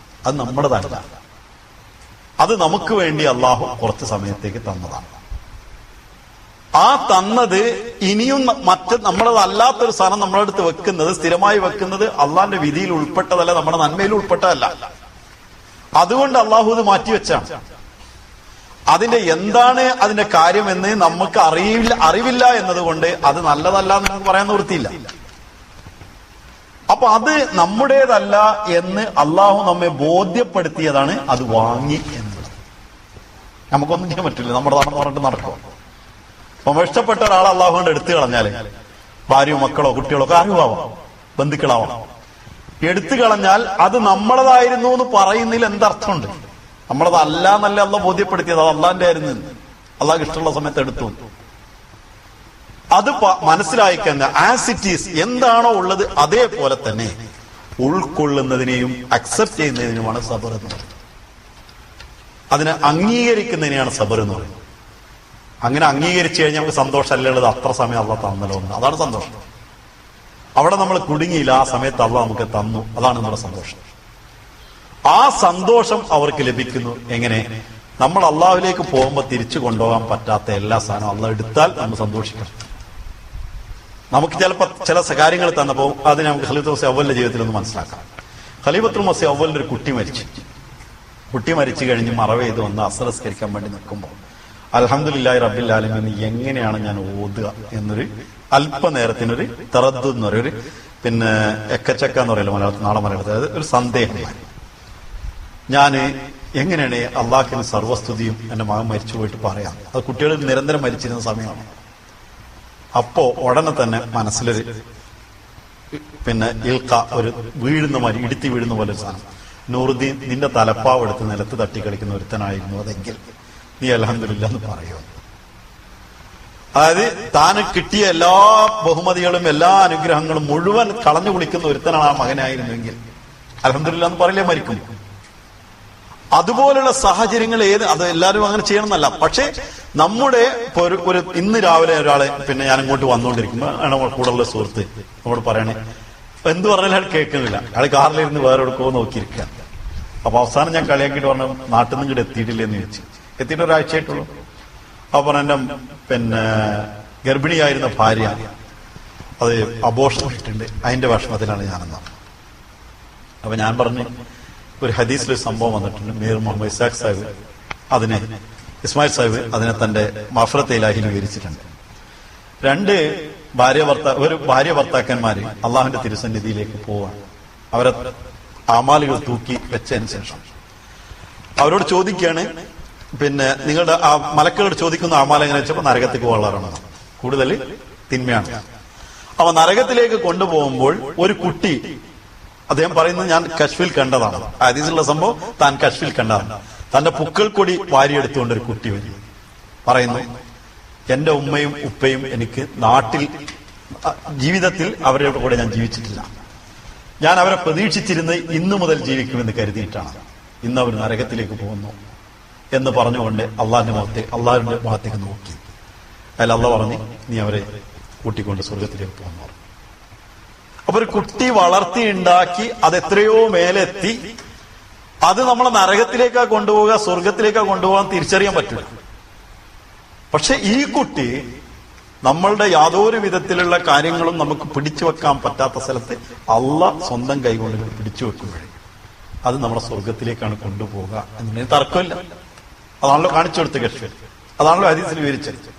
അത് നമ്മുടേതല്ല, അത് നമുക്ക് വേണ്ടി അള്ളാഹു കുറച്ച് സമയത്തേക്ക് തന്നതാണ്. ആ തന്നത് ഇനിയും നമ്മളതല്ലാത്തൊരു സാധനം നമ്മളെ അടുത്ത് വെക്കുന്നത്, സ്ഥിരമായി വെക്കുന്നത് അള്ളാന്റെ വിധിയിൽ ഉൾപ്പെട്ടതല്ല, നമ്മുടെ നന്മയിൽ ഉൾപ്പെട്ടതല്ല. അതുകൊണ്ട് അള്ളാഹു ഇത് മാറ്റിവെച്ചാണ്. അതിന്റെ എന്താണ് അതിന്റെ കാര്യമെന്ന് നമുക്ക് അറിവില്ല എന്നതുകൊണ്ട് അത് നല്ലതല്ല എന്ന് നമുക്ക് പറയാൻ നിവൃത്തിയില്ല. അപ്പൊ അത് നമ്മുടേതല്ല എന്ന് അള്ളാഹു നമ്മെ ബോധ്യപ്പെടുത്തിയതാണ് അത് വാങ്ങി എന്നുള്ളത്. നമുക്കൊന്നും ചെയ്യാൻ പറ്റില്ല, നമ്മുടെതാണെന്ന് പറഞ്ഞിട്ട് നടക്കും. അപ്പൊ ഇഷ്ടപ്പെട്ട ഒരാളെ അള്ളാഹു കൊണ്ട് എടുത്തു കളഞ്ഞാല്, ഭാര്യയോ മക്കളോ കുട്ടികളോ ഒക്കെ ആരുമാവാം, ബന്ധുക്കളാവാം, എടുത്തു കളഞ്ഞാൽ അത് നമ്മളതായിരുന്നു എന്ന് പറയുന്നതിൽ എന്തർത്ഥമുണ്ട്? നമ്മളതല്ല എന്നല്ല അള്ളാഹ് ബോധ്യപ്പെടുത്തിയത്, അത് അള്ളാന്റെ ആയിരുന്നു, അള്ളാഹ് ഇഷ്ടമുള്ള സമയത്ത് എടുത്തു. അത് മനസ്സിലായിക്കഴിഞ്ഞ ആസ് ഇറ്റ് ഈസ്, എന്താണോ ഉള്ളത് അതേപോലെ തന്നെ ഉൾക്കൊള്ളുന്നതിനെയും അക്സെപ്റ്റ് ചെയ്യുന്നതിനുമാണ് സബർ എന്ന് പറയുന്നത്. അതിനെ അംഗീകരിക്കുന്നതിനെയാണ് സബർ എന്ന് പറയുന്നത്. അങ്ങനെ അംഗീകരിച്ചു കഴിഞ്ഞാൽ നമുക്ക് സന്തോഷമല്ലേ ഉള്ളത്, അത്ര സമയം അള്ളാഹ് തന്നല്ലോ എന്ന്, അതാണ് സന്തോഷം. അവിടെ നമ്മൾ കുടുങ്ങിയില്ല, ആ സമയത്ത് അള്ളാഹ് നമുക്ക് തന്നു, അതാണ് നമ്മുടെ സന്തോഷം. ആ സന്തോഷം അവർക്ക് ലഭിക്കുന്നു എങ്ങനെ? നമ്മൾ അള്ളാഹുവിലേക്ക് പോകുമ്പോൾ തിരിച്ചു കൊണ്ടുപോകാൻ പറ്റാത്ത എല്ലാ സാധനവും അള്ളാഹ് എടുത്താൽ നമ്മൾ സന്തോഷിക്കണം. നമുക്ക് ചിലപ്പോൾ ചില കാര്യങ്ങൾ തന്നപ്പോൾ അത് നമുക്ക് ഖലീഫത്തുൽ മസീഹ് അവ്വലിന്റെ ജീവിതത്തിൽ ഒന്ന് മനസ്സിലാക്കാം. ഖലീഫത്തുൽ മസീഹ് അവ്വലിന്റെ ഒരു കുട്ടി മരിച്ചു കഴിഞ്ഞ് മറവ് ചെയ്ത് വന്ന് അസ്ർ നിസ്കരിക്കാൻ വേണ്ടി നിൽക്കുമ്പോൾ അൽഹംദുലില്ലാഹി റബ്ബിൽ ആലമീൻ എങ്ങനെയാണ് ഞാൻ ഓതുക എന്നൊരു അല്പനേരത്തിനൊരു തറദ്ദു എന്ന് പറയും, എക്കച്ചക്ക എന്ന് പറയല്ലോ മലയാളത്തിൽ, നാളെ മലയാളത്തിൽ, അതായത് ഒരു സന്ദേഹമായി, ഞാൻ എങ്ങനെയാണ് അള്ളാഹ്ക്കിന് സർവസ്തുതിയും എന്റെ മകൻ മരിച്ചു പോയിട്ട് പറയാം. അത് കുട്ടികൾ നിരന്തരം മരിച്ചിരുന്ന സമയമാണ്. അപ്പോ ഉടനെ തന്നെ മനസ്സിലൊരു ഇൽക്ക, ഒരു ഇടുത്തി വീഴുന്ന പോലെ ഒരു സാധനം, നൂറുദ്ദീൻ നിന്റെ തലപ്പാവ് എടുത്ത് നിലത്ത് തട്ടി കളിക്കുന്ന ഒരുത്തനായിരുന്നു അതെങ്കിൽ നീ അൽഹംദുലില്ലാ എന്ന് പറയുമോ? അതായത് താന് കിട്ടിയ എല്ലാ ബഹുമതികളും എല്ലാ അനുഗ്രഹങ്ങളും മുഴുവൻ കളഞ്ഞു കുളിക്കുന്ന ഒരുത്തനാണ് ആ മകനായിരുന്നെങ്കിൽ അൽഹംദുലില്ലാ എന്ന് പറയില്ലേ മരിക്കും. അതുപോലുള്ള സാഹചര്യങ്ങൾ അത് എല്ലാവരും അങ്ങനെ ചെയ്യണമെന്നല്ല. പക്ഷെ നമ്മുടെ ഒരു ഇന്ന് രാവിലെ ഒരാളെ ഞാൻ ഇങ്ങോട്ട് വന്നുകൊണ്ടിരിക്കുമ്പോൾ കൂടെയുള്ള സുഹൃത്ത് നമ്മോട് പറയണേ, എന്ത് പറഞ്ഞാലും അയാൾ കേൾക്കുന്നില്ല, അയാൾ കാറിലിരുന്ന് വേറെ എടുക്കുമോ നോക്കിയിരിക്കുക. അപ്പൊ അവസാനം ഞാൻ കളിയാക്കിയിട്ട് പറഞ്ഞു, നാട്ടിൽ നിന്ന് ഇങ്ങോട്ട് എത്തിയിട്ടില്ലെന്ന് ചോദിച്ചു. എത്തിയിട്ട് ഒരാഴ്ചയായിട്ടുള്ളൂ. അപ്പൊ എന്റെ ഗർഭിണിയായിരുന്ന ഭാര്യ അത് അബോർഷൻ ഇട്ടുണ്ട്, അതിന്റെ വിഷമത്തിലാണ് ഞാനെന്നാ. അപ്പൊ ഞാൻ പറഞ്ഞു, ഒരു ഹദീസിലൊരു സംഭവം വന്നിട്ടുണ്ട്, മീർ മുഹമ്മദ് ഇസാഖ് സാഹിബ് അതിനെ ഇസ്മായിൽ സാഹിബ് അതിനെ തന്റെ മഫ്റത്തെ ഇലാഹിൽ വിവരിച്ചിട്ടുണ്ട്. ഒരു ഭാര്യ ഭർത്താക്കന്മാര് അള്ളാഹുവിന്റെ തിരുസന്നിധിയിലേക്ക് പോവാൻ അവരെ അമാലുകൾ തൂക്കി വെച്ചതിന് ശേഷം അവരോട് ചോദിക്കുകയാണ്, പിന്നെ നിങ്ങളുടെ ആ മലക്കുകളോട് ചോദിക്കുന്ന അമാല എങ്ങനെ വെച്ചപ്പോ നരകത്തേക്ക് പോകാറാണ്, കൂടുതൽ തിന്മയാണ്. അവ നരകത്തിലേക്ക് കൊണ്ടുപോകുമ്പോൾ ഒരു കുട്ടി, അദ്ദേഹം പറയുന്നത് ഞാൻ കശ്ഫിൽ കണ്ടതാണ്, ഹദീസിലുള്ള സംഭവം താൻ കശ്ഫിൽ കണ്ടതാണ്. തന്റെ പുക്കൾ കൊടി വാരിയെടുത്തുകൊണ്ട് ഒരു കുട്ടി വരും, പറയുന്നു എന്റെ ഉമ്മയും ഉപ്പയും എനിക്ക് ജീവിതത്തിൽ അവരുടെ കൂടെ ഞാൻ ജീവിച്ചിട്ടില്ല, ഞാൻ അവരെ പ്രതീക്ഷിച്ചിരുന്ന് ഇന്നു മുതൽ ജീവിക്കുമെന്ന് കരുതിയിട്ടാണ്, ഇന്ന് അവർ നരകത്തിലേക്ക് പോകുന്നു എന്ന് പറഞ്ഞുകൊണ്ട് അള്ളാഹുവിന്റെ ഭാഗത്തേക്ക് നോക്കി. അതിൽ അള്ളാഹ് പറഞ്ഞു, നീ അവരെ കൂട്ടിക്കൊണ്ട് സ്വർഗത്തിലേക്ക് പോകുന്നു. അപ്പൊ ഒരു കുട്ടി വളർത്തിയുണ്ടാക്കി അത് എത്രയോ മേലെത്തി, അത് നമ്മളെ നരകത്തിലേക്കാ കൊണ്ടുപോവുക സ്വർഗത്തിലേക്കാ കൊണ്ടുപോകാൻ തിരിച്ചറിയാൻ പറ്റില്ല. പക്ഷെ ഈ കുട്ടി നമ്മളുടെ യാതൊരു വിധത്തിലുള്ള കാര്യങ്ങളും നമുക്ക് പിടിച്ചു വെക്കാൻ പറ്റാത്ത സ്ഥലത്ത് അള്ളാഹ് സ്വന്തം കൈകൊണ്ട് പിടിച്ചു വെക്കുമ്പോഴേ അത് നമ്മുടെ സ്വർഗത്തിലേക്കാണ് കൊണ്ടുപോവുക എന്നുണ്ടെങ്കിൽ തർക്കമില്ല. അതാണല്ലോ കാണിച്ചു കൊടുത്ത കശ്മീർ, അതാണല്ലോ ഹദീസിൽ വിവരിച്ചത്.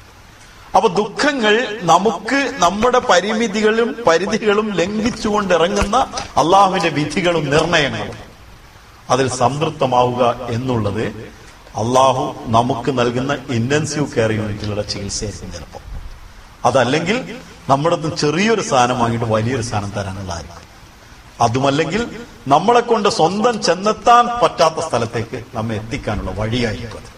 അപ്പൊ ദുഃഖങ്ങൾ നമുക്ക് നമ്മുടെ പരിമിതികളും പരിധികളും ലംഘിച്ചുകൊണ്ട് ഇറങ്ങുന്ന അള്ളാഹുവിന്റെ വിധികളും നിർണയങ്ങളും അതിൽ സംതൃപ്തമാവുക എന്നുള്ളത് അള്ളാഹു നമുക്ക് നൽകുന്ന ഇന്റൻസീവ് കെയർ യൂണിറ്റിലുള്ള ചികിത്സയായിരിക്കും ചിലപ്പോൾ. അതല്ലെങ്കിൽ നമ്മുടെ ചെറിയൊരു സാധനം വാങ്ങിയിട്ട് വലിയൊരു സാധനം തരാനുള്ളതായിരിക്കും. അതുമല്ലെങ്കിൽ നമ്മളെ കൊണ്ട് സ്വന്തം ചെന്നെത്താൻ പറ്റാത്ത സ്ഥലത്തേക്ക് നമ്മെ എത്തിക്കാനുള്ള വഴിയായിരിക്കും.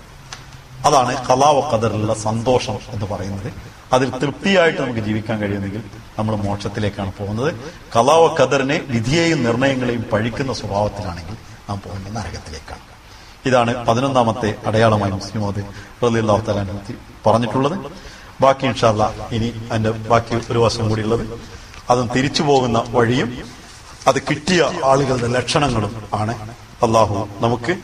അതാണ് ഖളാ വ ഖദറിലുള്ള സന്തോഷം എന്ന് പറയുന്നത്. അതിൽ തൃപ്തിയായിട്ട് നമുക്ക് ജീവിക്കാൻ കഴിയുമെങ്കിൽ നമ്മൾ മോക്ഷത്തിലേക്കാണ് പോകുന്നത്. ഖളാ വ ഖദറിനെ വിധിയെയും നിർണയങ്ങളെയും പഴിക്കുന്ന സ്വഭാവത്തിലാണെങ്കിൽ നാം പോകുന്നത് നരകത്തിലേക്കാണ്. ഇതാണ് 11ാമത്തെ അടയാളമായി മുസ്ലിം മൗദ് റളിയല്ലാഹു തആല അൻഹു പറഞ്ഞിട്ടുള്ളത്. ബാക്കി ഇൻഷാ അല്ലാഹ് ഇനി അതിന്റെ ബാക്കി ഒരു വശം കൂടിയുള്ളത് അതും തിരിച്ചു പോകുന്ന വഴിയും അത് കിട്ടിയ ആളുകളുടെ ലക്ഷണങ്ങളും ആണ്. അള്ളാഹു നമുക്ക്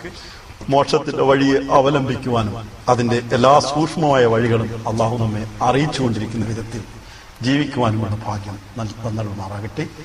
മോക്ഷത്തിന്റെ വഴിയെ അവലംബിക്കുവാനും അതിന്റെ എല്ലാ സൂക്ഷ്മമായ വഴികളും അള്ളാഹു നമ്മെ അറിയിച്ചുകൊണ്ടിരിക്കുന്ന വിധത്തിൽ ജീവിക്കുവാനുമാണ് ഭാഗ്യം നൽകുമാറാകട്ടെ.